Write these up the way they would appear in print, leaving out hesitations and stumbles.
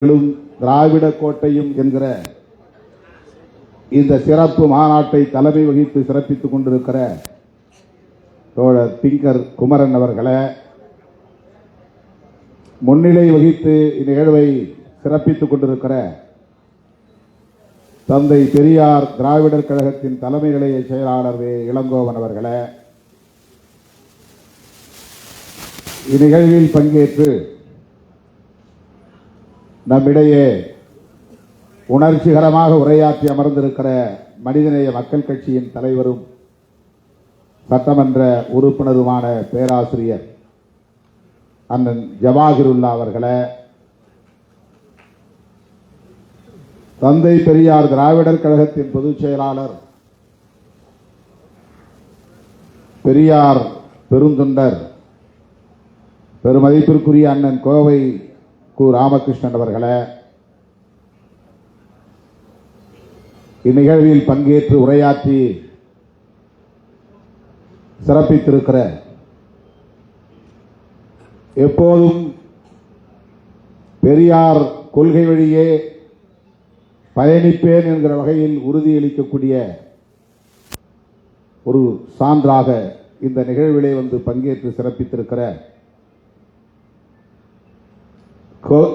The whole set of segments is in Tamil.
திராவிட கோட்டையும் என்கிற இந்த சிறப்பு மாநாட்டை தலைமை வகித்து சிறப்பித்துக் கொண்டிருக்கிற தோழர் திங்கர் குமரன் அவர்களை, முன்னிலை வகித்து இந்நிகழ்வை சிறப்பித்துக் கொண்டிருக்கிற தந்தை பெரியார் திராவிடர் கழகத்தின் தலைமை நிலைய செயலாளர் இளங்கோவன் அவர்களை, இந்நிகழ்வில் பங்கேற்று நம்மிடையே உணர்ச்சிகரமாக உரையாற்றி அமர்ந்திருக்கிற மனிதநேய மக்கள் கட்சியின் தலைவரும் சட்டமன்ற உறுப்பினருமான பேராசிரியர் அண்ணன் ஜவாஹிருல்லா அவர்களை, தந்தை பெரியார் திராவிடர் கழகத்தின் பொதுச் செயலாளர் பெரியார் பெருந்தொண்டர் பெருமதிப்பிற்குரிய அண்ணன் கோவை கு ராமகிருஷ்ணன் அவர்களை, இந்நிகழ்வில் பங்கேற்று உரையாற்றி சிறப்பித்திருக்கிற, எப்போதும் பெரியார் கொள்கை வழியே பயணிப்பேன் என்கிற வகையில் உறுதியளிக்கக்கூடிய ஒரு சான்றாக இந்த நிகழ்விலே வந்து பங்கேற்று சிறப்பித்திருக்கிற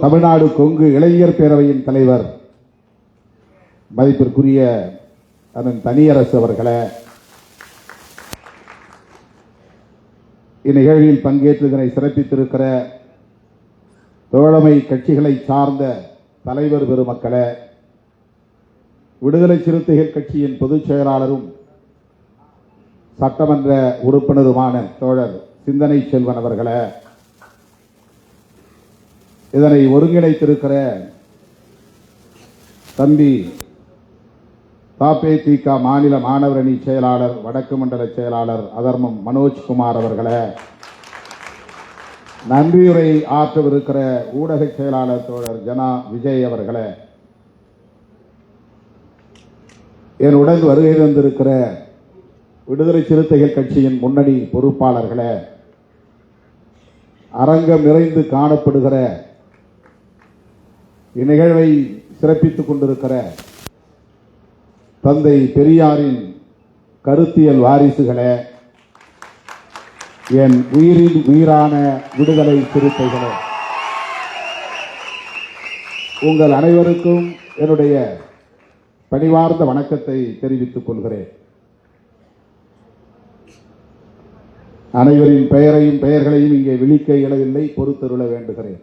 தமிழ்நாடு கொங்கு இளைஞர் பேரவையின் தலைவர் மதிப்பிற்குரிய அண்ணன் தனியரசு அவர்களை, இந்நிகழ்வில் பங்கேற்று இதனை சிறப்பித்திருக்கிற தோழமை கட்சிகளை சார்ந்த தலைவர் பெருமக்களை, விடுதலை சிறுத்தைகள் கட்சியின் பொதுச் செயலாளரும் சட்டமன்ற உறுப்பினருமான தோழர் சிந்தனை செல்வன் அவர்களை, இதனை ஒருங்கிணைத்திருக்கிற தம்பி தபேதிக மாநில மாணவர் அணி செயலாளர் வடக்கு மண்டல செயலாளர் அதர்மம் மனோஜ்குமார் அவர்களை, நன்றியுரை ஆற்றவிருக்கிற ஊடக செயலாளர் தோழர் ஜனா விஜய் அவர்களை, என்னுடன் வருகை தந்திருக்கிற விடுதலை சிறுத்தைகள் கட்சியின் முன்னணி பொறுப்பாளர்களை, அரங்கம் நிறைந்து காணப்படுகிற இந்நிகழ்வை சிறப்பித்துக் கொண்டிருக்கிற தந்தை பெரியாரின் கருத்தியல் வாரிசுகளே, என் உயிரின் உயிரான விடுதலை சிறுத்தைகளே, உங்கள் அனைவருக்கும் என்னுடைய பணிவார்ந்த வணக்கத்தை தெரிவித்துக் கொள்கிறேன். அனைவரின் பெயரையும் பெயர்களையும் இங்கே விழிக்க இயலவில்லை, பொறுத்தருள வேண்டுகிறேன்.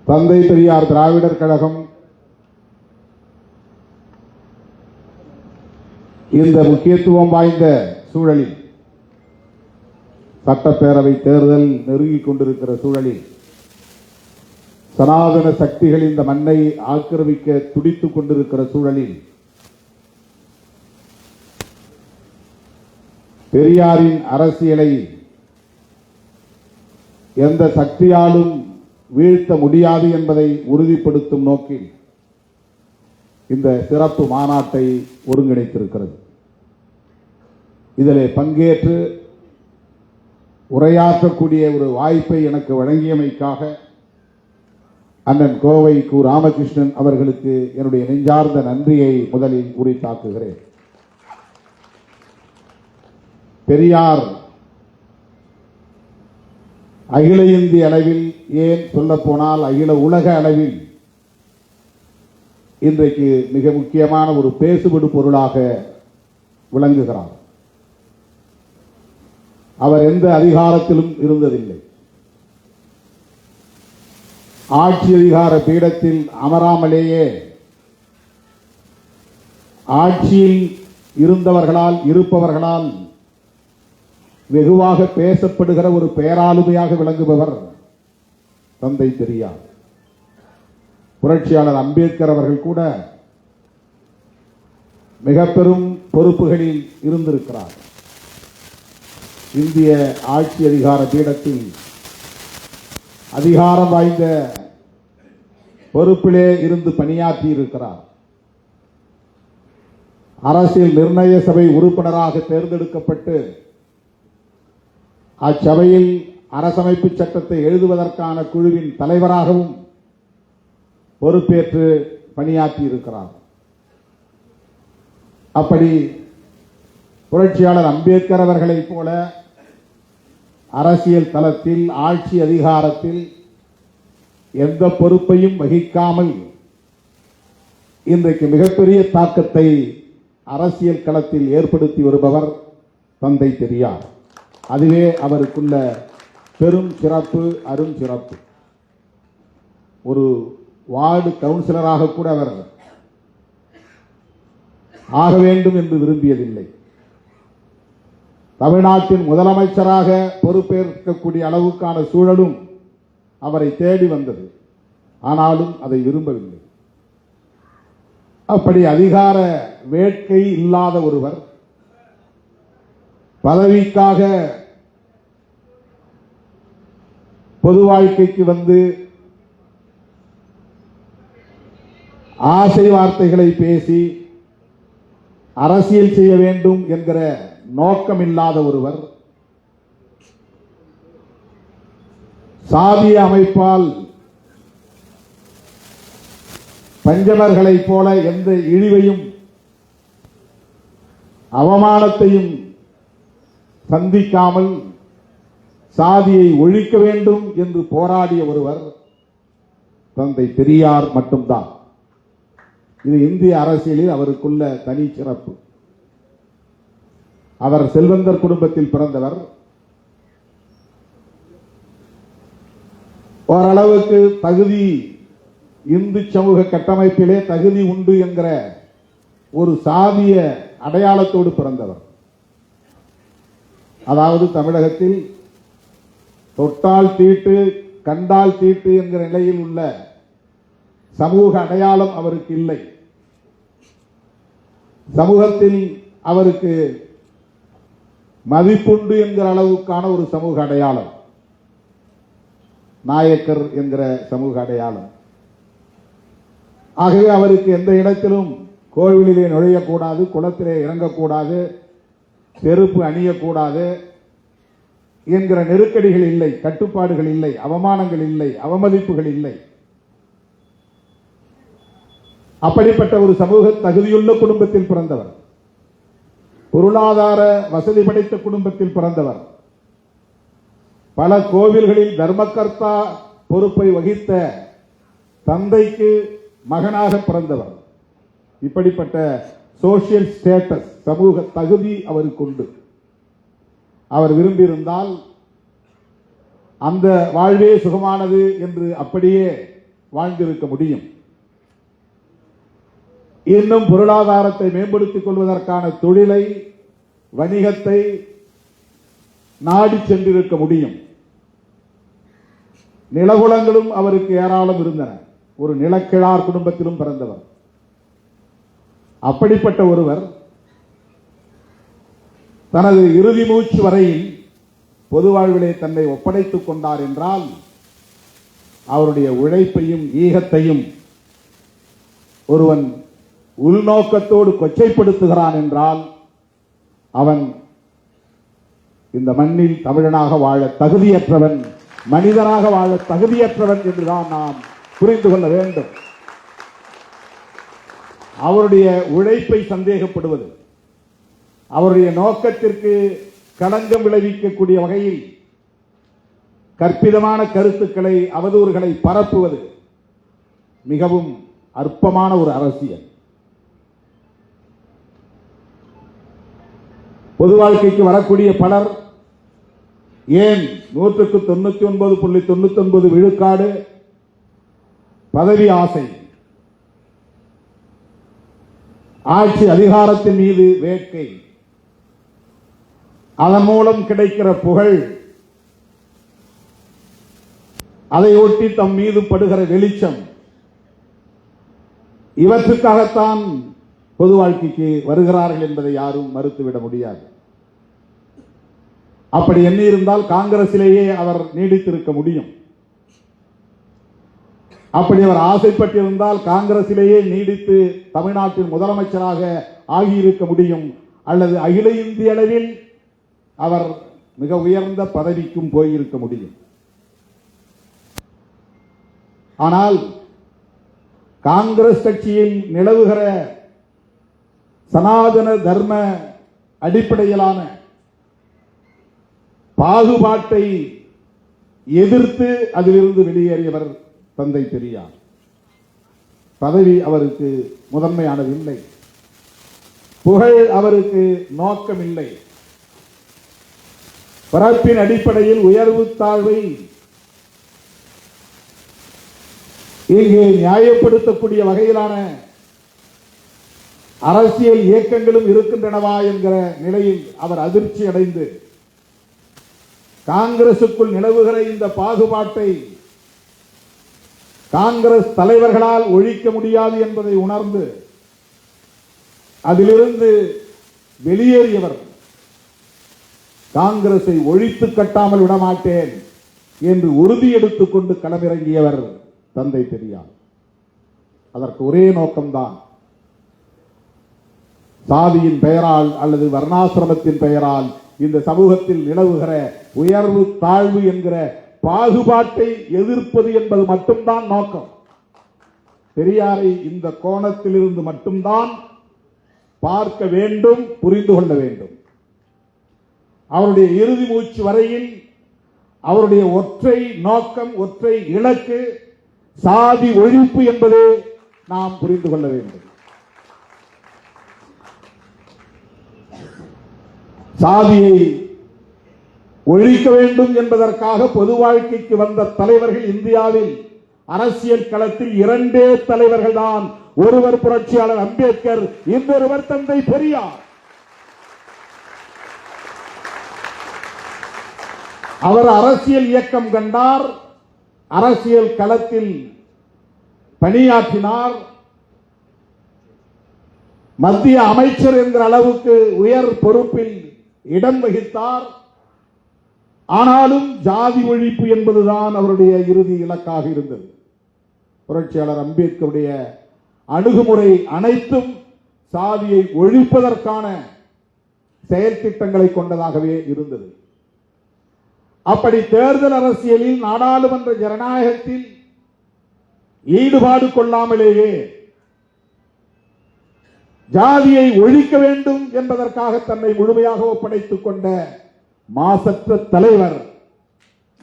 தந்தை பெரியார் திராவிடர் கழகம் இந்த முக்கியத்துவம் வாய்ந்த சூழலில், சட்டப்பேரவை தேர்தல் நெருங்கிக் கொண்டிருக்கிற சூழலில், சனாதன சக்திகள் இந்த மண்ணை ஆக்கிரமிக்க துடித்துக் கொண்டிருக்கிற சூழலில், பெரியாரின் அரசியலை எந்த சக்தியாலும் வீழ்த்த முடியாது என்பதை உறுதிப்படுத்தும் நோக்கில் இந்த சிறப்பு மாநாட்டை ஒருங்கிணைத்திருக்கிறது. இதிலே பங்கேற்று உரையாற்றக்கூடிய ஒரு வாய்ப்பை எனக்கு வழங்கியமைக்காக அண்ணன் கோவை கு ராமகிருஷ்ணன் அவர்களுக்கு என்னுடைய நெஞ்சார்ந்த நன்றியை முதலில் உரித்தாக்குகிறேன். பெரியார் அகில இந்திய அளவில், ஏன் சொல்லப்போனால் அகில உலக அளவில் இன்றைக்கு மிக முக்கியமான ஒரு பேசுபடு பொருளாக விளங்குகிறார். அவர் எந்த அதிகாரத்திலும் இருந்ததில்லை. ஆட்சி அதிகார பீடத்தில் அமராமலேயே ஆட்சியில் இருந்தவர்களால் இருப்பவர்களால் வெகுவாக பேசப்படுகிற ஒரு பேராளுமையாக விளங்குபவர் தந்தை பெரியார். புரட்சியாளர் அம்பேத்கர் அவர்கள் கூட மிக பெரும் பொறுப்புகளில் இருந்திருக்கிறார். இந்திய ஆட்சி அதிகார பீடத்தில் அதிகாரம் வாய்ந்த பொறுப்பிலே இருந்து பணியாற்றி இருக்கிறார். அரசியல் நிர்ணய சபை உறுப்பினராக தேர்ந்தெடுக்கப்பட்டு அச்சபையில் அரசமைப்பு சட்டத்தை எழுதுவதற்கான குழுவின் தலைவராகவும் பொறுப்பேற்று பணியாற்றி இருக்கிறார். அப்படி புரட்சியாளர் அம்பேத்கர் அவர்களைப் போல அரசியல் தளத்தில் ஆட்சி அதிகாரத்தில் எந்த பொறுப்பையும் வகிக்காமல் இன்றைக்கு மிகப்பெரிய தாக்கத்தை அரசியல் களத்தில் ஏற்படுத்தி வருபவர் தந்தை பெரியார். அதுவே அவருக்குள்ள பெரும் சிறப்பு, அரும் சிறப்பு. ஒரு வார்டு கவுன்சிலராக கூட அவர் ஆக வேண்டும் என்று விரும்பியதில்லை. தமிழ்நாட்டின் முதலமைச்சராக பொறுப்பேற்கக்கூடிய அளவுக்கான சூழலும் அவரை தேடி வந்தது. ஆனாலும் அதை விரும்பவில்லை. அப்படி அதிகார வேட்கை இல்லாத ஒருவர் பதவிக்காக பொது வாழ்க்கைக்கு வந்து ஆசை வார்த்தைகளை பேசி அரசியல் செய்ய வேண்டும் என்கிற நோக்கம் இல்லாத ஒருவர் சாதிய அமைப்பால் பஞ்சமர்களைப் போல எந்த இழிவையும் அவமானத்தையும் சந்திக்காமல் சாதியை ஒழிக்க வேண்டும் என்று போராடிய ஒருவர் தந்தை பெரியார் மட்டும்தான். இது இந்திய அரசியலில் அவருக்குள்ள தனி சிறப்பு. அவர் செல்வந்தர் குடும்பத்தில் பிறந்தவர். ஓரளவுக்கு தகுதி, இந்து சமூக கட்டமைப்பிலே தகுதி உண்டு என்கிற ஒரு சாதிய அடையாளத்தோடு பிறந்தவர். அதாவது தமிழகத்தில் தொட்டால் தீட்டு, கண்டால் தீட்டு என்கிற நிலையில் உள்ள சமூக அடையாளம் அவருக்கு இல்லை. சமூகத்தில் அவருக்கு மதிப்புண்டு என்கிற அளவுக்கான ஒரு சமூக அடையாளம், நாயக்கர் என்கிற சமூக அடையாளம். ஆகவே அவருக்கு எந்த இடத்திலும் கோவிலிலே நுழையக்கூடாது, குளத்திலே இறங்கக்கூடாது, செருப்பு அணியக்கூடாது என்கிற நெருக்கடிகள் இல்லை, கட்டுப்பாடுகள் இல்லை, அவமானங்கள் இல்லை, அவமதிப்புகள் இல்லை. அப்படிப்பட்ட ஒரு சமூக தகுதியுள்ள குடும்பத்தில் பிறந்தவர், பொருளாதார வசதி படைத்த குடும்பத்தில் பிறந்தவர், பல கோவில்களில் தர்மகர்த்தா பொறுப்பை வகித்த தந்தைக்கு மகனாக பிறந்தவர். இப்படிப்பட்ட சோசியல் ஸ்டேட்டஸ், சமூக தகுதி அவருக்கு உண்டு. அவர் விரும்பியிருந்தால் அந்த வாழ்வே சுகமானது என்று அப்படியே வாழ்ந்திருக்க முடியும். இன்னும் பொருளாதாரத்தை மேம்படுத்திக் கொள்வதற்கான தொழிலை, வணிகத்தை நாடி சென்றிருக்க முடியும். நிலகுலங்களும் அவருக்கு ஏராளம் இருந்தன. ஒரு நிலக்கிழார் குடும்பத்திலும் பிறந்தவர். அப்படிப்பட்ட ஒருவர் தனது இறுதி மூச்சு வரையில் பொது வாழ்விலே தன்னை ஒப்படைத்துக் கொண்டார் என்றால் அவருடைய உழைப்பையும் ஈகத்தையும் ஒருவன் உள்நோக்கத்தோடு கொச்சைப்படுத்துகிறான் என்றால் அவன் இந்த மண்ணில் தமிழனாக வாழ தகுதியற்றவன், மனிதனாக வாழ தகுதியற்றவன் என்றுதான் நாம் புரிந்து கொள்ள வேண்டும். அவருடைய உழைப்பை சந்தேகப்படுவது, அவருடைய நோக்கத்திற்கு களங்கம் விளைவிக்கக்கூடிய வகையில் கற்பிதமான கருத்துக்களை, அவதூறுகளை பரப்புவது மிகவும் அற்பமான ஒரு அரசியல். பொது வாழ்க்கைக்கு வரக்கூடிய பலர் ஏன் 199.99 விழுக்காடு பதவி ஆசை, ஆட்சி அதிகாரத்தின் மீது வேட்கை, அதன் மூலம் கிடைக்கிற புகழ், அதை ஒட்டி தம் மீது படுகிற வெளிச்சம், இவற்றுக்காகத்தான் பொது வாழ்க்கைக்கு வருகிறார்கள் என்பதை யாரும் மறுத்துவிட முடியாது. அப்படி எண்ணியிருந்தால் காங்கிரசிலேயே அவர் நீடித்திருக்க முடியும். அப்படி அவர் ஆசைப்பட்டிருந்தால் காங்கிரசிலேயே நீடித்து தமிழ்நாட்டின் முதலமைச்சராக ஆகியிருக்க முடியும். அல்லது அகில இந்திய அளவில் அவர் மிக உயர்ந்த பதவிக்கும் போயிருக்க முடியும். ஆனால் காங்கிரஸ் கட்சியில் நிலவுகிற சனாதன தர்ம அடிப்படையிலான பாகுபாட்டை எதிர்த்து அதிலிருந்து வெளியேறியவர் தந்தை பெரியார். பதவி அவருக்கு முதன்மையானது இல்லை, புகழ் அவருக்கு நோக்கம் இல்லை. பிறப்பின் அடிப்படையில் உயர்வு தாழ்வை இங்கே நியாயப்படுத்தக்கூடிய வகையிலான அரசியல் இயக்கங்களும் இருக்கின்றனவா என்கிற நிலையில் அவர் அதிர்ச்சி அடைந்து காங்கிரசுக்குள் நிலவுகிற இந்த பாகுபாட்டை காங்கிரஸ் தலைவர்களால் ஒழிக்க முடியாது என்பதை உணர்ந்து அதிலிருந்து வெளியேறியவர். காங்கிரஸை ஒழித்து கட்டாமல் விடமாட்டேன் என்று உறுதி எடுத்துக் கொண்டு களமிறங்கியவர் தந்தை பெரியார். அதற்கு ஒரே நோக்கம்தான், சாதியின் பெயரால் அல்லது வர்ணாசிரமத்தின் பெயரால் இந்த சமூகத்தில் நிலவுகிற உயர்வு தாழ்வு என்கிற பாகுபாட்டை எதிர்ப்பது என்பது மட்டும்தான் நோக்கம். பெரியாரை இந்த கோணத்திலிருந்து மட்டும்தான் பார்க்க வேண்டும், புரிந்து கொள்ள வேண்டும். அவருடைய இறுதி மூச்சு வரையில் அவருடைய ஒற்றை நோக்கம், ஒற்றை இலக்கு சாதி ஒழிப்பு என்பதை நாம் புரிந்து கொள்ள வேண்டும். சாதியை ஒழிக்க வேண்டும் என்பதற்காக பொது வாழ்க்கைக்கு வந்த தலைவர்கள் இந்தியாவில் அரசியல் களத்தில் இரண்டே தலைவர்கள் தான். ஒருவர் புரட்சியாளர் அம்பேத்கர், இன்னொருவர் தந்தை பெரியார். அவர் அரசியல் இயக்கம் கண்டார், அரசியல் களத்தில் பணியாற்றினார், மத்திய அமைச்சர் என்கிற அளவுக்கு உயர் பொறுப்பில் இடம் வகித்தார். ஆனாலும் ஜாதி ஒழிப்பு என்பதுதான் அவருடைய இறுதி இலக்காக இருந்தது. புரட்சியாளர் அம்பேத்கருடைய அணுகுமுறை அனைத்தும் சாதியை ஒழிப்பதற்கான செயல் திட்டங்களை கொண்டதாகவே இருந்தது. அப்படி தேர்தல் அரசியலில், நாடாளுமன்ற ஜனநாயகத்தில் ஈடுபாடு கொள்ளாமலேயே ஜாதியை ஒழிக்க வேண்டும் என்பதற்காக தன்னை முழுமையாக ஒப்படைத்துக் கொண்ட மாசற்ற தலைவர்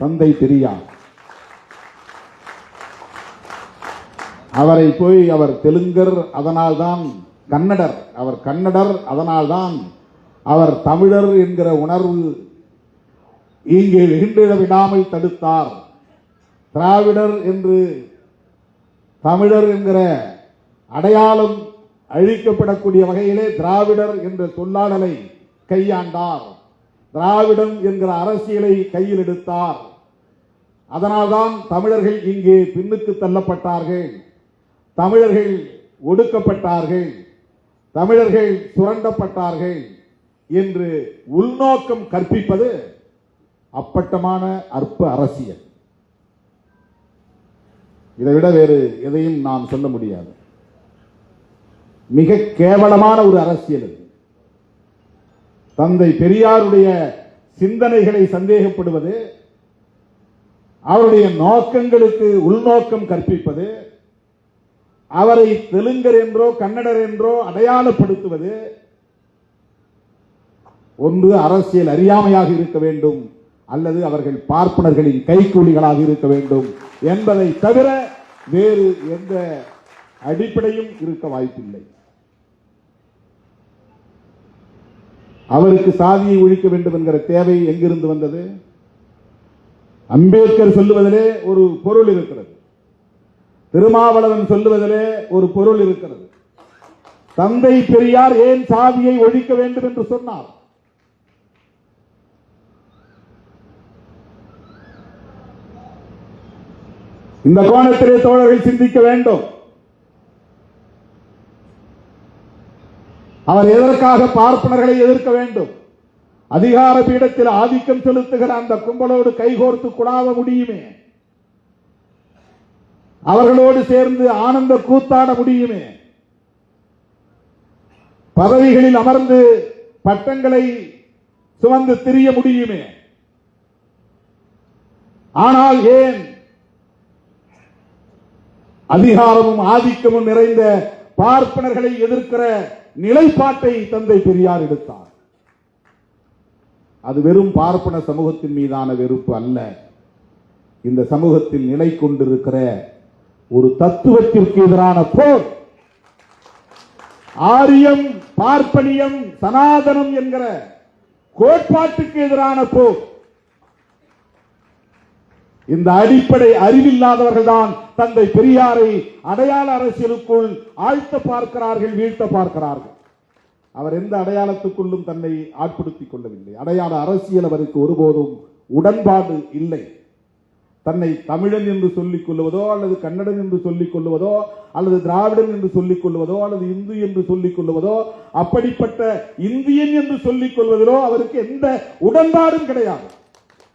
தந்தை பெரியார். அவரை போய் அவர் தெலுங்கர், அதனால்தான் கன்னடர், அவர் கன்னடர், அதனால்தான் அவர் தமிழர் என்கிற உணர்வு இங்கே வெகுண்டிட விடாமல் தடுத்தார். திராவிடர் என்று தமிழர் என்கிற அடையாளம் அழிக்கப்படக்கூடிய வகையிலே திராவிடர் என்ற சொல்லாடலை கையாண்டார். திராவிடம் என்கிற அரசியலை கையில் எடுத்தார். அதனால்தான் தமிழர்கள் இங்கே பின்னுக்கு தள்ளப்பட்டார்கள், தமிழர்கள் ஒடுக்கப்பட்டார்கள், தமிழர்கள் சுரண்டப்பட்டார்கள் என்று உள்நோக்கம் கற்பிப்பது அப்பட்டமான அற்ப அரசியல். இதைவிட வேறு எதையும் நாம் சொல்ல முடியாது. மிக கேவலமான ஒரு அரசியல். தந்தை பெரியாருடைய சிந்தனைகளை சந்தேகப்படுவது, அவருடைய நோக்கங்களுக்கு உள்நோக்கம் கற்பிப்பது, அவரை தெலுங்கர் என்றோ கன்னடர் என்றோ அடையாளப்படுத்துவது ஒன்று அரசியல் அறியாமையாக இருக்க வேண்டும், அல்லது அவர்கள் பார்ப்பனர்களின் கைக்கூலிகளாக இருக்க வேண்டும் என்பதை தவிர வேறு எந்த அடிப்படையும் இருக்க வாய்ப்பில்லை. அவருக்கு சாதியை ஒழிக்க வேண்டும் என்கிற தேவை எங்கிருந்து வந்தது? அம்பேத்கர் சொல்லுவதிலே ஒரு பொருள் இருக்கிறது, திருமாவளவன் சொல்லுவதிலே ஒரு பொருள் இருக்கிறது. தந்தை பெரியார் ஏன் சாதியை ஒழிக்க வேண்டும் என்று சொன்னார்? இந்த கோணத்திலே தோழர்கள் சிந்திக்க வேண்டும். அவர் எதற்காக பார்ப்பனர்களை எதிர்க்க வேண்டும்? அதிகார பீடத்தில் ஆதிக்கம் செலுத்துகிற அந்த கும்பலோடு கைகோர்த்து குழாவ முடியுமே, அவர்களோடு சேர்ந்து ஆனந்த கூத்தாட முடியுமே, பதவிகளில் அமர்ந்து பட்டங்களை சுமந்து திரிய முடியுமே. ஆனால் ஏன் அதிகாரமும் ஆதிக்கமும் நிறைந்த பார்ப்பனர்களை எதிர்க்கிற நிலைப்பாட்டை தந்தை பெரியார் எடுத்தார்? அது வெறும் பார்ப்பன சமூகத்தின் மீதான வெறுப்பு அல்ல, இந்த சமூகத்தில் நிலை கொண்டிருக்கிற ஒரு தத்துவத்திற்கு எதிரான போர். ஆரியம், பார்ப்பனியம், சனாதனம் என்கிற கோட்பாட்டுக்கு எதிரான போர். இந்த அடிப்படை அறிவில்லாதவர்கள் தான் தந்தை பெரியாரை அடையாள அரசியலுக்குள் ஆழ்த்த பார்க்கிறார்கள், வீழ்த்த பார்க்கிறார்கள். அவர் எந்த அடையாளத்துக்குள்ளும் தன்னை ஆட்படுத்திக் கொள்ளவில்லை. அடையாள அரசியல் அவருக்கு ஒருபோதும் உடன்பாடு இல்லை. தன்னை தமிழன் என்று சொல்லிக் கொள்வதோ அல்லது கன்னடன் என்று சொல்லிக் கொள்வதோ அல்லது திராவிடன் என்று சொல்லிக் கொள்வதோ அல்லது இந்து என்று சொல்லிக் கொள்வதோ அப்படிப்பட்ட இந்தியன் என்று சொல்லிக் கொள்வதிலோ அவருக்கு எந்த உடன்பாடும் கிடையாது.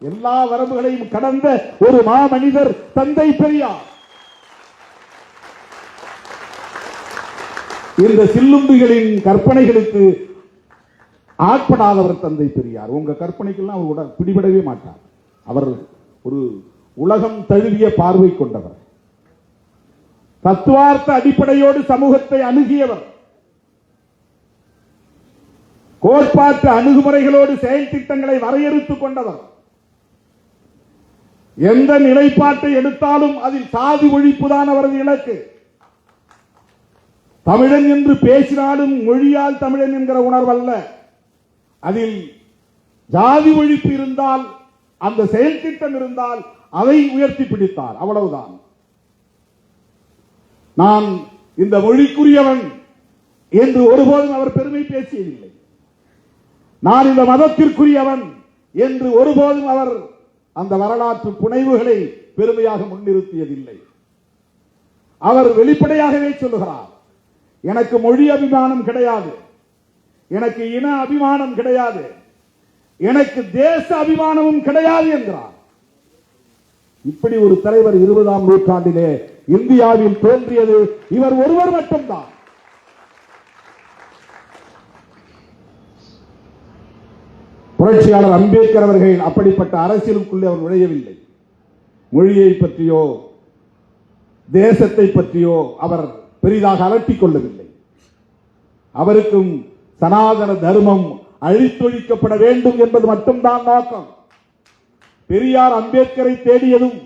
எல்லா வரம்புகளையும் கடந்த ஒரு மாமனிதர் தந்தை பெரியார். இந்த சில்லும்பிகளின் கற்பனைகளுக்கு ஆட்படாதவர் தந்தை பெரியார். உங்க கற்பனைக்கெல்லாம் அவர் பிடிபடவே மாட்டார். அவர் ஒரு உலகம் தழுவிய பார்வை கொண்டவர், தத்துவார்த்த அடிப்படையோடு சமூகத்தை அணுகியவர், கோட்பாட்டு அணுகுமுறைகளோடு செயல் திட்டங்களை வரையறுத்துக் கொண்டவர். எந்த நிலைப்பாட்டை எடுத்தாலும் அதில் சாதி ஒழிப்பு தான் அவரது இலக்கு. தமிழன் என்று பேசினாலும் மொழியால் தமிழன் என்கிற உணர்வல்ல, அதில் ஜாதி ஒழிப்பு இருந்தால், அந்த செயல் திட்டம் இருந்தால் அதை உயர்த்தி பிடித்தார். அவ்வளவுதான். நான் இந்த மொழிக்குரியவன் என்று ஒருபோதும் அவர் பெருமை பேசியதில்லை. நான் இந்த மதத்திற்குரியவன் என்று ஒருபோதும் அவர் அந்த வரலாற்று புனைவுகளை பெருமையாக முன்னிறுத்தியதில்லை. அவர் வெளிப்படையாகவே சொல்லுகிறார், எனக்கு மொழி அபிமானம் கிடையாது, எனக்கு இன அபிமானம் கிடையாது, எனக்கு தேச அபிமானமும் கிடையாது என்கிறார். இப்படி ஒரு தலைவர் 20ஆம் நூற்றாண்டிலே இந்தியாவில் தோன்றியது இவர் ஒருவர் மட்டும்தான். புரட்சியாளர் அம்பேத்கர் அவர்கள் அப்படிப்பட்ட அரசியலுக்குள்ளே அவர் நுழையவில்லை. மொழியை பற்றியோ தேசத்தை பற்றியோ அவர் பெரிதாக அலட்டிக் கொள்ளவில்லை. அவருக்கும் சனாதன தர்மம் அழித்தொழிக்கப்பட வேண்டும் என்பது மட்டும்தான் நோக்கம். பெரியார் அம்பேத்கரை தேடியதும்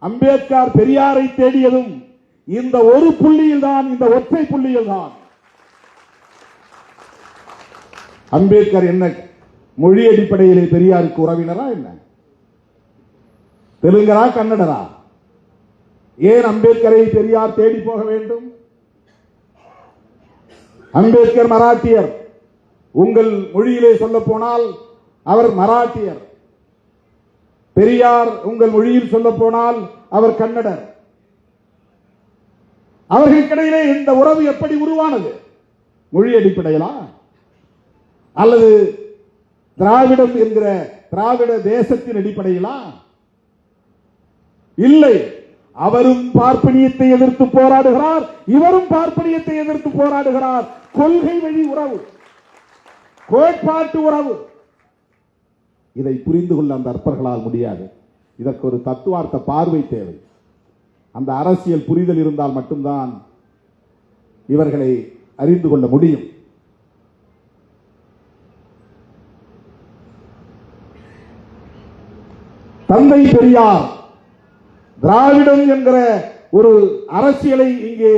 அம்பேத்கர் பெரியாரை தேடியதும் இந்த ஒரு புள்ளியில் தான், இந்த ஒற்றை புள்ளியில் தான். அம்பேத்கர் என்ன மொழி அடிப்படையிலே பெரியாருக்கு உறவினரா என்ன? தெலுங்கரா கன்னடரா? ஏன் அம்பேத்கரை பெரியார் தேடி போக வேண்டும்? அம்பேத்கர் மராட்டியர், உங்கள் மொழியிலே சொல்ல போனால் அவர் மராட்டியர். பெரியார் உங்கள் மொழியில் சொல்ல போனால் அவர் கன்னடர். அவர்களுக்கிடையிலே இந்த உறவு எப்படி உருவானது? மொழி அடிப்படையிலா அல்லது திராவிடம் என்கிற திராவிட தேசத்தின் அடிப்படையிலா? இல்லை. அவரும் பார்ப்பனியத்தை எதிர்த்து போராடுகிறார், இவரும் பார்ப்பனியத்தை எதிர்த்து போராடுகிறார். கொள்கை வழி உறவு, கோட்பாட்டு உறவு. இதை புரிந்து கொள்ள அந்த அற்பர்களால் முடியாது. இதற்கு ஒரு தத்துவார்த்த பார்வை தேவை. அந்த அரசியல் புரிதல் இருந்தால் மட்டும்தான் இவர்களை அறிந்து கொள்ள முடியும். தந்தை பெரியார் திராவிடம் என்கிற ஒரு அரசியலை இங்கே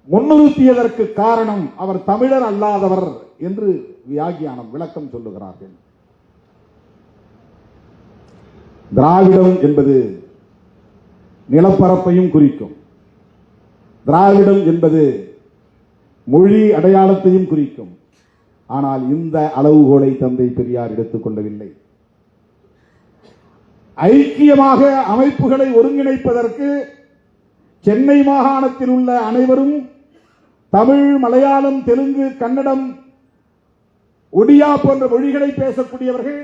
முன்னிறுத்தியதற்கு காரணம் அவர் தமிழர் அல்லாதவர் என்று வியாக்கியானம் விளக்கம் சொல்லுகிறார்கள். திராவிடம் என்பது நிலப்பரப்பையும் குறிக்கும். திராவிடம் என்பது மொழி அடையாளத்தையும் குறிக்கும். ஆனால் இந்த அளவுகோலை தந்தை பெரியார் எடுத்துக் கொள்ளவில்லை. ஐக்கியமாக அமைப்புகளை ஒருங்கிணைப்பதற்கு சென்னை மாகாணத்தில் உள்ள அனைவரும் தமிழ், மலையாளம், தெலுங்கு, கன்னடம், ஒடியா போன்ற மொழிகளை பேசக்கூடியவர்கள்,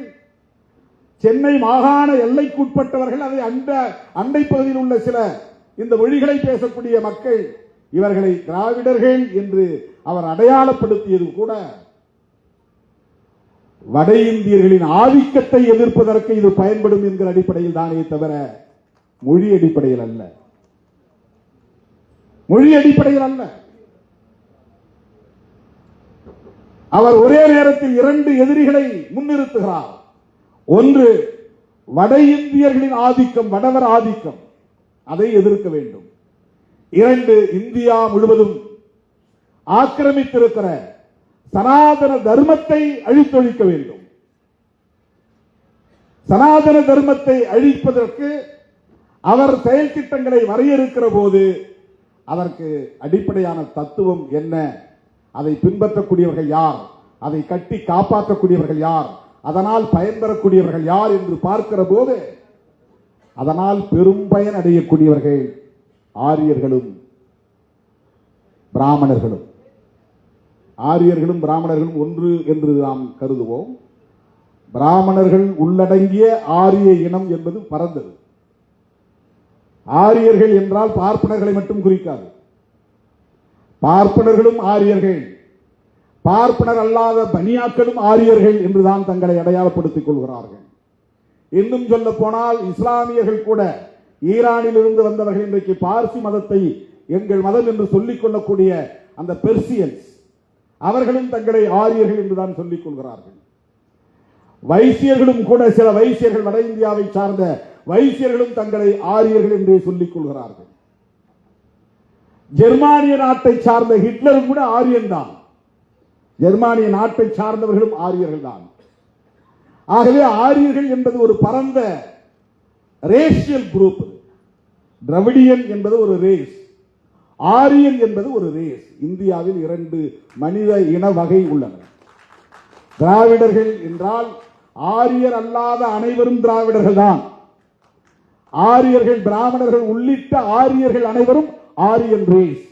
சென்னை மாகாண எல்லைக்குட்பட்டவர்கள், அதை அண்டை பகுதியில் உள்ள சில இந்த மொழிகளை பேசக்கூடிய மக்கள், இவர்களை திராவிடர்கள் என்று அவர் அடையாளப்படுத்தியது கூட வட இந்தியர்களின் ஆதிக்கத்தை எதிர்ப்பதற்கு இது பயன்படும் என்கிற அடிப்படையில் தானே தவிர மொழி அடிப்படையில் அல்ல. மொழி அடிப்படையில் அல்ல. அவர் ஒரே நேரத்தில் இரண்டு எதிரிகளை முன்னிறுத்துகிறார். ஒன்று வட இந்தியர்களின் ஆதிக்கம், வடவர் ஆதிக்கம், அதை எதிர்க்க வேண்டும். இரண்டு, இந்தியா முழுவதும் ஆக்கிரமித்திருக்கிற சனாதன தர்மத்தை அழித்தொழிக்க வேண்டும். சனாதன தர்மத்தை அழிப்பதற்கு அவர் செயல் திட்டங்களை வரையறுக்கிற போது அதற்கு அடிப்படையான தத்துவம் என்ன, அதை பின்பற்றக்கூடியவர்கள் யார், அதை கட்டி காப்பாற்றக்கூடியவர்கள் யார், அதனால் பயன்பெறக்கூடியவர்கள் யார் என்று பார்க்கிற போது அதனால் பெரும் பயன் அடையக்கூடியவர்கள் ஆரியர்களும் பிராமணர்களும். ஆரியர்களும் பிராமணர்களும் ஒன்று என்று நாம் கருதுவோம். பிராமணர்கள் உள்ளடங்கிய ஆரிய இனம் என்பது பரந்தது. ஆரியர்கள் என்றால் பார்ப்பனர்களை மட்டும் குறிக்காது. பார்ப்பனர்களும் ஆரியர்கள், பார்ப்பனர் அல்லாத பனியாக்களும் ஆரியர்கள் என்றுதான் தங்களை அடையாளப்படுத்திக் கொள்கிறார்கள். இன்னும் சொல்ல போனால் இஸ்லாமியர்கள் கூட ஈரானில் இருந்து வந்தவர்கள் இன்றைக்கு பார்சி மதத்தை எங்கள் மதம் என்று சொல்லிக் கொள்ளக்கூடிய அந்த பெர்சியன்ஸ், அவர்களும் தங்களை ஆரியர்கள் என்றுதான் சொல்லிக் கொள்கிறார்கள். வைசியர்களும் கூட, சில வைசியர்கள், வட இந்தியாவை சார்ந்த வைசியர்களும் தங்களை ஆரியர்கள் என்றே சொல்லிக் கொள்கிறார்கள். ஜெர்மானிய நாட்டை சார்ந்த ஹிட்லரும் கூட ஆரியன் தான். ஜெர்மானிய நாட்டை சார்ந்தவர்களும் ஆரியர்கள் தான். ஆகவே ஆரியர்கள் என்பது ஒரு பரந்த ரேஷியல் குரூப். திராவிடியன் என்பது ஒரு ரேஸ், ஆரியன் என்பது ஒரு ரேஸ். இந்தியாவில் இரண்டு மனித இன வகை உள்ளன. திராவிடர்கள் என்றால் ஆரியர் அல்லாத அனைவரும் திராவிடர்கள் தான். ஆரியர்கள், பிராமணர்கள் உள்ளிட்ட ஆரியர்கள் அனைவரும் ஆரியன் ரேஸ்.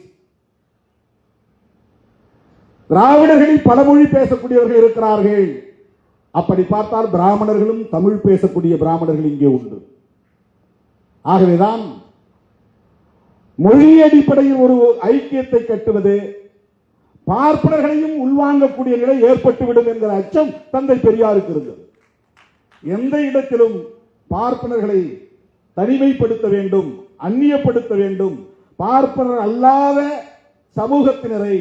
திராவிடர்களில் பல மொழி பேசக்கூடியவர்கள் இருக்கிறார்கள். அப்படி பார்த்தால் பிராமணர்களும் தமிழ் பேசக்கூடிய பிராமணர்கள் இங்கே உண்டு. ஆகவேதான் மொழி அடிப்படையில் ஒரு ஐக்கியத்தை கட்டுவது பார்ப்பனர்களையும் உள்வாங்கக்கூடிய நிலை ஏற்பட்டுவிடும் என்கிற அச்சம் தந்தை பெரியாருக்கு இருந்தது. எந்த இடத்திலும் பார்ப்பனர்களை தனிமைப்படுத்த வேண்டும், அந்நியப்படுத்த வேண்டும், பார்ப்பனர் அல்லாத சமூகத்தினரை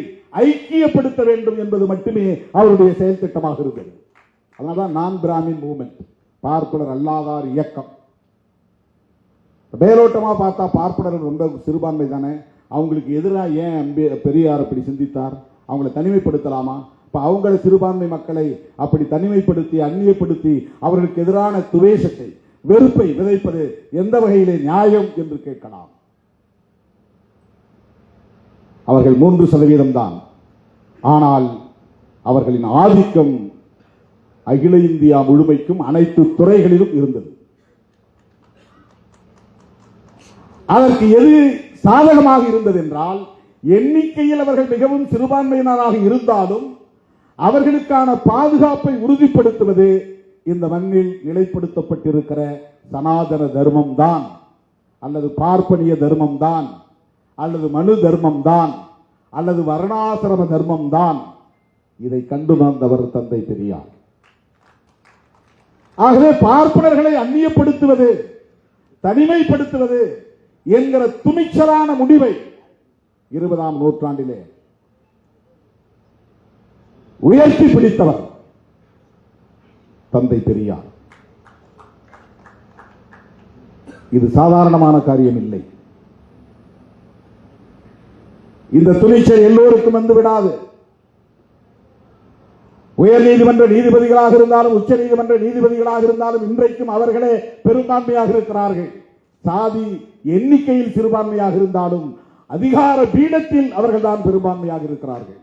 ஐக்கியப்படுத்த வேண்டும் என்பது மட்டுமே அவருடைய செயல் திட்டமாக இருந்தது. அதனால்தான் நான் பிராமின் மூவ்மெண்ட், பார்ப்பனர் அல்லாதார் இயக்கம். மேலோட்டமா பார்த்தா பார்ப்பனர்கள் ரொம்ப சிறுபான்மை தானே, அவங்களுக்கு எதிராக ஏன் பெரியார் அப்படி சிந்தித்தார், அவங்களை தனிமைப்படுத்தலாமா? இப்ப அவங்கள சிறுபான்மை மக்களை அப்படி தனிமைப்படுத்தி அந்நியப்படுத்தி அவர்களுக்கு எதிரான துவேஷத்தை, வெறுப்பை விதைப்பது எந்த வகையிலே நியாயம் என்று கேட்கலாம். அவர்கள் 3% தான். ஆனால் அவர்களின் ஆதிக்கம் அகில இந்தியா முழுமைக்கும் அனைத்து துறைகளிலும் இருந்தது. அதற்கு எது சாதகமாக இருந்தது என்றால், எண்ணிக்கையில் அவர்கள் மிகவும் சிறுபான்மையினராக இருந்தாலும் அவர்களுக்கான பாதுகாப்பை உறுதிப்படுத்துவது இந்த மண்ணில் நிலைப்படுத்தப்பட்டிருக்கிற சனாதன தர்மம் தான், அல்லது பார்ப்பனிய தர்மம் தான், அல்லது மனு தர்மம் தான், அல்லது வர்ணாசிரம தர்மம் தான். இதை கண்டு வந்தவர் தந்தை பெரியார். ஆகவே பார்ப்பனர்களை அந்நியப்படுத்துவது, தனிமைப்படுத்துவது என்கிற துணிச்சலான முடிவை 20ஆம் நூற்றாண்டிலே உயர்த்தி பிடித்தவர் தந்தை பெரியார். இது சாதாரணமான காரியம் இல்லை. இந்த துணிச்சல் எல்லோருக்கும் வந்து விடாது. உயர் நீதிமன்ற நீதிபதிகளாக இருந்தாலும், உச்ச நீதிமன்ற நீதிபதிகளாக இருந்தாலும் இன்றைக்கும் அவர்களே பெரும்பான்மையாக இருக்கிறார்கள். சாதி எண்ணிக்கையில் சிறுபான்மையாக இருந்தாலும் அதிகார பீடத்தில் அவர்கள் தான் பெரும்பான்மையாக இருக்கிறார்கள்.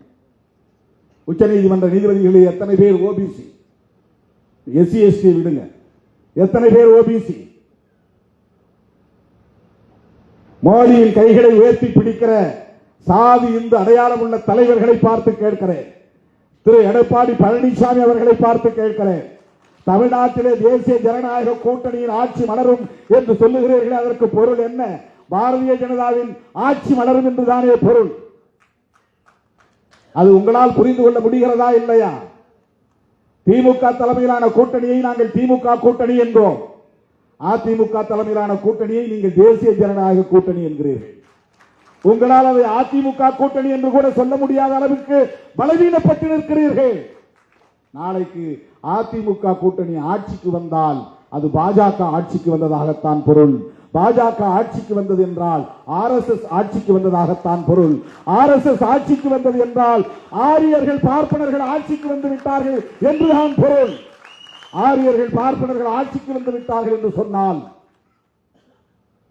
உச்ச நீதிமன்ற நீதிபதிகளில் எத்தனை பேர் ஓபிசி? எஸ்சி எஸ்டி விடுங்க, எத்தனை பேர் ஓபிசி? மோடியின் கைகளை உயர்த்தி பிடிக்கிற சாதி இந்து அடையாளம் உள்ள தலைவர்களை பார்த்து கேட்கிறேன். திரு எடப்பாடி பழனிசாமி அவர்களை பார்த்து கேட்கிறேன். தமிழ்நாட்டிலே தேசிய ஜனநாயக கூட்டணியின் ஆட்சி மலரும் என்று சொல்லுகிறீர்களே, அதற்கு பொருள் என்ன? பாரதிய ஜனதாவின் ஆட்சி மலரும் என்றுதானே பொருள். அது உங்களால் புரிந்து கொள்ள முடிகிறதா இல்லையா? திமுக தலைமையிலான கூட்டணியை நாங்கள் திமுக கூட்டணி என்றோம். அதிமுக தலைமையிலான கூட்டணியை நீங்கள் தேசிய ஜனநாயக கூட்டணி என்கிறீர்கள். உங்களால் அதை அதிமுக கூட்டணி என்று கூட சொல்ல முடியாத அளவுக்கு பலவீனப்பட்டு நிற்கிறீர்கள். நாளைக்கு அதிமுக கூட்டணி ஆட்சிக்கு வந்தால் அது பாஜக ஆட்சிக்கு வந்ததாகத்தான் பொருள். பாஜக ஆட்சிக்கு வந்தது என்றால் RSS ஆட்சிக்கு வந்ததாகத்தான் பொருள். RSS ஆட்சிக்கு வந்தது என்றால் ஆரியர்கள் பார்ப்பனர்கள் ஆட்சிக்கு வந்து விட்டார்கள் என்றுதான் பொருள். ஆரியர்கள் பார்ப்பனர்கள் ஆட்சிக்கு வந்து விட்டார்கள் என்று சொன்னால்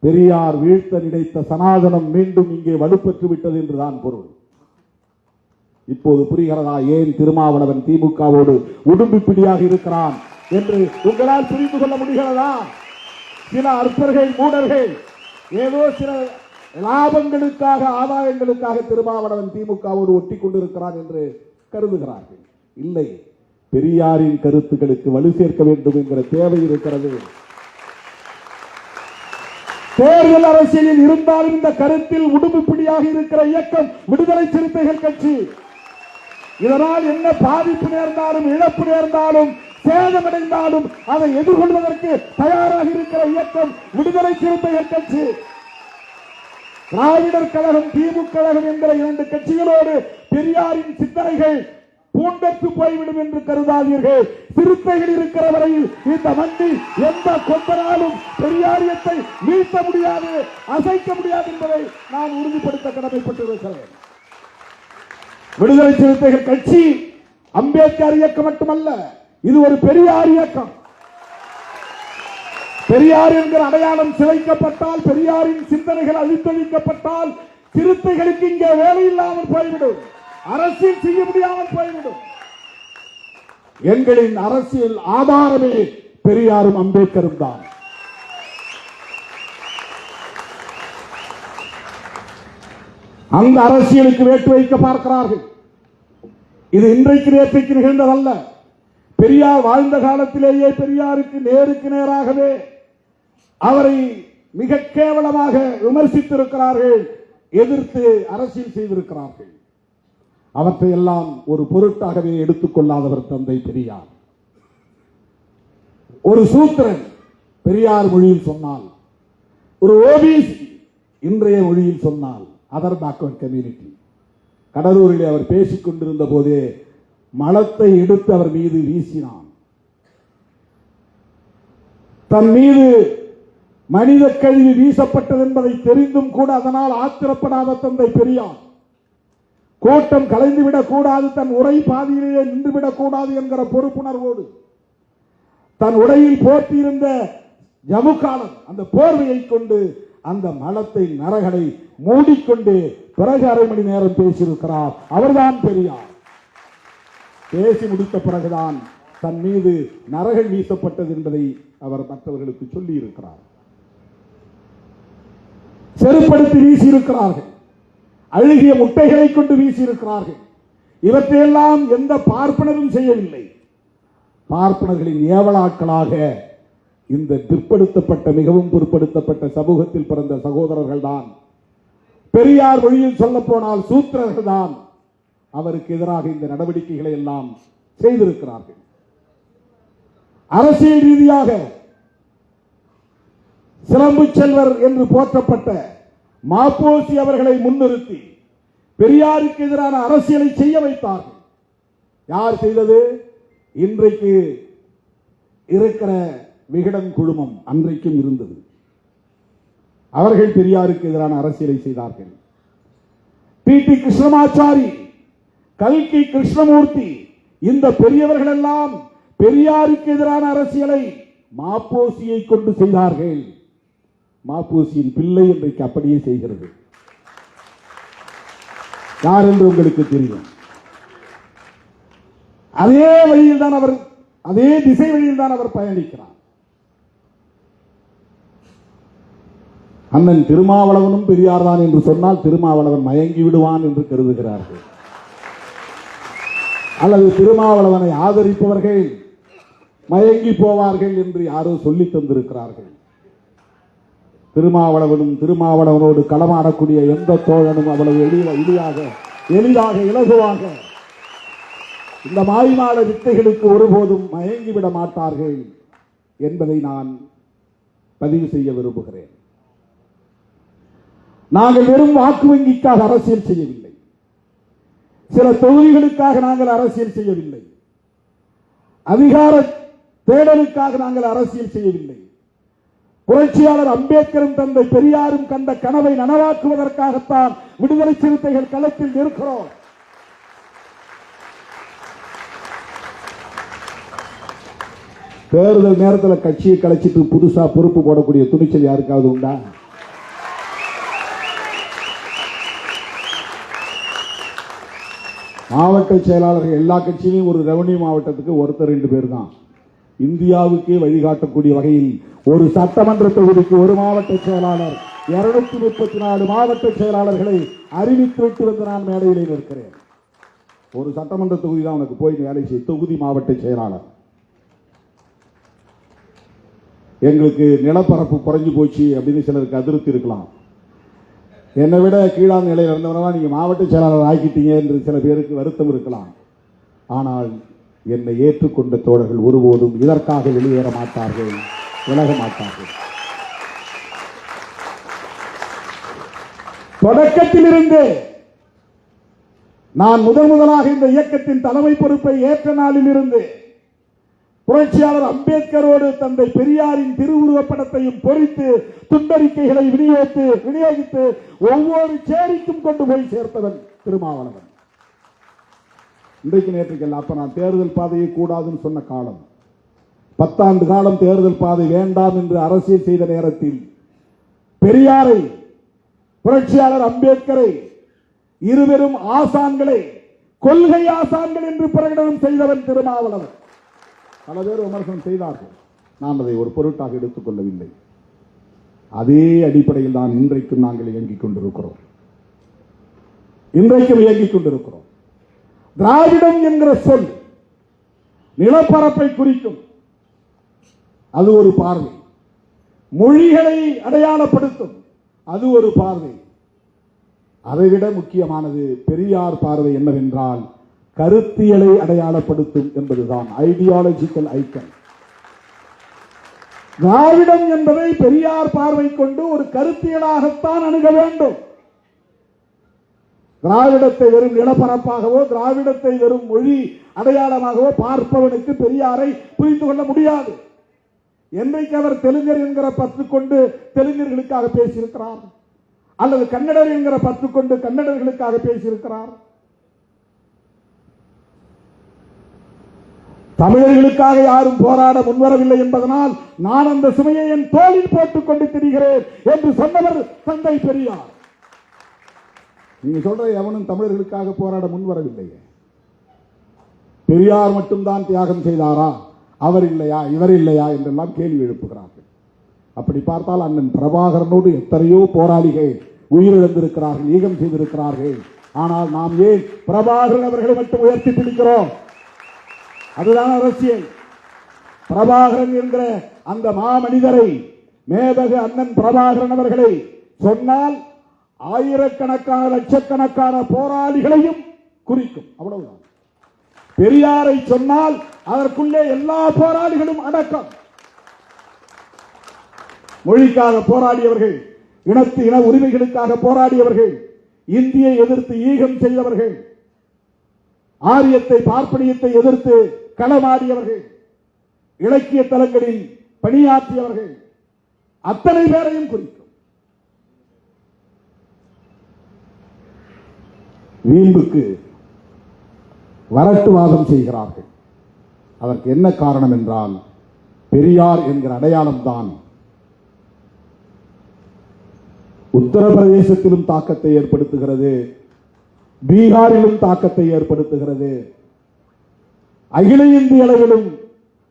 பெரியார் வீழ்த்த நினைத்த சனாதனம் மீண்டும் இங்கே வலுப்பெற்று விட்டது என்றுதான் பொருள். இப்போது புரிகிறதா ஏன் திருமாவளவன் திமுகவோடு உடும்பு பிடியாக இருக்கிறான் என்று உங்களால் புரிந்து கொள்ள முடிகிறதா? சில அற்பர்கள் மூடர்கள் ஏதோ சில லாபங்களுக்காக ஆதாயங்களுக்காக திருமாவளவன் திமுகவோடு ஒட்டி கொண்டிருக்கிறான் என்று கருதுகிறார்கள். இல்லை, பெரியாரின் கருத்துக்களுக்கு வலு சேர்க்க வேண்டும் என்கிற தேவை இருக்கிறது. தேர்தல் அரசியலில் இருந்தாலும் இந்த கருத்தில் உடும்பு பிடியாக இருக்கிற இயக்கம் விடுதலை சிறுத்தைகள் கட்சி. இதனால் என்ன பாதிப்பு நேர்ந்தாலும் இழப்பு நேர்ந்தாலும் சேதமடைந்தாலும் அதை எதிர்கொள்வதற்கு தயாராக இருக்கிற இயக்கம் விடுதலை சிறுத்தைகள் கட்சி. திராவிடர் கழகம் திமுக கழகம் என்கிற இரண்டு கட்சிகளோடு பெரியாரின் சிந்தனைகள் பூண்டத்து போய்விடும் என்று கருதாதீர்கள். சிறுத்தைகள் இருக்கிற வரையில் இந்த மண்ணில் எந்த கொம்பனாலும் பெரியாரியத்தை வீழ்த்த முடியாது, அசைக்க முடியாது என்பதை நான் உறுதிப்படுத்த கடமைப்பட்டிருக்கிறேன். விடுதலை சிறுத்தைகள் கட்சி அம்பேத்கர் இயக்கம் மட்டுமல்ல, இது ஒரு பெரியார் இயக்கம். பெரியார் என்கிற அடையாளம் சிதைக்கப்பட்டால், பெரியாரின் சிந்தனைகள் அழித்தொழிக்கப்பட்டால் சிறுத்தைகளுக்கு இங்கே வேலை இல்லாமல் போய்விடும், அரசியல் செய்ய முடியாமல் போய்விடும். எங்களின் அரசியல் ஆதாரமே பெரியாரும் அம்பேத்கரும் தான். அந்த அரசியலுக்கு வேட்டு வைக்க பார்க்கிறார்கள். இது இன்றைக்கு நேற்றைக்கு நிகழ்ந்ததல்ல. பெரியார் வாழ்ந்த காலத்திலேயே பெரியாருக்கு நேருக்கு நேராகவே அவரை மிக கேவலமாக விமர்சித்திருக்கிறார்கள், எதிர்த்து அரசியல் செய்திருக்கிறார்கள். அவற்றை எல்லாம் ஒரு பொருட்டாகவே எடுத்துக்கொள்ளாதவர் தந்தை பெரியார். ஒரு சூத்திரன் பெரியார் மொழியில் சொன்னால், ஒரு OBC இன்றைய மொழியில் சொன்னால் அதர் பேக்வர்ட் கம்யூனிட்டி. கடலூரில் அவர் பேசிக் கொண்டிருந்த போதே மலத்தை எடுத்து அவர் மீது வீசினான். தன் மீது மனித கழிவு வீசப்பட்டது என்பதை தெரிந்தும் கூட அதனால் ஆத்திரப்படாத தந்தை பெரியார், கோட்டம் கலைந்துவிடக் கூடாது, தன் உரை பாதியிலேயே நின்றுவிடக் கூடாது என்கிற பொறுப்புணர்வோடு தன் உடையில் போர்த்தியிருந்த ஜமுக்காலம் அந்த போர்வையை கொண்டு அந்த மலத்தை நரகளை மூடிக்கொண்டு பிறகு அரை மணி நேரம் பேசியிருக்கிறார். அவர்தான் பெரியார். பேசி முடித்த பிறகுதான் தன் மீது நரகள் வீசப்பட்டது என்பதை அவர் மற்றவர்களுக்கு சொல்லி இருக்கிறார். செருப்படுத்தி வீசியிருக்கிறார்கள், அழுகிய முட்டைகளை கொண்டு வீசியிருக்கிறார்கள். இவற்றையெல்லாம் எந்த பார்ப்பனரும் செய்யவில்லை. பார்ப்பனர்களின் ஏவலாட்களாக இந்த பிற்படுத்தப்பட்ட மிகவும் பிற்படுத்தப்பட்ட சமூகத்தில் பிறந்த சகோதரர்கள் தான், பெரியார் மொழியில் சொல்ல போனால் சூத்திரர்கள் தான் அவருக்கு எதிராக இந்த நடவடிக்கைகளை எல்லாம் செய்திருக்கிறார்கள். அரசியல் ரீதியாக சிலம்பு செல்வர் என்று போற்றப்பட்ட மாப்போசி அவர்களை முன்னிறுத்தி பெரியாருக்கு எதிரான அரசியலை செய்ய வைத்தார்கள். யார் செய்தது? இன்றைக்கு இருக்கிற விகடன் குழுமம் அன்றைக்கும் இருந்தது. அவர்கள் பெரியாருக்கு எதிரான அரசியலை செய்தார்கள். P.T. கிருஷ்ணமாச்சாரி, கல்கி கிருஷ்ணமூர்த்தி, இந்த பெரியவர்கள் எல்லாம் பெரியாருக்கு எதிரான அரசியலை மாப்போசியை கொண்டு செய்தார்கள். மாப்போசியின் பிள்ளை இன்றைக்கு அப்படியே செய்கிறது. யார் என்று உங்களுக்கு தெரியும். அதே வழியில் தான் அவர், அதே திசை வழியில் தான் அவர் பயணிக்கிறார். அண்ணன் திருமாவளவனும் பெரியார் தான் என்று சொன்னால் திருமாவளவன் மயங்கி விடுவான் என்று கருதுகிறார்கள். அல்லது திருமாவளவனை ஆதரிப்பவர்கள் மயங்கி போவார்கள் என்று யாரோ சொல்லி தந்திருக்கிறார்கள். திருமாவளவனும் திருமாவளவனோடு களமாடக்கூடிய எந்த தோழனும் அவ்வளவு எளிதாக இலகுவாக இந்த மாய்மால வித்தைகளுக்கு ஒருபோதும் மயங்கிவிட மாட்டார்கள் என்பதை நான் பதிவு செய்ய விரும்புகிறேன். நாங்கள் வெறும் வாக்கு வங்கிக்காக அரசியல் செய்யவில்லை, சில தொகுதிகளுக்காக நாங்கள் அரசியல் செய்யவில்லை, அதிகார தேடலுக்காக நாங்கள் அரசியல் செய்யவில்லை. புரட்சியாளர் அம்பேத்கரும் தந்தை பெரியாரும் கண்ட கனவை நனவாக்குவதற்காகத்தான் விடுதலை சிறுத்தைகள் களத்தில் இருக்கிறோம். தேர்தல் நேரத்தில் கட்சியை கலைச்சிட்டு புதுசா பொறுப்பு போடக்கூடிய துணிச்சல் யாருக்காவது உண்டா? மாவட்ட செயலாளர்கள் எல்லா கட்சியிலும் ஒரு ரெவன்யூ மாவட்டத்துக்கு ஒருத்தர் 2 பேர் தான். இந்தியாவுக்கே வழிகாட்டக்கூடிய வகையில் ஒரு சட்டமன்ற தொகுதிக்கு ஒரு மாவட்ட செயலாளர், 234 மாவட்ட செயலாளர்களை அறிவித்துவிட்டு வந்து நான் மேடையிலே நிற்கிறேன். ஒரு சட்டமன்ற தொகுதி தான் உனக்கு போய் வேலை செய்ய தொகுதி மாவட்ட செயலாளர். எங்களுக்கு நிலப்பரப்பு குறைஞ்சு போச்சு அப்படின்னு சிலருக்கு அதிருப்தி இருக்கலாம். என்னை விட கீழான நிலையில் இருந்தவனா நீங்க மாவட்ட செயலாளர் ஆக்கிட்டீங்க என்று சில பேருக்கு வருத்தம் இருக்கலாம். ஆனால் என்னை ஏற்றுக்கொண்ட தோழர்கள் ஒருபோதும் இதற்காக வெளியேற மாட்டார்கள், விலக மாட்டார்கள். தொடக்கத்திலிருந்து நான் முதலாக இந்த இயக்கத்தின் தலைமை பொறுப்பை ஏற்ற நாளில் இருந்து புரட்சியாளர் அம்பேத்கரோடு தந்தை பெரியாரின் திருவுருவப் படத்தையும் பொறித்து துண்டறிக்கைகளை விநியோகித்து ஒவ்வொரு சேரிக்கும் கொண்டு போய் சேர்த்தவன் திருமாவளவன். இன்றைக்கு நேற்றுக்கல்ல, அப்ப நான் தேர்தல் பாதையை கூடாதுன்னு சொன்ன காலம், 10 ஆண்டு காலம் தேர்தல் பாதை வேண்டாம் என்று அரசியல் செய்த நேரத்தில் பெரியாரை, புரட்சியாளர் அம்பேத்கரை, இருவரும் ஆசான்களை கொள்கை ஆசான்கள் என்று பிரகடனம் செய்தவன் திருமாவளவன். பல பேர் விமர்சனம் செய்தார்கள், நாம் அதை ஒரு பொருட்டாக எடுத்துக் கொள்ளவில்லை. அதே அடிப்படையில் தான் இன்றைக்கும் நாங்கள் இயங்கிக் கொண்டிருக்கிறோம். திராவிடம் என்கிற சொல் நிலப்பரப்பை குறிக்கும், அது ஒரு பார்வை. மொழிகளை அடையாளப்படுத்தும், அது ஒரு பார்வை. அதைவிட முக்கியமானது பெரியார் பார்வை என்னவென்றால் கருத்தியலை அடையாளப்படுத்தும் என்பதுதான், ஐடியாலஜிக்கல் ஐக்கன். திராவிடம் என்பதை பெரியார் பார்வை கொண்டு ஒரு கருத்தியலாகத்தான் அணுக வேண்டும். திராவிடத்தை வெறும் நிலப்பரப்பாகவோ, திராவிடத்தை வெறும் மொழி அடையாளமாகவோ பார்ப்பவனுக்கு பெரியாரை புரிந்து கொள்ள முடியாது. என்றைக்கு அவர் தெலுங்கர் என்கிற பற்று கொண்டு தெலுங்கர்களுக்காக பேசியிருக்கிறார், அல்லது கன்னடர் என்கிற பற்று கொண்டு கன்னடர்களுக்காக பேசியிருக்கிறார், தமிழர்களுக்காக யாரும் போராட முன்வரவில்லை என்பதனால் நான் அந்த சுமையை என் தோளில் போட்டுக் கொண்டு திரிகிறேன் என்று சொன்னவர் தந்தை பெரியார். நீங்க சொல்ற எவனும் தமிழர்களுக்காக போராட முன்வரவில்லை. பெரியார் மட்டும்தான் தியாகம் செய்தாரா, அவர் இல்லையா, இவர் இல்லையா என்றெல்லாம் கேள்வி எழுப்புகிறார்கள். அப்படி பார்த்தால் அண்ணன் பிரபாகரனோடு எத்தனையோ போராளிகள் உயிரிழந்திருக்கிறார்கள், ஈகம் செய்திருக்கிறார்கள். ஆனால் நாம் ஏன் பிரபாகரன் அவர்களை மட்டும் உயர்த்தி பிடிக்கிறோம்? அதுதான் அரசியல். பிரபாகரன் என்கிற அந்த மாமனிதரை, மேதகு அண்ணன் பிரபாகரன் அவர்களை சொன்னால் ஆயிரக்கணக்கான லட்சக்கணக்கான போராளிகளையும் குறிக்கும், அவ்வளவுதான். பெரியாரை சொன்னால் அதற்குள்ளே எல்லா போராளிகளும் அடக்கம். மொழிக்காக போராடியவர்கள், இன உரிமைகளுக்காக போராடியவர்கள், இந்தியை எதிர்த்து ஈகம் செய்தவர்கள், ஆரியத்தை பார்ப்பனியத்தை எதிர்த்து களமாடியவர்கள், இலக்கிய தலங்களில் பணியாற்றியவர்கள், அத்தனை பேரையும் குறிக்கும். வீம்புக்கு வரட்டுவாதம் செய்கிறார்கள். அதற்கு என்ன காரணம் என்றால் பெரியார் என்கிற அடையாளம் தான் உத்தரப்பிரதேசத்திலும் தாக்கத்தை ஏற்படுத்துகிறது, பீகாரிலும் தாக்கத்தை ஏற்படுத்துகிறது, அகில இந்திய அளவிலும்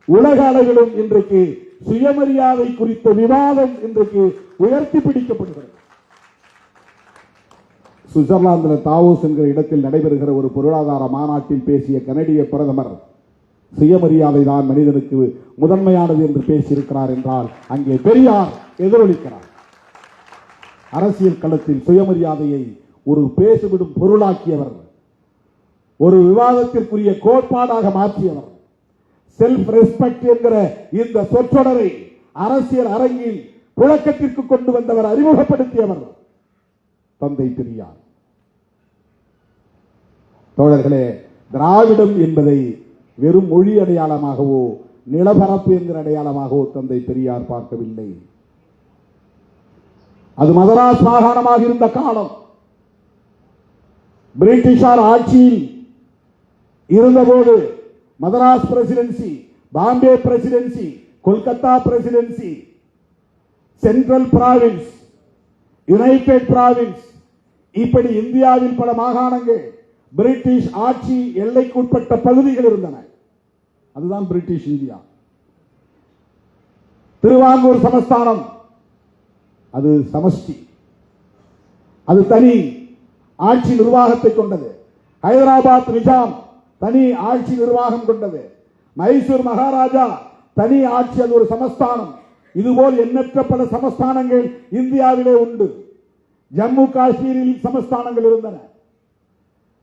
உலக அளவிலும் இன்றைக்கு சுயமரியாதை குறித்த விவாதம் இன்றைக்கு உயர்த்தி பிடிக்கப்படுகிறது. சுவிட்சர்லாந்தில் தாவோஸ் என்கிற இடத்தில் நடைபெறுகிற ஒரு பொருளாதார மாநாட்டில் பேசிய கனடிய பிரதமர் சுயமரியாதை தான் மனிதனுக்கு முதன்மையானது என்று பேசியிருக்கிறார் என்றால் அங்கே பெரியார் எதிரொலிக்கிறார். அரசியல் களத்தில் சுயமரியாதையை ஒரு பேசுவிடும் பொருளாக்கியவர் ஒரு விவாதத்திற்குரிய கோட்பாடாக மாற்றியவர். செல்ஃப் ரெஸ்பெக்ட் என்கிற இந்த சொற்றொடரை அரசியல் அரங்கில் புழக்கத்திற்கு கொண்டு வந்தவர், அறிமுகப்படுத்தியவர் தந்தை பெரியார். தோழர்களே, திராவிடம் என்பதை வெறும் மொழி அடையாளமாகவோ நிலப்பரப்பு என்கிற அடையாளமாகவோ தந்தை பெரியார் பார்க்கவில்லை. அது மதராஸ் மாகாணமாக இருந்த காலம். பிரிட்டிஷார் ஆட்சியில் இருந்தபோது Madras presidency, Bombay presidency, Kolkata presidency, central provinces, united provinces, இப்படி இந்தியாவில் பல மாகாணங்கள் பிரிட்டிஷ் ஆட்சி எல்லைக்குட்பட்ட பகுதிகள் இருந்தன. அதுதான் பிரிட்டிஷ் இந்தியா. திருவாங்கூர் சமஸ்தானம் அது சமஷ்டி, அது தனி ஆட்சி நிர்வாகத்தை கொண்டது. ஹைதராபாத் நிஜாம் தனி ஆட்சி நிர்வாகம் கொண்டது. மைசூர் மகாராஜா தனி ஆட்சி, அது ஒரு சமஸ்தானம். இதுபோல் எண்ணற்ற பல சமஸ்தானங்கள் இந்தியாவிலே உண்டு. ஜம்மு காஷ்மீரில் சமஸ்தானங்கள் இருந்தன,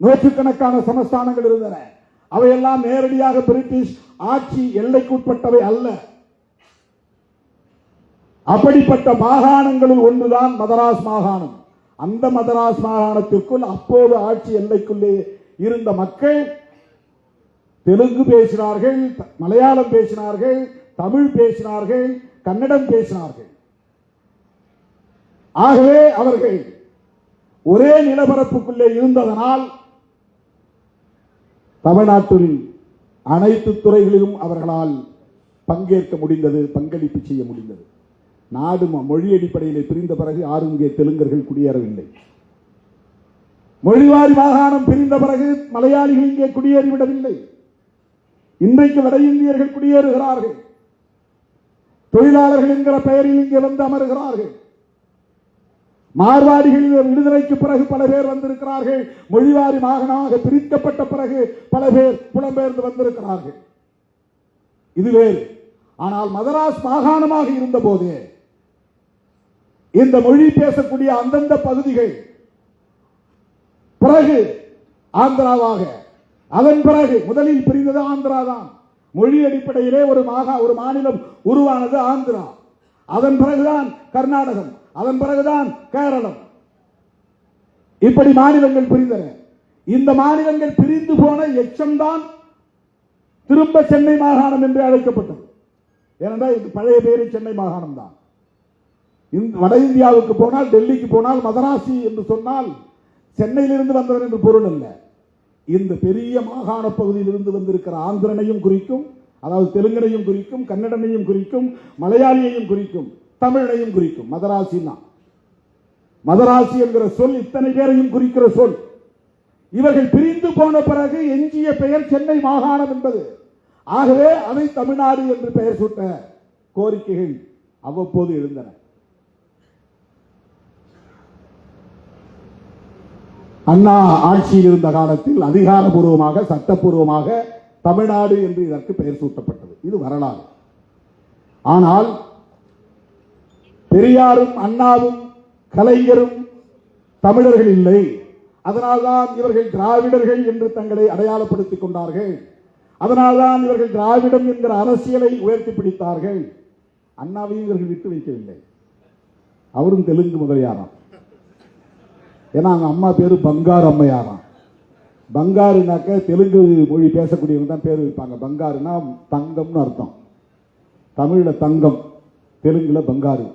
நூற்றுக்கணக்கான சமஸ்தானங்கள் இருந்தன. அவையெல்லாம் நேரடியாக பிரிட்டிஷ் ஆட்சி எல்லைக்குட்பட்டவை அல்ல. அப்படிப்பட்ட மாகாணங்களில் ஒன்றுதான் மதராஸ் மாகாணம். அந்த மதராஸ் மாகாணத்திற்குள் அப்போது ஆட்சி எல்லைக்குள்ளே இருந்த மக்கள் தெலுங்கு பேசினார்கள், மலையாளம் பேசினார்கள், தமிழ் பேசினார்கள், கன்னடம் பேசினார்கள். ஆகவே அவர்கள் ஒரே நிலப்பரப்புக்குள்ளே இருந்ததனால் தமிழ்நாட்டில் அனைத்து துறைகளிலும் அவர்களால் பங்கேற்க முடிந்தது, பங்களிப்பு செய்ய முடிந்தது. நாடு மொழி அடிப்படையில் பிரிந்த பிறகு யாரும் இங்கே தெலுங்கர்கள் குடியேறவில்லை. மொழிவாரி மாகாணம் பிரிந்த பிறகு மலையாளிகள் இங்கே குடியேறிவிடவில்லை. இன்றைக்கு வட இந்தியர்கள் குடியேறுகிறார்கள். தொழிலாளர்கள் என்கிற பெயரில் இங்கே வந்து அமர்கிறார்கள். மார்வாடிகள் விடுதலைக்கு பிறகு பல பேர் வந்திருக்கிறார்கள். மொழிவாரி மாகாணமாக பிரிக்கப்பட்ட பிறகு பல பேர் புலம்பெயர்ந்து வந்திருக்கிறார்கள். இது வேறு. ஆனால் மதராஸ் மாகாணமாக இருந்த போது இந்த மொழி பேசக்கூடிய அந்தந்த பகுதிகள் பிறகு ஆந்திராவாக, அதன் பிறகு முதலில் பிரிந்தது ஆந்திரா தான். மொழி அடிப்படையிலே ஒரு மாநிலம் உருவானது ஆந்திரா. அதன் பிறகுதான் கர்நாடகம், அதன் பிறகுதான் கேரளம். இப்படி மாநிலங்கள் பிரிந்தன. இந்த மாநிலங்கள் பிரிந்து போன எச்சம்தான் திரும்ப சென்னை மாகாணம் என்று அழைக்கப்பட்டது. ஏனென்றால் இது பழைய பேரு சென்னை மாகாணம் தான். வட இந்தியாவுக்கு போனால், டெல்லிக்கு போனால் மதராசி என்று சொன்னால் சென்னையிலிருந்து வந்தவர் என்று பொருள் அல்ல. இந்த பெரிய மாகாண பகுதியில் இருந்து வந்திருக்கிற ஆந்திரனையும் குறிக்கும், அதாவது தெலுங்கனையும் குறிக்கும், கன்னடனையும் குறிக்கும், மலையாளியையும் குறிக்கும், தமிழையும் குறிக்கும். மதராசி தான். மதராசி என்கிற சொல் இத்தனை பேரையும் குறிக்கிற சொல். இவர்கள் பிரிந்து போன பிறகு எஞ்சிய பெயர் சென்னை மாகாணம் என்பது. ஆகவே அதை தமிழ்நாடு என்று பெயர் சூட்ட கோரிக்கைகள் அவ்வப்போது எழுந்தன. அண்ணா ஆட்சியில் இருந்த காலத்தில் அதிகாரபூர்வமாக, சட்டப்பூர்வமாக தமிழ்நாடு என்று இதற்கு பெயர் சூட்டப்பட்டது. இது வரலாறு. ஆனால் பெரியாரும் அண்ணாவும் கலைஞரும் தமிழர்கள் இல்லை. அதனால்தான் இவர்கள் திராவிடர்கள் என்று தங்களை அடையாளப்படுத்திக் கொண்டார்கள். அதனால்தான் இவர்கள் திராவிடம் என்கிற அரசியலை உயர்த்தி பிடித்தார்கள். அண்ணாவையும் இவர்கள் விட்டு வைக்கவில்லை. அவரும் தெலுங்கு முதலியாராம். ஏன்னா அவங்க அம்மா பேரு பங்காரு அம்மையாராம். பங்காருனாக்க தெலுங்கு மொழி பேசக்கூடியவங்க தான் பேர் வைப்பாங்க. பங்காருனா தங்கம்னு அர்த்தம். தமிழ்ல தங்கம், தெலுங்குல பங்காரு.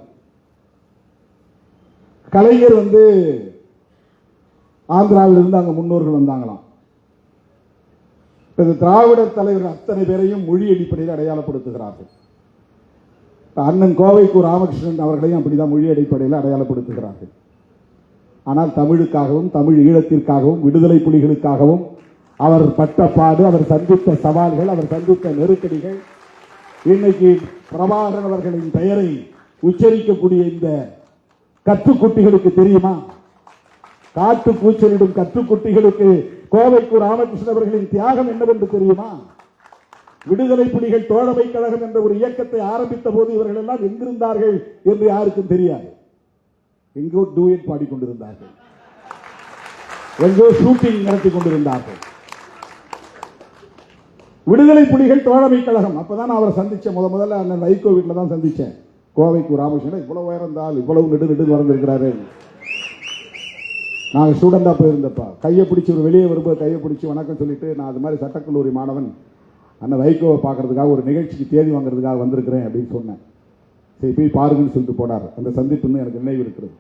கலைஞர் ஆந்திராவில் இருந்து அங்க முன்னோர்கள் வந்தாங்களாம். திராவிட தலைவர்கள் அத்தனை பேரையும் மொழி அடிப்படையில் அடையாளப்படுத்துகிறார்கள். அண்ணன் கோவைக்கு ராமகிருஷ்ணன் அவர்களையும் அப்படிதான் மொழி அடிப்படையில் அடையாளப்படுத்துகிறார்கள். ஆனால் தமிழுக்காகவும், தமிழ் ஈழத்திற்காகவும், விடுதலை புலிகளுக்காகவும் அவர் பட்ட பாடு, அவர் சந்தித்த சவால்கள், அவர் சந்தித்த நெருக்கடிகள், இன்னைக்கு பிரபாகரன் அவர்களின் பெயரை உச்சரிக்கக்கூடிய இந்த கற்றுக்குட்டிகளுக்கு தெரியுமா? காட்டு கூச்சலிடும் கற்றுக்குட்டிகளுக்கு கோவைக்கு ராமகிருஷ்ணன் அவர்களின் தியாகம் என்னவென்று தெரியுமா? விடுதலை புலிகள் தோழமை கழகம் என்ற ஒரு இயக்கத்தை ஆரம்பித்த போது இவர்கள் எல்லாம் எங்கிருந்தார்கள் என்று யாருக்கும் தெரியாது. எங்கோ டூயட் பாடிக்கொண்டிருந்தார்கள், எங்கோ ஷூட்டிங் நடத்தி கொண்டிருந்தார்கள். விடுதலை புலிகள் தோழமை கழகம். அப்பதான் நான் அவரை சந்திச்சேன். முதல்ல அண்ணன் வைகோ வீட்டில் தான் சந்திச்சேன். கோவைக்கு ராமகிருஷ்ணன் இவ்வளவு உயர்ந்தால் இவ்வளவு நெடு வளர்ந்துருக்கிறாரு. நான் ஸ்டூடெண்டா போயிருந்தப்பா கையை பிடிச்சி ஒரு வெளியே வரும்போது கையை பிடிச்சி வணக்கம் சொல்லிட்டு, நான் அது மாதிரி சட்டக்கல்லூரி மாணவன் அண்ணன் வைகோவை பார்க்கறதுக்காக ஒரு நிகழ்ச்சிக்கு தேதி வாங்குறதுக்காக வந்திருக்கிறேன் அப்படின்னு சொன்னேன். சரி போய் பாருங்கன்னு சொல்லிட்டு போனார். அந்த சந்திப்புன்னு எனக்கு நினைவு இருக்கிறது.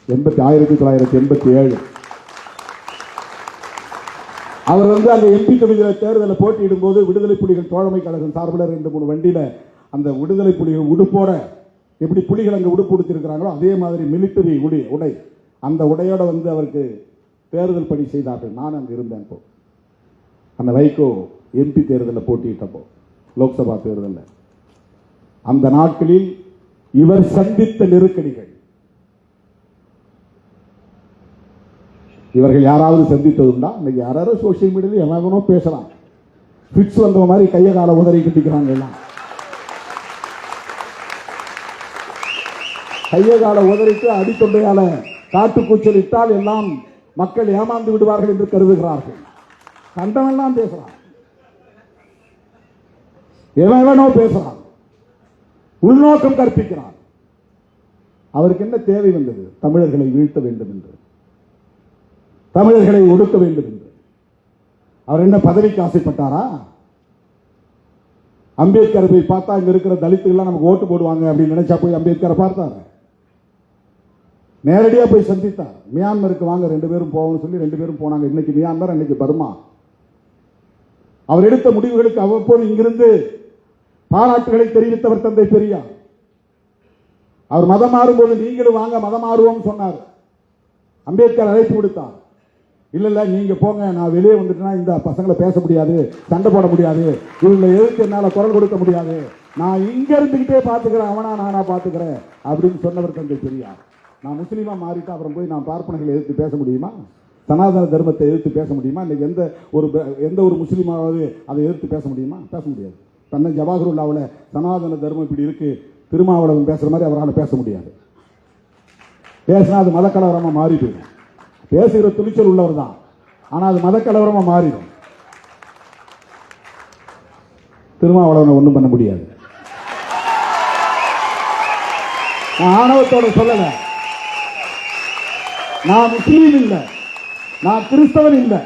1987 அவர் வந்து அந்த எம்பி தொகுதியில் தேர்தலில் போட்டியிடும் போது விடுதலை புலிகள் தோழமை கழகம் சார்பில் 2-3 வண்டியில அந்த விடுதலை புலிகள் உடுப்போட, எப்படி புலிகள் அங்கே உடுப்பு உடுத்திருக்கிறாங்களோ அதே மாதிரி மிலிட்டரி உடை, அந்த உடையோட வந்து அவருக்கு தேர்தல் பணி செய்தார்கள். நான் அங்கே இருந்தேன். இப்போ அந்த வைகோ எம்பி தேர்தலில் போட்டியிட்டப்போ, லோக்சபா தேர்தலில், அந்த நாட்களில் இவர் சந்தித்த நெருக்கடிகள் இவர்கள் யாராவது சந்தித்ததுண்டா? இன்னைக்கு யாராவது சோசியல் மீடியாவில் எவனோ பேசலாம். பிக்ஸ் வந்த மாதிரி கையை கால உதறி கட்டிக்கிறாங்க. எல்லாம் கையை கால உதறிட்டு அடித்தொண்டையால காட்டு கூச்சலிட்டால் எல்லாம் மக்கள் ஏமாந்து விடுவார்கள் என்று கருதுகிறார்கள். கண்டவெல்லாம் பேசுறான், எவனோ பேசுறான், உள்நோக்கம் கற்பிக்கிறான். அவருக்கு என்ன தேவை வந்தது? தமிழர்களை வீழ்த்த வேண்டும் என்று, தமிழர்களை ஒடுக்க வேண்டும் என்று. அவர் என்ன பதவிக்கு ஆசைப்பட்டாரா? அம்பேத்கர் போய் பார்த்தா இங்க இருக்கிற தலித்துகள் நமக்கு ஓட்டு போடுவாங்க அப்படின்னு நினைச்சா போய் அம்பேத்கரை பார்த்தார்? நேரடியா போய் சந்தித்தார். மியான்மருக்கு வாங்க 2 பேரும் போவோம்னு சொல்லி 2 பேரும் போனாங்க. இன்னைக்கு மியான்மர், அன்னைக்கு பர்மா. அவர் எடுத்த முடிவுகளுக்கு அவ்வப்போது இங்கிருந்து பாராட்டுகளை தெரிவித்தவர் தந்தை பெரியார். அவர் மதம் மாறும்போது நீங்களும் வாங்க மதம் மாறுவோம் சொன்னார். அம்பேத்கர் அழைப்பு கொடுத்தார். இல்ல நீங்க போங்க, நான் வெளியே வந்துட்டேன்னா இந்த பசங்களை பேச முடியாது, சண்டை போட முடியாது, இவங்களை எதிர்த்து என்னால குரல் கொடுக்க முடியாது, நான் இங்க இருந்துகிட்டே பாத்துக்கிறேன், அவனா நானா பாத்துக்கிறேன் அப்படின்னு சொன்னவர் தந்தை பெரியார். நான் முஸ்லீமா மாறிட்டு அப்புறம் போய் நான் பார்ப்பனர்களை எதிர்த்து பேச முடியுமா? சனாதன தர்மத்தை எதிர்த்து பேச முடியுமா? இன்னைக்கு எந்த ஒரு முஸ்லீமாவது அதை எதிர்த்து பேச முடியுமா? பேச முடியாது. தன்னை ஜவாஹருல்லாவில் சனாதன தர்மம் இப்படி இருக்கு, திருமாவளவன் பேசுற மாதிரி அவரால் பேச முடியாது. பேசினா அது மதக்கலவரமா மாறி போயிடும். பேசுகிற துணிச்சல் உள்ளவர் தான், ஆனா அது மதக்கலவரமா மாறிடும். திருமாவளவனை ஒண்ணும் பண்ண முடியாது. நான் ஆணவத்தோட சொல்லல, நான் முஸ்லீம் இல்ல, நான் கிறிஸ்தவன் இல்ல,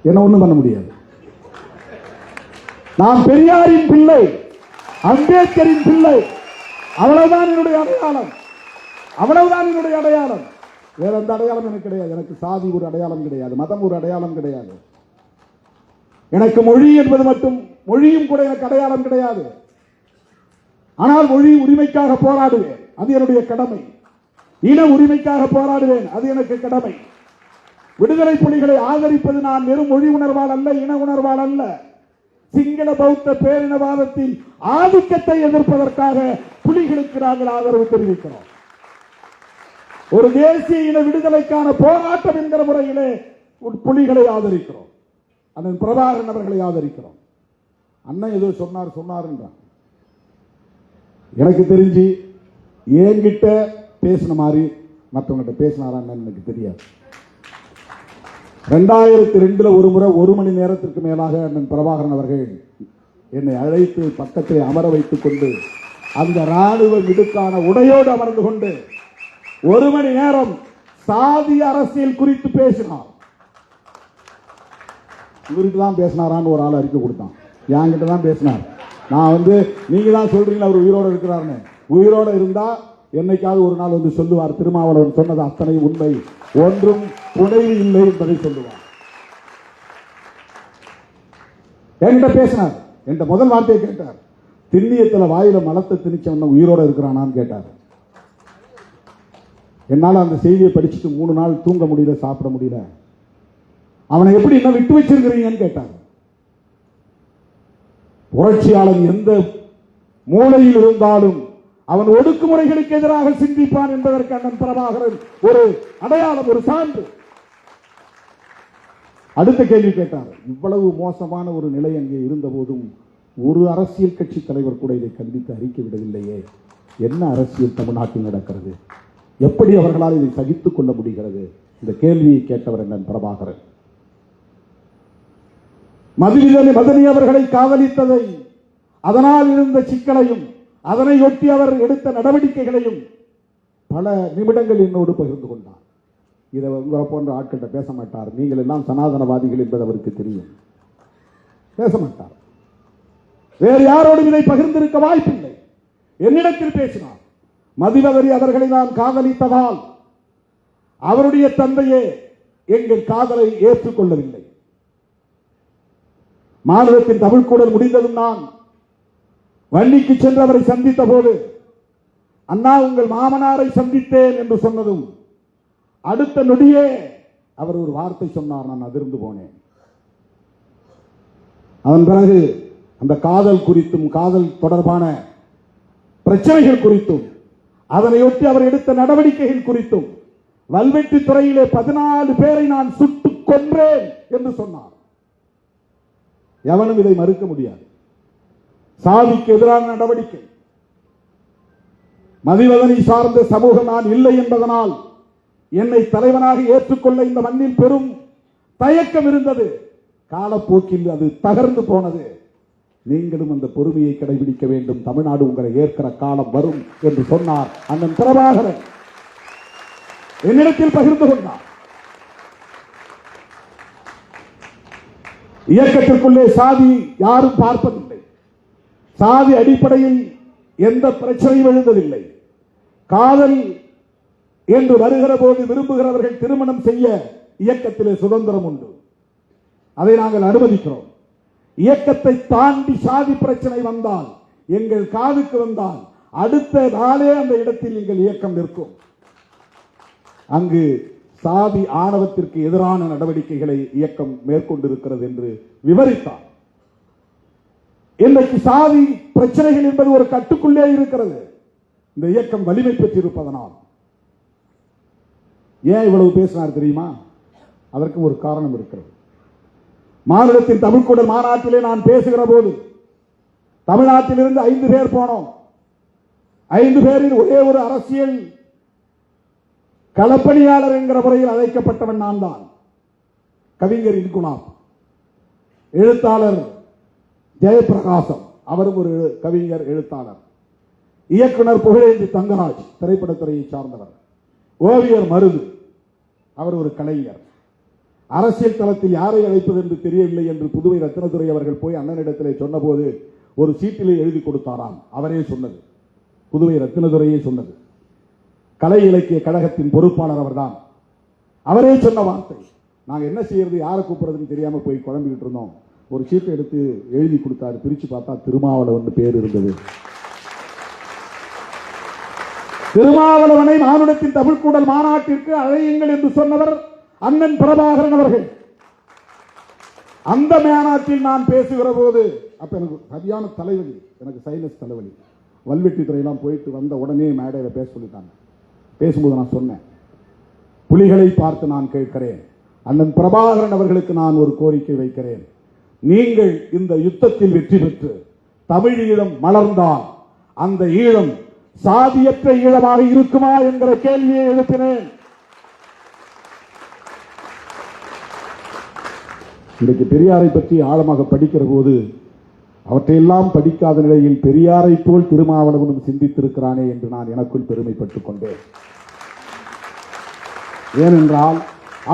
என்ன ஒண்ணும் பண்ண முடியாது. நான் பெரியாரின் பிள்ளை, அம்பேத்கரின் பிள்ளை, அவ்வளவுதான் என்னுடைய அடையாளம், அவ்வளவுதான் என்னுடைய அடையாளம். வேற எந்த அடையாளம் எனக்கு கிடையாது. எனக்கு சாதி ஒரு அடையாளம் கிடையாது, மதம் ஒரு அடையாளம் கிடையாது. எனக்கு மொழி என்பது மட்டும், மொழியும் கூட எனக்கு அடையாளம் கிடையாது. ஆனால் மொழி உரிமைக்காக போராடுவேன், அது என்னுடைய கடமை. இன உரிமைக்காக போராடுவேன், அது எனக்கு கடமை. விடுதலை புலிகளை ஆதரிப்பது நான் வெறும் மொழி உணர்வால் அல்ல, இன உணர்வால் அல்ல, சிங்கள பௌத்த பேரினவாதத்தின் ஆதிக்கத்தை எதிர்ப்பதற்காக புலிகளுக்கு நாங்கள் ஆதரவு தெரிவிக்கிறோம். ஒரு தேசிய இன விடுதலைக்கான போராட்டம் என்கிற முறையிலே புலிகளை ஆதரிக்கிறோம். அண்ணன் பிரபாகரன் அவர்களை ஆதரிக்கிறோம். அண்ணன் ஏதோ சொன்னார் என்றான். எனக்கு தெரிஞ்சு என்கிட்ட பேசின மாதிரி மற்றவங்கிட்ட பேசினாரான்னு எனக்கு தெரியாது. 2002 ஒரு முறை 1 மணி நேரத்திற்கு மேலாக அண்ணன் பிரபாகரன் அவர்கள் என்னை அழைத்து பக்கத்தை அமர வைத்துக் கொண்டு அந்த ராணுவ மிடுக்கான உடையோடு அமர்ந்து கொண்டு 1 மணி நேரம் சாதி அரசியல் குறித்து பேசினார். இவருக்கு தான் பேசினாரான்னு ஒரு ஆள் அறிக்கை கொடுத்தான். என்கிட்ட தான் பேசினார். நான் நீங்க தான் சொல்றீங்களா அவர் உயிரோடு இருக்கிறார்னு. உயிரோடு இருந்தா என்னைக்காவது ஒரு நாள் சொல்லுவார், திருமாவளவன் சொன்னது அத்தனை உண்மை, ஒன்றும் புனைவு இல்லை என்பதை சொல்லுவார். என்கிட்ட பேசினார். என்ற முதல் வார்த்தையை கேட்டார், திண்ணியத்தில் வாயில மலத்தை திணிச்சவன் உயிரோட இருக்கிறானான்னு கேட்டார். என்னால் அந்த செய்தியை படிச்சுட்டு 3 நாள் தூங்க முடியல, சாப்பிட முடியல. அவனை எப்படி என்ன விட்டு வச்சிருக்கிறீங்கன்னு கேட்டார். புரட்சியாளன் எந்த மூலையில் இருந்தாலும் அவன் ஒடுக்குமுறைகளுக்கு எதிராக சிந்திப்பான் என்பதற்கு அண்ணன் பிரபாகரன் ஒரு அடையாளம், ஒரு சான்று. அடுத்த கேள்வி கேட்டார், இவ்வளவு மோசமான ஒரு நிலை அங்கே இருந்த போதும் ஒரு அரசியல் கட்சி தலைவர் கூட இதை கண்டித்து அறிக்கை விடவில்லையே, என்ன அரசியல் தமிழ்நாட்டில் நடக்கிறது, எப்படி அவர்களால் இதை சகித்துக் கொள்ள முடிகிறது? இந்த கேள்வியை கேட்டவர் அண்ணன் பிரபாகரன். மதனி அவர்களை காதலித்ததை, அதனால் இருந்த சிக்கலையும், அதனையொட்டி அவர் எடுத்த நடவடிக்கைகளையும் பல நிமிடங்கள் என்னோடு பகிர்ந்து கொண்டார். இதை உங்களை போன்ற ஆட்கள்கிட்ட பேச மாட்டார். நீங்கள் எல்லாம் சனாதனவாதிகள் என்பது அவருக்கு தெரியும். பேச மாட்டார். வேறு யாரோடும் இதை பகிர்ந்திருக்க வாய்ப்பில்லை. என்னிடத்தில் பேசினார். மதிவதனி அவர்களை நான் காதலித்ததால் அவருடைய தந்தையே எங்கள் காதலை ஏற்றுக்கொள்ளவில்லை. மாநிலத்தின் தமிழ்க்கூடல் முடிந்ததும் நான் வள்ளிக்கு சென்று அவரை சந்தித்த போது, அண்ணா உங்கள் மாமனாரை சந்தித்தேன் என்று சொன்னதும் அடுத்த நொடியே அவர் ஒரு வார்த்தை சொன்னார். நான் அதிர்ந்து போனேன். அதன் பிறகு அந்த காதல் குறித்தும், காதல் தொடர்பான பிரச்சனைகள் குறித்தும், அதனையொட்டி அவர் எடுத்த நடவடிக்கைகள் குறித்தும், வல்வெட்டி துறையிலே 14 பேரை நான் சுட்டுக் கொன்றேன் என்று சொன்னார். எவனும் இதை மறுக்க முடியாது. சாதிக்கு எதிரான நடவடிக்கை. மதிவதனி சார்ந்த சமூகம் நான் இல்லை என்பதனால் என்னை தலைவனாக ஏற்றுக்கொள்ள இந்த மண்ணில் பெரும் தயக்கம் இருந்தது. காலப்போக்கில் அது தகர்ந்து போனது. நீங்களும் அந்த பொறுமையை கடைபிடிக்க வேண்டும். தமிழ்நாடு உங்களை ஏற்கிற காலம் வரும் என்று சொன்னார் அண்ணன் பிரபாகரன். என்னிடத்தில் பகிர்ந்து கொண்டார். இயக்கத்திற்குள்ளே சாதி யாரும் பார்ப்பதில்லை. சாதி அடிப்படையில் எந்த பிரச்சனையும் எழுந்ததில்லை. காதல் என்று வருகிற போது விரும்புகிறவர்கள் திருமணம் செய்ய இயக்கத்திலே சுதந்திரம் உண்டு. அதை நாங்கள் அனுமதிக்கிறோம். இயக்கத்தை தாண்டி சாதி பிரச்சனை வந்தால், எங்கள் காதுக்கு வந்தால், அடுத்த நாளே அந்த இடத்தில் எங்கள் இயக்கம் நிற்கும். அங்கு சாதி ஆணவத்திற்கு எதிரான நடவடிக்கைகளை இயக்கம் மேற்கொண்டிருக்கிறது என்று விவரித்தார். இன்றைக்கு சாதி பிரச்சனைகள் என்பது ஒரு கட்டுக்குள்ளே இருக்கிறது. இந்த இயக்கம் வலிமை பெற்றிருப்பதனால். ஏன் இவ்வளவு பேசினார் தெரியுமா? அதற்கு ஒரு காரணம் இருக்கிறது. மாநிலத்தின் தமிழ்க்கூடல் மாநாட்டிலே நான் பேசுகிற போது தமிழ்நாட்டிலிருந்து 5 பேர் போனோம். 5 பேரில் ஒரே ஒரு அரசியல் களப்பணியாளர் என்கிற முறையில் அழைக்கப்பட்டவன் நான் தான். கவிஞர் இன்குலாப், எழுத்தாளர் ஜெயபிரகாசம், அவரும் ஒரு கவிஞர் எழுத்தாளர், இயக்குனர் புகழேந்தி தங்கராஜ், திரைப்படத்துறையை சார்ந்தவர், ஓவியர் மருது, அவர் ஒரு கலைஞர். அரசியல் தளத்தில் யாரை அழைப்பது என்று தெரியவில்லை என்று புதுவை ரத்தினதுரை அவர்கள் போய் அண்ணனிடத்திலே சொன்னபோது ஒரு சீட்டிலே எழுதி கொடுத்தாராம். அவரே சொன்னது, புதுவை ரத்தினதுரையே சொன்னது. கலை இலக்கிய கழகத்தின் பொறுப்பாளர் அவர்தான். அவரே சொன்ன வார்த்தை. நாங்க என்ன செய்யறது, யாரை கூப்பிடுறதுன்னு தெரியாம போய் குழம்பிக்கிட்டு இருந்தோம். ஒரு சீட்டை எடுத்து எழுதி கொடுத்தாரு. பிரிச்சு பார்த்தா திருமாவளவன் பேர் இருந்தது. திருமாவளவனை மானுடத்தின் தமிழ்க்கூடல் மாநாட்டிற்கு அழையுங்கள் என்று சொன்னவர் அண்ணன் பிரபாகரன் அவர்கள். அந்த மாநாட்டில் நான் பேசுகிற போது, அப்ப எனக்கு சரியான தலைவலி, எனக்கு சைனஸ் தலைவலி. வல்வெட்டி துறையெல்லாம் போயிட்டு வந்த உடனே மேடையில பேச சொல்லிட்டாங்க. பேசும்போது நான் சொன்னேன், புலிகளை பார்த்து நான் கேட்கிறேன், அண்ணன் பிரபாகரன் அவர்களுக்கு நான் ஒரு கோரிக்கை வைக்கிறேன். நீங்கள் இந்த யுத்தத்தில் வெற்றி பெற்று தமிழ் ஈழம் மலர்ந்தால் அந்த ஈழம் சாதியற்ற ஈழமாக இருக்குமா என்கிற கேள்வியை எழுப்பினேன். இன்றைக்கு பெரியாரை பற்றி ஆழமாக படிக்கிற போது அவற்றையெல்லாம் படிக்காத நிலையில் பெரியாரை போல் திருமாவளவனும் சிந்தித்திருக்கிறானே என்று நான் எனக்குள் பெருமைப்பட்டுக் கொண்டேன். ஏனென்றால்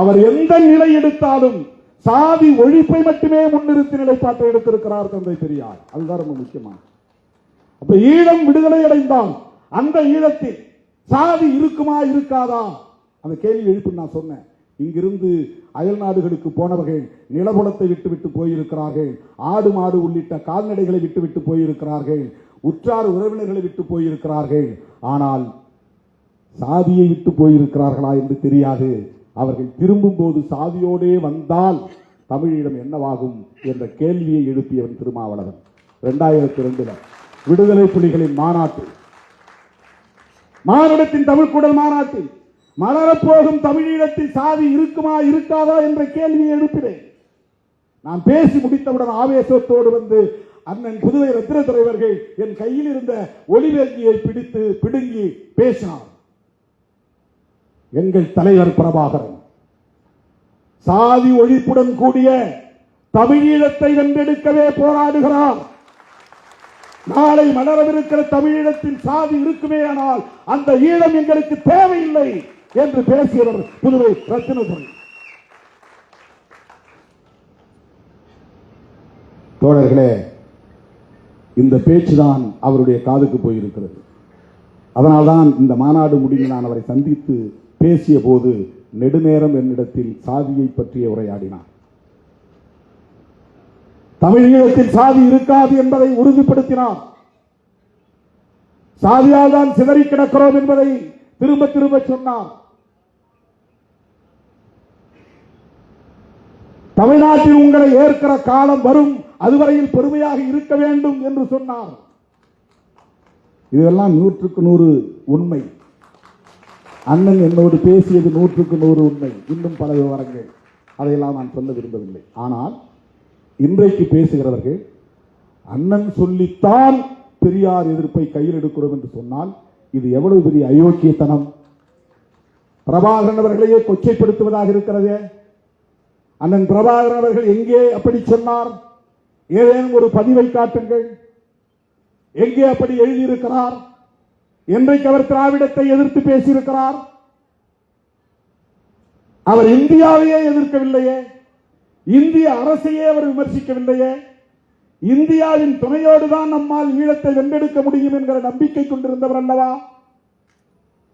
அவர் எந்த நிலை எடுத்தாலும் சாதி ஒழிப்பை மட்டுமே முன்னிறுத்தி நிலைப்பாட்டை எடுத்திருக்கிறார் தந்தை பெரியார். அதுதான் ரொம்ப முக்கியமான. அப்ப ஈழம் விடுதலை அடைந்தால் அந்த ஈழத்தில் சாதி இருக்குமா இருக்காதா அந்த கேள்வி எழுப்பி நான் சொன்னேன். இங்கிருந்து அயல் நாடுகளுக்கு போனவர்கள் நிலபுலத்தை விட்டுவிட்டு போயிருக்கிறார்கள், ஆடு மாடு உள்ளிட்ட கால்நடைகளை விட்டுவிட்டு போயிருக்கிறார்கள், உற்றார் உறவினர்களை விட்டு போயிருக்கிறார்கள். ஆனால் சாதியை விட்டு போயிருக்கிறார்களா என்று தெரியாது. அவர்கள் திரும்பும் போது சாதியோடே வந்தால் தமிழீழம் என்னவாகும் என்ற கேள்வியை எழுப்பியவன் திருமாவளவன். 2002 விடுதலை புலிகளின் மாநாட்டு, மானுடத்தின் தமிழ்க்கூடல் மாநாட்டில் மலரப்போகும் தமிழீழத்தில் சாதி இருக்குமா இருக்காதா என்ற கேள்வியை எழுப்பினேன். நான் பேசி முடித்தவுடன் ஆவேசத்தோடு வந்து அண்ணன் புதுவை ரத்தினதுரை அவர்கள் என் கையில் இருந்த ஒலிபேசியை பிடித்து பிடுங்கி பேசினார். எங்கள் தலைவர் பிரபாகரன் சாதி ஒழிப்புடன் கூடிய தமிழீழத்தை வென்றெடுக்கவே போராடுகிறார். நாளை மலரவிருக்கிற தமிழீழத்தில் சாதி இருக்குமே, ஆனால் அந்த ஈழம் எங்களுக்கு தேவையில்லை என்று பேசியவர் புதுவை ரத்தினதுரை. தோழர்களே, இந்த பேச்சுதான் அவருடைய காதுக்கு போயிருக்கிறது. அதனால்தான் இந்த மாநாடு முடிந்து நான் அவரை சந்தித்து பேசிய போது நெடுநேரம் என்னிடத்தில் சாதியை பற்றிய உரையாடினார். தமிழீழத்தில் சாதி இருக்காது என்பதை உறுதிப்படுத்தினார். சாதியால் தான் சிதறி கிடக்கிறோம் என்பதை திரும்ப திரும்ப சொன்னார். தமிழ்நாட்டில் உங்களை ஏற்கிற காலம் வரும், அதுவரையில் பொறுமையாக இருக்க வேண்டும் என்று சொன்னார். இதெல்லாம் 100% உண்மை. அண்ணன் என்னோடு பேசியது 100% உண்மை. இன்னும் பல விவரங்கள், அதையெல்லாம் நான் சொல்ல விரும்பவில்லை. ஆனால் இன்றைக்கு பேசுகிறவர்கள் அண்ணன் சொல்லித்தான் பெரியார் எதிர்ப்பை கையில் எடுக்கிறோம் என்று சொன்னால் இது எவ்வளவு பெரிய அயோக்கியத்தனம்! பிரபாகரன் அவர்களையே கொச்சைப்படுத்துவதாக இருக்கிறதே. அண்ணன் பிரபாகரன் அவர்கள் எங்கே அப்படி சொன்னார்? ஏதேனும் ஒரு பதிவை காட்டுங்கள். எங்கே அப்படி எழுதியிருக்கிறார்? என்றைக்கு அவர் திராவிடத்தை எதிர்த்து பேசியிருக்கிறார்? அவர் இந்தியாவையே எதிர்க்கவில்லையே, இந்திய அரசையே அவர் விமர்சிக்கவில்லையே. இந்தியாவின் துணையோடு தான் நம்மால் ஈழத்தை வென்றெடுக்க முடியும் என்கிற நம்பிக்கை கொண்டிருந்தவர் அல்லவா?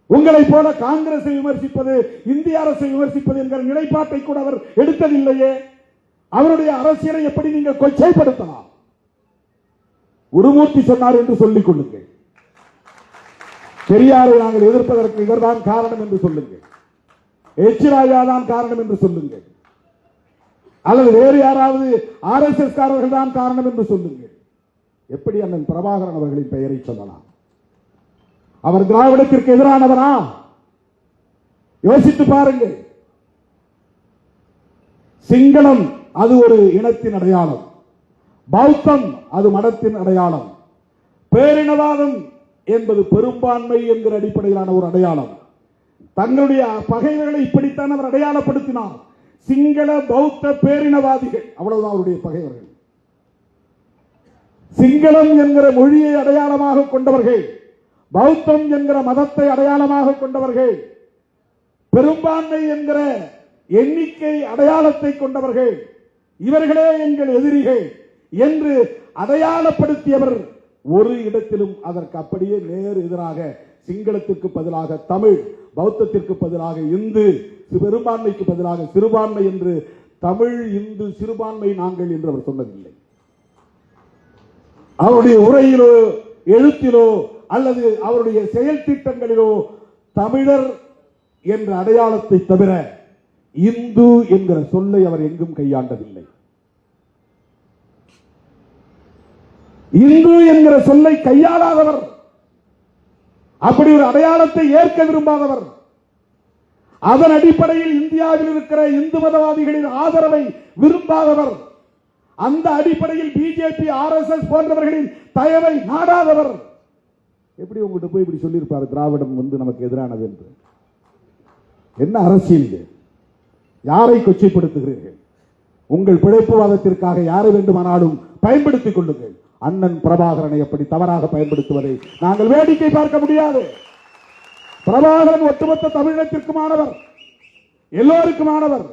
உங்களை போல காங்கிரஸை விமர்சிப்பது, இந்திய அரசை விமர்சிப்பது என்கிற நிலைப்பாட்டை கூட அவர் எடுத்ததில்லையே. அவருடைய அரசியலை எப்படி நீங்கள் கொச்சைப்படுத்தலாம்? குருமூர்த்தி சொன்னார் என்று சொல்லிக் கொள்ளுங்கள். பெரியாரை நாங்கள் எதிர்ப்பதற்கு இவர்தான் காரணம் என்று சொல்லுங்கள். எச் ராஜா தான் காரணம் என்று சொல்லுங்கள். அல்லது வேறு யாராவது RSS காரர்கள் தான் காரணம் என்று சொல்லுங்கள். எப்படி அண்ணன் பிரபாகரன் அவர்களின் பெயரை சொல்லலாம்? அவர் திராவிடத்திற்கு எதிரானவரா? யோசித்து பாருங்கள். சிங்களம் அது ஒரு இனத்தின் அடையாளம், பௌத்தம் அது மதத்தின் அடையாளம், பேரினவாதம் என்பது பெரும்பான்மை என்கிற அடிப்படையிலான ஒரு அடையாளம். தங்களுடைய பகைவர்களை இப்படித்தான் அவர் அடையாளப்படுத்தினார். சிங்கள பௌத்த பேரினவாதிகள், அவ்வளவுதான் அவருடைய பகைவர்கள். சிங்களம் என்கிற மொழியை அடையாளமாக கொண்டவர்கள், பௌத்தம் என்கிற மதத்தை அடையாளமாக கொண்டவர்கள், பெரும்பான்மை என்கிற எண்ணிக்கை அடையாளத்தை கொண்டவர்கள், இவர்களே எங்கள் எதிரிகள் என்று அடையாளப்படுத்தியவர் ஒரு இடத்திலும் அதற்கு அப்படியே நேர் எதிராக சிங்களத்திற்கு பதிலாக தமிழ், பௌத்தத்திற்கு பதிலாக இந்து, பெரும்பான்மைக்கு பதிலாக சிறுபான்மை என்று தமிழ், இந்து, சிறுபான்மை நாங்கள் என்று அவர் சொன்னதில்லை. அவருடைய உரையிலோ எழுத்திலோ அல்லது அவருடைய செயல் திட்டங்களிலோ தமிழர் என்ற அடையாளத்தை தவிர இந்து என்கிற சொல்லை அவர் எங்கும் கையாண்டதில்லை. இந்து என்கிற சொல்லை கையாளாதவர், அப்படி ஒரு அடையாளத்தை ஏற்க விரும்பாதவர், அதன் அடிப்படையில் இந்தியாவில் இருக்கிற இந்து மதவாதிகளின் ஆதரவை விரும்பாதவர், அந்த அடிப்படையில் பிஜேபி RSS போன்றவர்களின் தயவை நாடாதவர் எப்படி உங்கள்கிட்ட போய் இப்படி சொல்லியிருப்பார் திராவிடம் நமக்கு எதிரானது என்று? என்ன அரசியல்? யாரை கொச்சைப்படுத்துகிறீர்கள்? உங்கள் பிழைப்புவாதத்திற்காக யாரை வேண்டுமானாலும் பயன்படுத்திக் கொள்ளுங்கள். அண்ணன் பிரபாகரனை எப்படி தவறாக பயன்படுத்துவதை நாங்கள் வேடிக்கை பார்க்க முடியாது. பிரபாகரன் ஒட்டுமொத்த தமிழகத்திற்குமானவர், எல்லோருக்குமானவர்.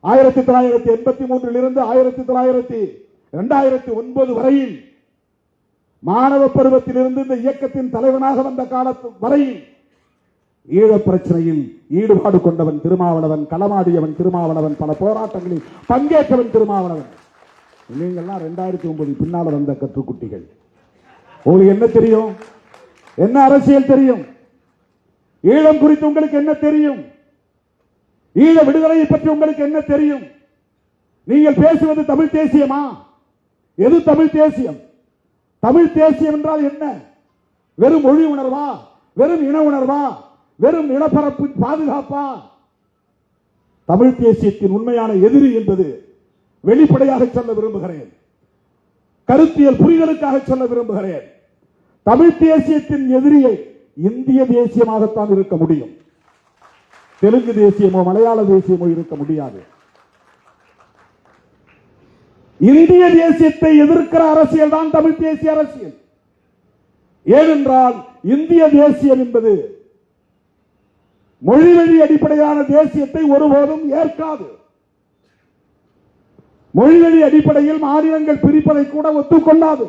1983 இருந்து 2009 வரையில் மாணவ பருவத்திலிருந்து இந்த இயக்கத்தின் தலைவனாக வந்த காலத்து வரையில் ஈழப் பிரச்சனையில் ஈடுபாடு கொண்டவன் திருமாவளவன், களமாடியவன் திருமாவளவன், பல போராட்டங்களில் பங்கேற்றவன் திருமாவளவன். நீங்கள்லாம் 2009 பின்னால வந்த கற்றுக்குட்டிகள். உங்களுக்கு என்ன தெரியும்? என்ன அரசியல் தெரியும்? ஈழம் குறித்து உங்களுக்கு என்ன தெரியும்? ஈழ விடுதலையை பற்றி உங்களுக்கு என்ன தெரியும்? நீங்கள் பேசுவது தமிழ் தேசியமா? எது தமிழ் தேசியம்? தமிழ் தேசியம் என்றால் என்ன? வெறும் மொழி உணர்வா? வெறும் இன உணர்வா? வெறும் நிலப்பரப்பு பாதுகாப்பா? தமிழ் தேசியத்தின் உண்மையான எதிரி என்பது வெளிப்படையாக சொல்ல விரும்புகிறேன், கருத்தியல் புரிதலுக்காக சொல்ல விரும்புகிறேன். தமிழ் தேசியத்தின் எதிரியை இந்திய தேசியமாகத்தான் இருக்க முடியும். தெலுங்கு தேசியமோ மலையாள தேசியமோ இருக்க முடியாது. இந்திய தேசியத்தை எதிர்க்கிற அரசியல் தான் தமிழ் தேசிய அரசியல். ஏனென்றால் இந்திய தேசியம் என்பது மொழி வழி அடிப்படையிலான தேசியத்தை ஒருபோதும் ஏற்காது. மொழி வழி அடிப்படையில் மாநிலங்கள் பிரிப்பதை கூட ஒத்துக்கொள்ளாது.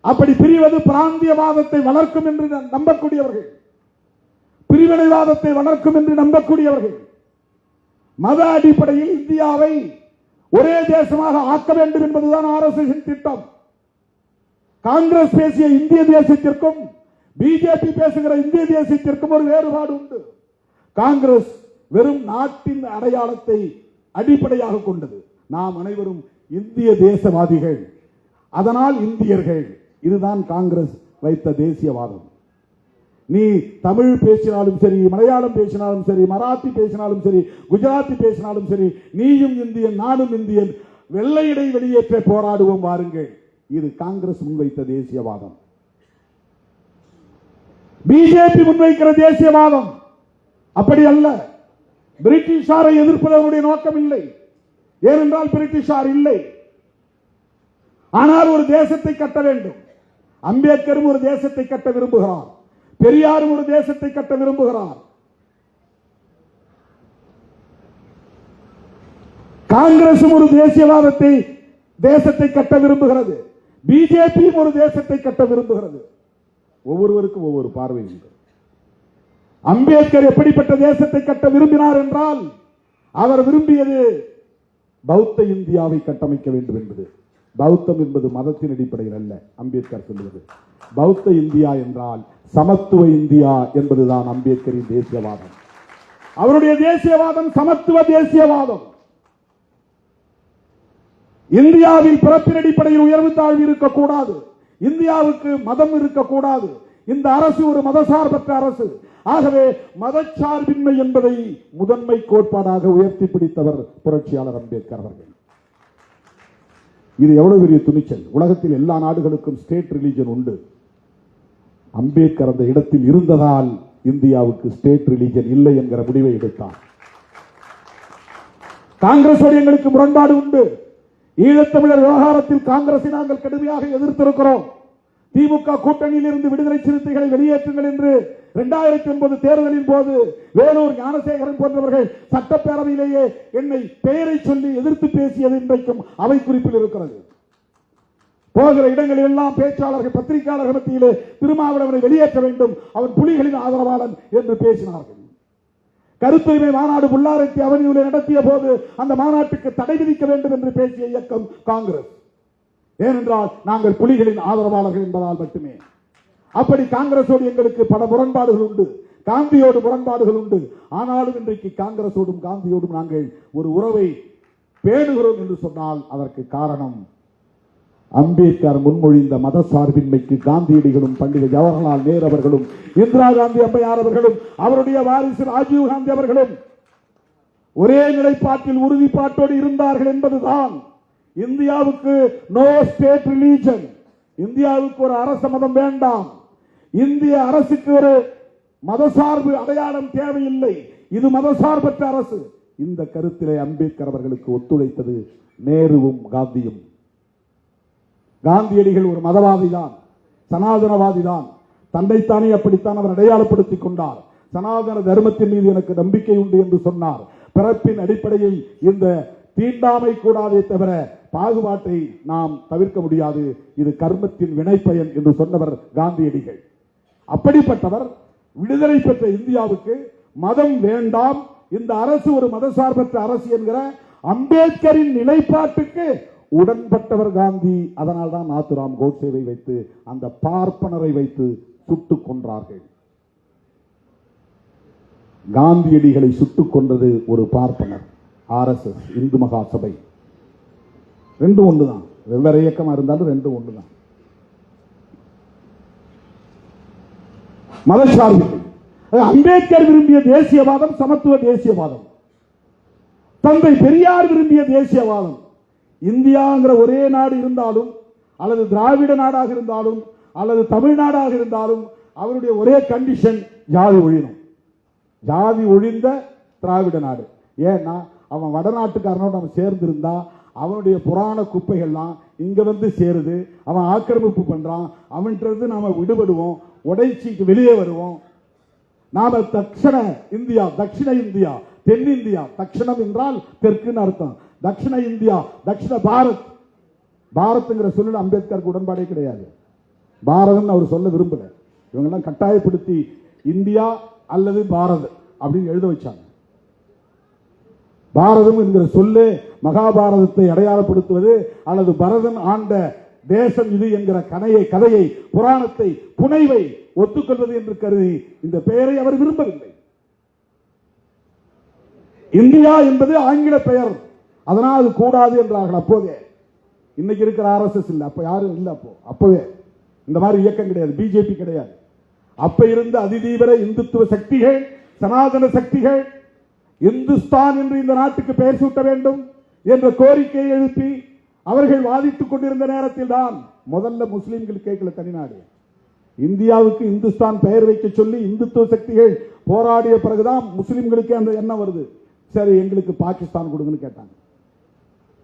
அப்படி பிரிவது பிராந்தியவாதத்தை வளர்க்கும் என்று நம்பக்கூடியவர்கள், பிரிவினைவாதத்தை வளர்க்கும் என்று நம்பக்கூடியவர்கள், மத அடிப்படையில் இந்தியாவை ஒரே தேசமாக ஆக்க வேண்டும் என்பதுதான் RSS திட்டம். காங்கிரஸ் பேசிய இந்திய தேசத்திற்கும் பிஜேபி பேசுகிற இந்திய தேசத்திற்கும் ஒரு வேறுபாடு உண்டு. காங்கிரஸ் வெறும் நாட்டின் அடையாளத்தை அடிப்படையாக கொண்டது. நாம் அனைவரும் இந்திய தேசவாதிகள், அதனால் இந்தியர்கள். இதுதான் காங்கிரஸ் வைத்த தேசியவாதம். நீ தமிழ் பேசினாலும் சரி, மலையாளம் பேசினாலும் சரி, மராத்தி பேசினாலும் சரி, குஜராத்தி பேசினாலும் சரி, நீயும் இந்தியன் நானும் இந்தியன், வெள்ளையடை வெளியேற்ற போராடுவோம் வாருங்கள். இது காங்கிரஸ் முன்வைத்த தேசியவாதம். பிஜேபி முன்வைக்கிற தேசியவாதம் அப்படி அல்ல. பிரிட்டிஷாரை எதிர்ப்பதனுடைய நோக்கம் இல்லை. ஏனென்றால் பிரிட்டிஷார் இல்லை. ஆனால் ஒரு தேசத்தை கட்ட வேண்டும். அம்பேத்கரும் ஒரு தேசத்தை கட்ட விரும்புகிறார். பெரியாரும் ஒரு தேசத்தை கட்ட விரும்புகிறார். காங்கிரசும் ஒரு தேசியவாதத்தை தேசத்தை கட்ட விரும்புகிறது. பிஜேபியும் ஒரு தேசத்தை கட்ட விரும்புகிறது. ஒவ்வொருவருக்கும் ஒவ்வொரு பார்வை உண்டு. அம்பேத்கர் எப்படிப்பட்ட தேசத்தை கட்ட விரும்பினார் என்றால், அவர் விரும்பியது பௌத்த இந்தியாவை கட்டமைக்க வேண்டும் என்பது. பௌத்தம் என்பது மதத்தின் அடிப்படையில் அல்ல. அம்பேத்கர் சொல்லுவது பௌத்த இந்தியா என்றால் சமத்துவ இந்தியா என்பதுதான் அம்பேத்கரின் தேசியவாதம். அவருடைய தேசியவாதம் சமத்துவ தேசியவாதம். இந்தியாவில் பிறப்பின் அடிப்படையில் உயர்வு தாழ்வு இருக்கக்கூடாது. இந்தியாவுக்கு மதம் இருக்கக்கூடாது. இந்த அரசு ஒரு மதசார்பற்ற அரசு. ஆகவே மதச்சார்பின்மை என்பதை முதன்மை கோட்பாடாக உயர்த்தி பிடித்தவர் புரட்சியாளர் அம்பேத்கர் அவர்கள். இது எவ்வளவு பெரிய துணிச்சல்! உலகத்தில் எல்லா நாடுகளுக்கும் ஸ்டேட் ரிலிஜன் உண்டு. அம்பேத்கர் அந்த இடத்தில் இருந்ததால் இந்தியாவுக்கு ஸ்டேட் ரிலிஜன் இல்லை என்கிற முடிவை எடுத்தார். காங்கிரஸோடு எங்களுக்கு முரண்பாடு உண்டு. ஈழத்தமிழர் விவகாரத்தில் காங்கிரஸை நாங்கள் கடுமையாக எதிர்த்திருக்கிறோம். திமுக கூட்டணியில் இருந்து விடுதலை சிறுத்தைகளை வெளியேற்றுங்கள் என்று 2009 தேர்தலின் போது வேலூர் ஞானசேகரன் போன்றவர்கள் சட்டப்பேரவையிலேயே என்னை பெயரை சொல்லி எதிர்த்து பேசியது இன்றைக்கும் அவை குறிப்பில் இருக்கிறது. போகிற இடங்களில் எல்லாம் பேச்சாளர்கள், பத்திரிகையாளர்கள் மத்தியிலே திருமாவளவனை வெளியேற்ற வேண்டும், அவன் புலிகளின் ஆதரவாளன் என்று பேசினார்கள். கருத்துரிமை மாநாடு புல்லாரத்தி அவனியூரில் நடத்திய போது அந்த மாநாட்டுக்கு தடை விதிக்க வேண்டும் என்று பேசிய இயக்கம் காங்கிரஸ். ஏனென்றால் நாங்கள் புலிகளின் ஆதரவாளர்கள் என்பதால் மட்டுமே. அப்படி காங்கிரஸோடு எங்களுக்கு பல முரண்பாடுகள் உண்டு. காந்தியோடு முரண்பாடுகள் உண்டு. ஆனாலும் இன்றைக்கு காங்கிரஸோடும் காந்தியோடும் நாங்கள் ஒரு உறவை பேணுகிறோம் என்று சொன்னால் அதற்கு காரணம் அம்பேத்கர் முன்மொழிந்த மத சார்பின்மைக்கு காந்தியடிகளும் பண்டித ஜவஹர்லால் நேரு அவர்களும் இந்திரா காந்தி அம்மையார் அவர்களும் அவருடைய வாரிசு ராஜீவ் காந்தி அவர்களும் ஒரே நிலைப்பாட்டில் உறுதிப்பாட்டோடு இருந்தார்கள் என்பதுதான். இந்தியாவுக்கு நோ ஸ்டேட் ரிலீஜன், இந்தியாவுக்கு ஒரு அரச மதம் வேண்டாம், இந்திய அரசுக்கு ஒரு மதசார்பு அடையாளம் தேவையில்லை, இது மதசார்பற்ற அரசு. இந்த கருத்திலே அம்பேத்கர் அவர்களுக்கு ஒத்துழைத்தது நேருவும் காந்தியும். காந்தியடிகள் ஒரு மதவாதி தான், சனாதனவாதி தான். தன்னைத்தானே அப்படித்தான் அவர் அடையாளப்படுத்திக் கொண்டார். சனாதன தர்மத்தின் மீது எனக்கு நம்பிக்கை உண்டு என்று சொன்னார். பிறப்பின் அடிப்படையில் இந்த தீண்டாமை கூடாதே தவிர பாகுபாட்டை நாம் தவிர்க்க முடியாது, இது கர்மத்தின் வினைப்பயன் என்று சொன்னவர் காந்தியடிகள். அப்படிப்பட்டவர் விடுதலை பெற்ற இந்தியாவுக்கு மதம் வேண்டாம், இந்த அரசு ஒரு மதசார்பற்ற அரசு என்கிற அம்பேத்கரின் நிலைப்பாட்டுக்கு உடன்பட்டவர் காந்தி. அதனால் தான் நாத்துராம் கோட்சேவை வைத்து அந்த பார்ப்பனரை வைத்து சுட்டுக் கொன்றார்கள். காந்தியடிகளை சுட்டுக் கொன்றது ஒரு பார்ப்பனர். RSS இந்து மகா சபை ரெண்டும் ஒன்றுதான். வெவ்வேறு இயக்கமா இருந்தாலும் ரெண்டும் ஒன்றுதான். மதசார்பில்லை. அம்பேத்கர் விரும்பிய தேசியவாதம் சமத்துவ தேசியவாதம். தந்தை பெரியார் விரும்பிய தேசியவாதம். இந்தியாங்கிற ஒரே நாடு இருந்தாலும், அல்லது திராவிட நாடாக இருந்தாலும், அல்லது தமிழ்நாடாக இருந்தாலும் அவருடைய ஒரே கண்டிஷன் ஜாதி ஒழியணும். ஜாதி ஒழிந்த திராவிட நாடு. ஏன்னா அவன் வடநாட்டுக்காரனோடு நம்ம சேர்ந்திருந்தா அவனுடைய புராண குப்பைகள்லாம் இங்க வந்து சேருது. அவன் ஆக்கிரமிப்பு பண்றான். அவன்கிட்ட நாம விடுபடுவோம், உடைச்சிட்டு வெளியே வருவோம். நாம தட்சிண இந்தியா, தட்சிண இந்தியா, தென்னிந்தியா, தட்சிணம் என்றால் தெற்குன்னு அர்த்தம். தட்சிண இந்தியா, தட்சிண பாரத். பாரத்ங்கிற சொல்ல அம்பேத்கருக்கு உடன்பாடே கிடையாது. பாரதம் அவர் சொல்ல விரும்பல. இவங்கெல்லாம் கட்டாயப்படுத்தி இந்தியா அல்லது பாரத் அப்படின்னு எழுத வச்சாங்க. பாரதம் என்கிற சொல்லு மகாபாரதத்தை அடையாளப்படுத்துவது அல்லது பரதன் ஆண்ட தேசம் இது என்கிற கதையை, புராணத்தை, புனைவை ஒத்துக்கொள்வது என்று கருதி இந்த பெயரை அவர் விரும்பவில்லை. இந்தியா என்பது ஆங்கில பெயர், அதனால் அது கூடாது என்றார்கள் அப்போதே. இன்னைக்கு இருக்கிற RSS இல்ல, அப்ப யாரும் இல்ல. அப்பவே இந்த மாதிரி இயக்கம் கிடையாது, பிஜேபி கிடையாது. அப்ப இருந்த அதிதீவிர இந்துத்துவ சக்திகள், சனாதன சக்திகள் இந்துஸ்தான் என்று இந்த நாட்டுக்கு பெயர் சூட்ட வேண்டும் என்ற கோரிக்கையை எழுப்பி அவர்கள் வாதித்துக் கொண்டிருந்த நேரத்தில் தான் முதல்ல முஸ்லிம்கள் கேட்கல தனிநாடு. இந்தியாவுக்கு இந்துஸ்தான் பெயர் வைக்க சொல்லி இந்துத்துவ சக்திகள் போராடிய பிறகுதான் முஸ்லிம்களுக்கு அந்த எண்ணம் வருது. சரி, எங்களுக்கு பாகிஸ்தான் கொடுங்கன்னு கேட்டாங்க.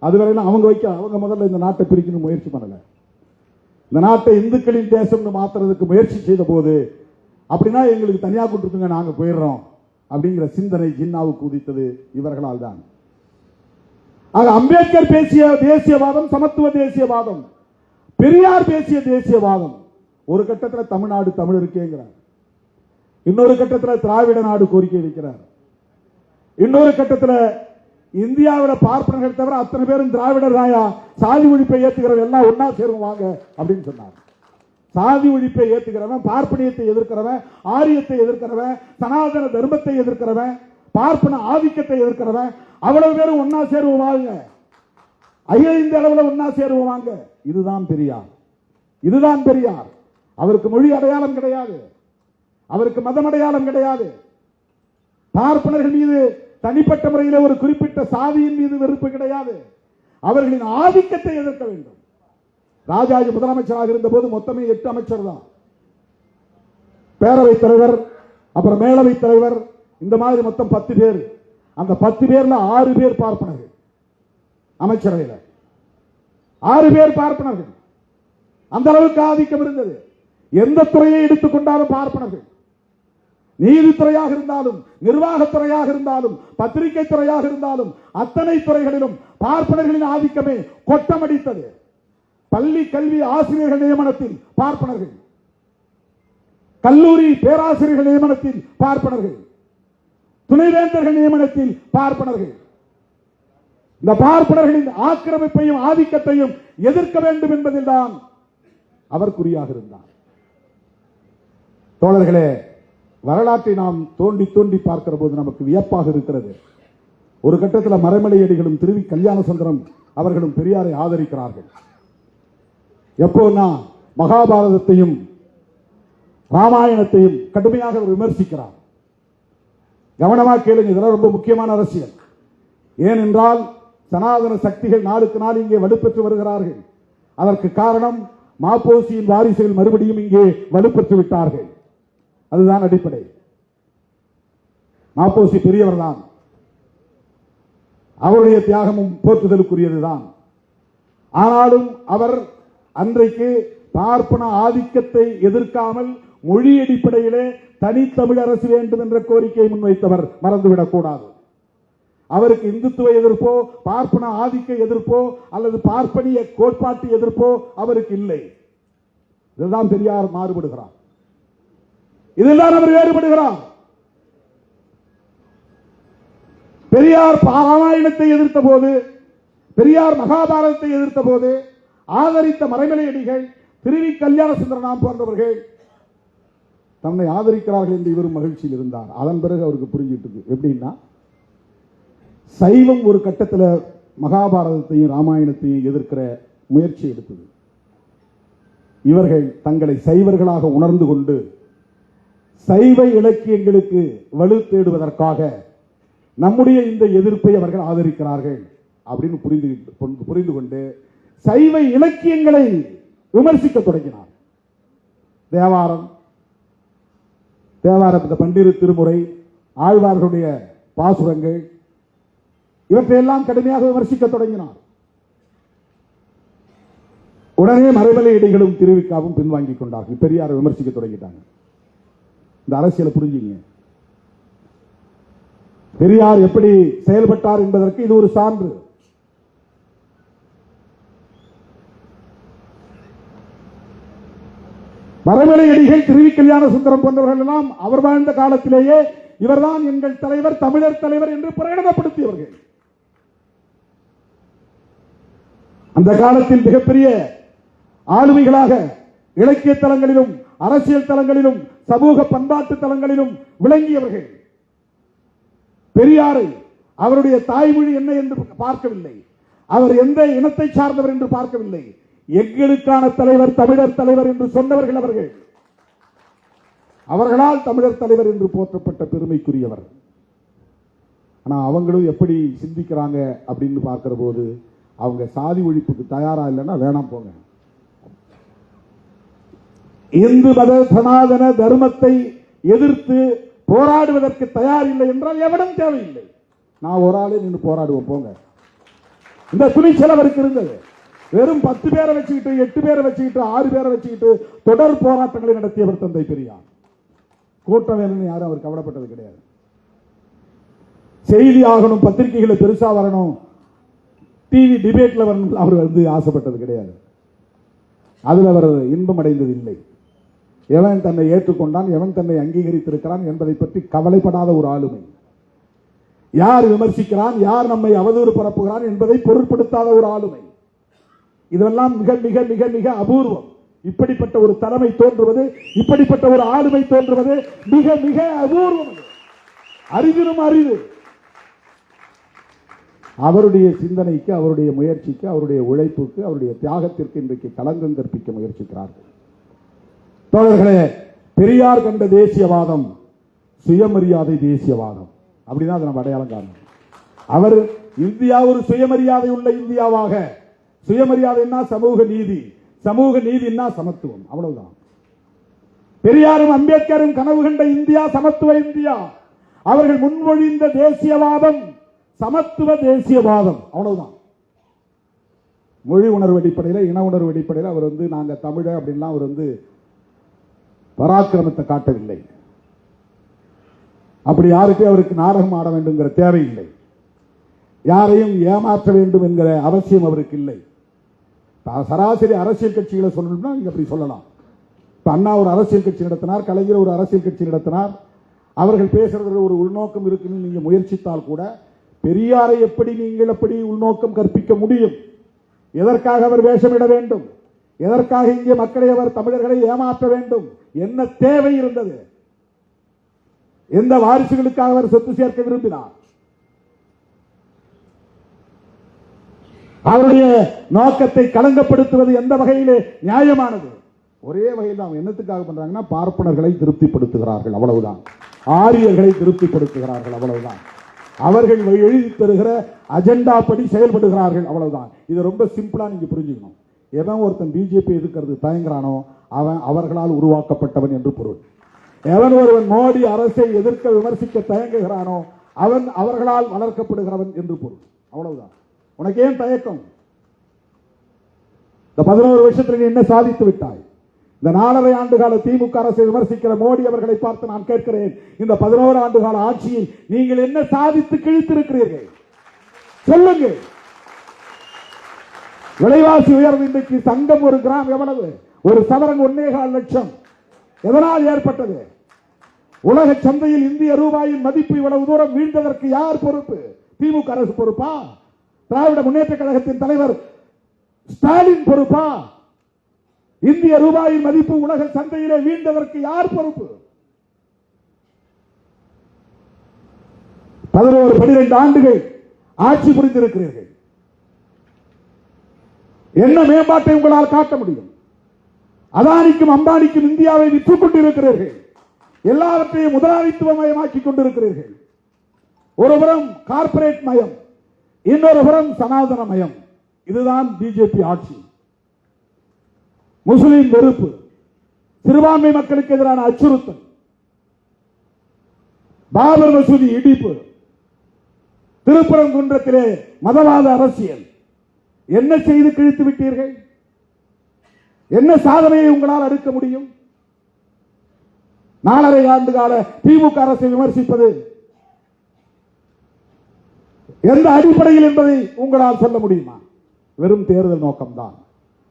அதுவரையிலும் அவங்க முதல்ல இந்த நாட்டை பிரிக்கணும் முயற்சி பண்ணல. இந்த நாட்டை இந்துக்களின் தேசம்னு மாத்துறதுக்கு முயற்சி செய்த போது அப்படின்னா எங்களுக்கு தனியா கொடுத்துருங்க, நாங்க போயிடுறோம் அப்படிங்கிற சிந்தனை ஜின்னாவுக்கு உதித்தது இவர்களால் தான். ஆக அம்பேத்கர் பேசிய தேசியவாதம் சமத்துவ தேசியவாதம், பெரியார் பேசிய தேசியவாதம். ஒரு கட்டத்தில் தமிழ்நாடு தமிழருக்கேங்கிறார், இன்னொரு கட்டத்தில் திராவிட நாடு கோரிக்கை வைக்கிறார், இன்னொரு கட்டத்தில் இந்தியாவில் பார்ப்பனர்கள் தவிர அத்தனை பேரும் திராவிடர் ராயா, சாதி ஒழிப்பை ஏற்றுகிறவங்க எல்லாம் ஒன்னா சேருவாங்க அப்படின்னு சொன்னார். சாதி ஒழிப்பை ஏற்றுகிறவன், பார்ப்பனியத்தை எதிர்க்கிறவன், ஆரியத்தை எதிர்க்கிறவன், சனாதன தர்மத்தை எதிர்க்கிறவன், பார்ப்பன ஆதிக்கத்தை எதிர்க்கிறவன் அவ்வளவு பேரும் ஒன்னா சேருவாங்க, அகில இந்திய அளவில் ஒன்னா சேருவாங்க. இதுதான் பெரியார், இதுதான் பெரியார். அவருக்கு மொழி அடையாளம் கிடையாது, அவருக்கு மதம் அடையாளம் கிடையாது. பார்ப்பனர்கள் மீது தனிப்பட்ட முறையில் ஒரு குறிப்பிட்ட சாதியின் மீது வெறுப்பு கிடையாது. அவர்களின் ஆதிக்கத்தை எதிர்க்க வேண்டும். ராஜாஜி முதலமைச்சராக இருந்த போது மொத்தமே 8 அமைச்சர் தான், பேரவைத் தலைவர், அப்புறம் மேலவைத் தலைவர், இந்த மாதிரி மொத்தம் 10 பேர். அந்த 10 பேர்ல 6 பேர் பார்ப்பனர்கள். அமைச்சரவையில் 6 பேர் பார்ப்பனர்கள். அந்த அளவுக்கு ஆதிக்கம் இருந்தது. எந்த துறையை எடுத்துக்கொண்டாலும் பார்ப்பனர்கள். நீதித்துறையாக இருந்தாலும், நிர்வாகத்துறையாக இருந்தாலும், பத்திரிகை துறையாக இருந்தாலும், அத்தனை துறைகளிலும் பார்ப்பனர்களின் ஆதிக்கமே கொட்டமடித்தது. பள்ளி கல்வி ஆசிரியர்கள் நியமனத்தில் பார்ப்பனர்கள், கல்லூரி பேராசிரியர்கள் நியமனத்தில் பார்ப்பனர்கள், துணைவேந்தர்கள் நியமனத்தில் பார்ப்பனர்கள். இந்த பார்ப்பனர்களின் ஆக்கிரமிப்பையும் ஆதிக்கத்தையும் எதிர்க்க வேண்டும் என்பதில் தான் அவர் குறியாக இருந்தார். தோழர்களே, வரலாற்றை நாம் தோண்டி தோண்டி பார்க்கிற போது நமக்கு வியப்பாக இருக்கிறது. ஒரு கட்டத்தில் மறைமலையடிகளும் திருவி கல்யாண சுந்தரம் அவர்களும் பெரியாரை ஆதரிக்கிறார்கள். எப்போனா மகாபாரதத்தையும் ராமாயணத்தையும் கடுமையாக விமர்சிக்கிறார். கவனமாக கேளுங்க, இதெல்லாம் ரொம்ப முக்கியமான அரசியல். ஏனென்றால் சனாதன சக்திகள் நாளுக்கு நாள் இங்கே வலுப்பெற்று வருகிறார்கள். அதற்கு காரணம் மாப்போசியின் வாரிசுகள் மறுபடியும் இங்கே வலுப்பெற்று விட்டார்கள். அதுதான் அடிப்படை. மாப்போசி பெரியவர் தான், அவருடைய தியாகமும் போற்றுதலுக்குரியதுதான். ஆனாலும் அவர் அன்றைக்கு பார்ப்பன ஆதிக்கத்தை எதிர்க்காமல் மொழி அடிப்படையிலே தனித்தமிழ் அரசு வேண்டும் என்ற கோரிக்கையை முன்வைத்தவர், மறந்துவிடக் கூடாது. அவருக்கு இந்துத்துவ எதிர்ப்போ, பார்ப்பன ஆதிக்க எதிர்ப்போ அல்லது பார்ப்பனிய கோட்பாட்டு எதிர்ப்போ அவருக்கு இல்லை. இதுதான் பெரியார் மாறுபடுகிறார், இதுதான் அவர் வேறுபடுகிறார். பெரியார் ராமாயணத்தை எதிர்த்த போது, பெரியார் மகாபாரதத்தை எதிர்த்த போது ஆதரித்த மறைமலையடிகள், திருவி கல்யாண சுந்தரம் போன்றவர்கள் தன்னை ஆதரிக்கிறார்கள் என்று இவரும் மகிழ்ச்சியில் இருந்தார். அதன் பிறகு அவருக்கு புரிஞ்சிட்டு எப்படின்னா, சைவம் ஒரு கட்டத்தில் மகாபாரதத்தையும் ராமாயணத்தையும் எதிர்க்கிற முயற்சி எடுத்தது. இவர்கள் தங்களை சைவர்களாக உணர்ந்து கொண்டு சைவ இலக்கியங்களுக்கு வலு தேடுவதற்காக நம்முடைய இந்த எதிர்ப்பை அவர்கள் ஆதரிக்கிறார்கள் அப்படின்னு புரிந்து கொண்டு சைவ இலக்கியங்களை விமர்சிக்க தொடங்கினார். தேவாரம், இந்த பன்னிரு திருமுறை, ஆழ்வார்களுடைய பாசுரங்கள், இவற்றையெல்லாம் கடுமையாக விமர்சிக்க தொடங்கினார். உடனே மறைமலை இடைகளும் திருவிக்காவும் பின்வாங்கிக் கொண்டார்கள். பெரியாரை விமர்சிக்க தொடங்கிட்டாங்க. இந்த அரசியலை புரிஞ்சுங்க. பெரியார் எப்படி செயல்பட்டார் என்பதற்கு இது ஒரு சான்று. மறைமலை அடிகள், திருவி கல்யாண சுந்தரம் போன்றவர்கள் எல்லாம் அவர் வாழ்ந்த காலத்திலேயே இவர்தான் எங்கள் தலைவர், தமிழர் தலைவர் என்று பிரகடனப்படுத்தியவர்கள். அந்த காலத்தில் மிகப்பெரிய ஆளுமைகளாக இலக்கிய தலங்களிலும் அரசியல் தலங்களிலும் சமூக பண்பாட்டு தலங்களிலும் விளங்கியவர்கள். பெரியாரை அவருடைய தாய்மொழி என்ன என்று பார்க்கவில்லை, அவர் எந்த இனத்தை சார்ந்தவர் என்று பார்க்கவில்லை. எங்களுக்கான தலைவர் தமிழர் தலைவர் என்று சொன்னவர்கள் அவர்கள். அவர்களால் தமிழர் தலைவர் என்று போற்றப்பட்ட பெருமைக்குரியவர். ஆனா அவங்களும் எப்படி சிந்திக்கிறாங்க அப்படின்னு பார்க்கிற போது அவங்க சாதி ஒழிப்புக்கு தயாரா இல்லைன்னா வேணாம் போங்க. இந்து மத சனாதன தர்மத்தை எதிர்த்து போராடுவதற்கு தயார் இல்லை என்றால் எவனும் தேவையில்லை. நான் ஒரு ஆளே நின்று போராடுவோம் போங்க. இந்த துணிச்சல் அவருக்கு இருந்தது. வெறும் 10 பேரை வச்சுக்கிட்டு 8 பேரை வச்சுக்கிட்டு 6 பேரை வச்சுக்கிட்டு தொடர் போராட்டங்களை நடத்தியவர் தந்தை பெரியார். கூட்டம் வேணும்னு யாரும் அவர் கவலைப்பட்டது கிடையாது. செய்தி ஆகணும், பத்திரிகைகளை பெருசா வரணும், டிவி டிபேட்ல வரணும் அவர் ஆசைப்பட்டது கிடையாது. அதில் அவர் இன்பம் அடைந்தது இல்லை. எவன் தன்னை ஏற்றுக்கொண்டான், எவன் தன்னை அங்கீகரித்திருக்கிறான் என்பதை பற்றி கவலைப்படாத ஒரு ஆளுமை. யார் விமர்சிக்கிறான், யார் நம்மை அவதூறு பரப்புகிறான் என்பதை பொருட்படுத்தாத ஒரு ஆளுமை. இதெல்லாம் மிக மிக மிக மிக அபூர்வம். இப்படிப்பட்ட ஒரு தலைமை தோன்றுவது, இப்படிப்பட்ட ஒரு ஆளுமை தோன்றுவது மிக மிக அபூர்வம். அரிதிலும் அரிது. அவருடைய சிந்தனைக்கு, அவருடைய முயற்சிக்கு, அவருடைய உழைப்புக்கு, அவருடைய தியாகத்திற்கு இன்றைக்கு களங்கம் கற்பிக்க முயற்சிக்கிறார்கள். தோழர்களே, பெரியார் கண்ட தேசியவாதம் சுயமரியாதை தேசியவாதம். அப்படிதான் அதை நம்ம அடையாளம் காரணம். அவர் இந்தியா ஒரு சுயமரியாதை உள்ள இந்தியாவாக, சுயமரியாதைன்னா சமூக நீதி, சமூக நீதினா சமத்துவம், அவ்வளவுதான். பெரியாரும் அம்பேத்கரும் கனவு கண்ட இந்தியா சமத்துவ இந்தியா. அவர்கள் முன்மொழிந்த தேசியவாதம் சமத்துவ தேசியவாதம், அவ்வளவுதான். மொழி உணர்வு அடிப்படையில், இன உணர்வு அடிப்படையில் அவர் நாங்க தமிழர் அப்படின்லாம் அவர் பராக்கிரமத்தை காட்டவில்லை. அப்படி யாருக்கு அவருக்கு நாடகம் ஆட வேண்டும்ங்கிற தேவையில்லை. யாரையும் ஏமாற்ற வேண்டும் என்கிற அவசியம் அவருக்கு இல்லை. சராசரி அரசியல் கட்சிகளை சொல்லணும்னா நீங்க அப்படி சொல்லலாம். இப்ப அண்ணா ஒரு அரசியல் கட்சி நடத்தினார், கலைஞர் ஒரு அரசியல் கட்சி நடத்தினார். அவர்கள் பேசுறதுல ஒரு உள்நோக்கம் இருக்குன்னு நீங்க முயற்சித்தால் கூட பெரியாரை எப்படி நீங்கள் எப்படி உள்நோக்கம் கற்பிக்க முடியும்? எதற்காக அவர் வேஷமிட வேண்டும்? எதற்காக இங்கே மக்களை அவர் தமிழர்களை ஏமாற்ற வேண்டும்? என்ன தேவை இருந்தது? எந்த வாரிசுகளுக்காக அவர் சொத்து சேர்க்க விரும்பினார்? அவருடைய நோக்கத்தை களங்கப்படுத்துவது எந்த வகையிலே நியாயமானது? ஒரே வகையில் அவங்க என்னத்துக்காக பண்றாங்கன்னா பார்ப்பனர்களை திருப்திப்படுத்துகிறார்கள், அவ்வளவுதான். ஆரியர்களை திருப்திப்படுத்துகிறார்கள், அவ்வளவுதான். அவர்கள் எழுதி தருகிற அஜெண்டா படி செயல்படுகிறார்கள், அவ்வளவுதான். இது ரொம்ப சிம்பிளா நீங்க புரிஞ்சுக்கணும். எவன் ஒருத்தன் பிஜேபி எதிர்க்கிறது தயங்குறானோ அவன் அவர்களால் உருவாக்கப்பட்டவன் என்று பொருள். எவன் ஒருவன் மோடி அரசை எதிர்க்க விமர்சிக்க தயங்குகிறானோ அவன் அவர்களால் வளர்க்கப்படுகிறவன் என்று பொருள், அவ்வளவுதான். உனக்கு ஏன் தயக்கம்? இந்த 11 வருஷத்தில் நீ என்ன சாதித்து விட்டாய்? இந்த 4.5 ஆண்டு கால திமுக அரசை விமர்சிக்கிற மோடி அவர்களை பார்த்து நான் கேட்கிறேன், இந்த 11 ஆண்டு கால ஆட்சியில் நீங்கள் என்ன சாதித்து கிழித்திருக்கிறீர்கள்? சொல்லுங்க. விலைவாசி உயர்வு இன்றைக்கு தங்கம் 1 கிராம் எவ்வளவு? ஒரு சவரன் 1.25 லட்சம். எதனால் ஏற்பட்டது? உலக சந்தையில் இந்திய ரூபாயின் மதிப்பு இவ்வளவு தூரம் வீழ்ந்ததற்கு யார் பொறுப்பு? திமுக அரசு பொறுப்பா? திராவிட முன்னேற்ற கழகத்தின் தலைவர் ஸ்டாலின் பொறுப்பா? இந்திய ரூபாயின் மதிப்பு உலக சந்தையிலே வீழ்ந்ததற்கு யார் பொறுப்பு? 11-12 ஆண்டுகள் ஆட்சி புரிந்திருக்கிறீர்கள். என்ன மேம்பாட்டை உங்களால் காட்ட முடியும்? அதானிக்கும் அம்பானிக்கும் இந்தியாவை விற்றுக் கொண்டிருக்கிறீர்கள். எல்லாவற்றையும் முதலாளித்துவ மயமாக்கிக் கொண்டிருக்கிறீர்கள். ஒருபுறம் கார்ப்பரேட் மயம், இன்னொரு புறம் சனாதன மயம். இதுதான் பிஜேபி ஆட்சி. முஸ்லிம் வெறுப்பு, சிறுபான்மை மக்களுக்கு எதிரான அச்சுறுத்தல், பாபர் மசூதி இடிப்பு, திருப்பரங்குன்றத்திலே மதவாத அரசியல். என்ன செய்து கிழித்து விட்டீர்கள்? என்ன சாதனையை உங்களால் எடுக்க முடியும்? 4.5 ஆண்டு கால திமுக அரசை விமர்சிப்பது எந்த அடிப்படையில் என்பதை உங்களால் சொல்ல முடியுமா? வெறும் தேர்தல் நோக்கம்தான்,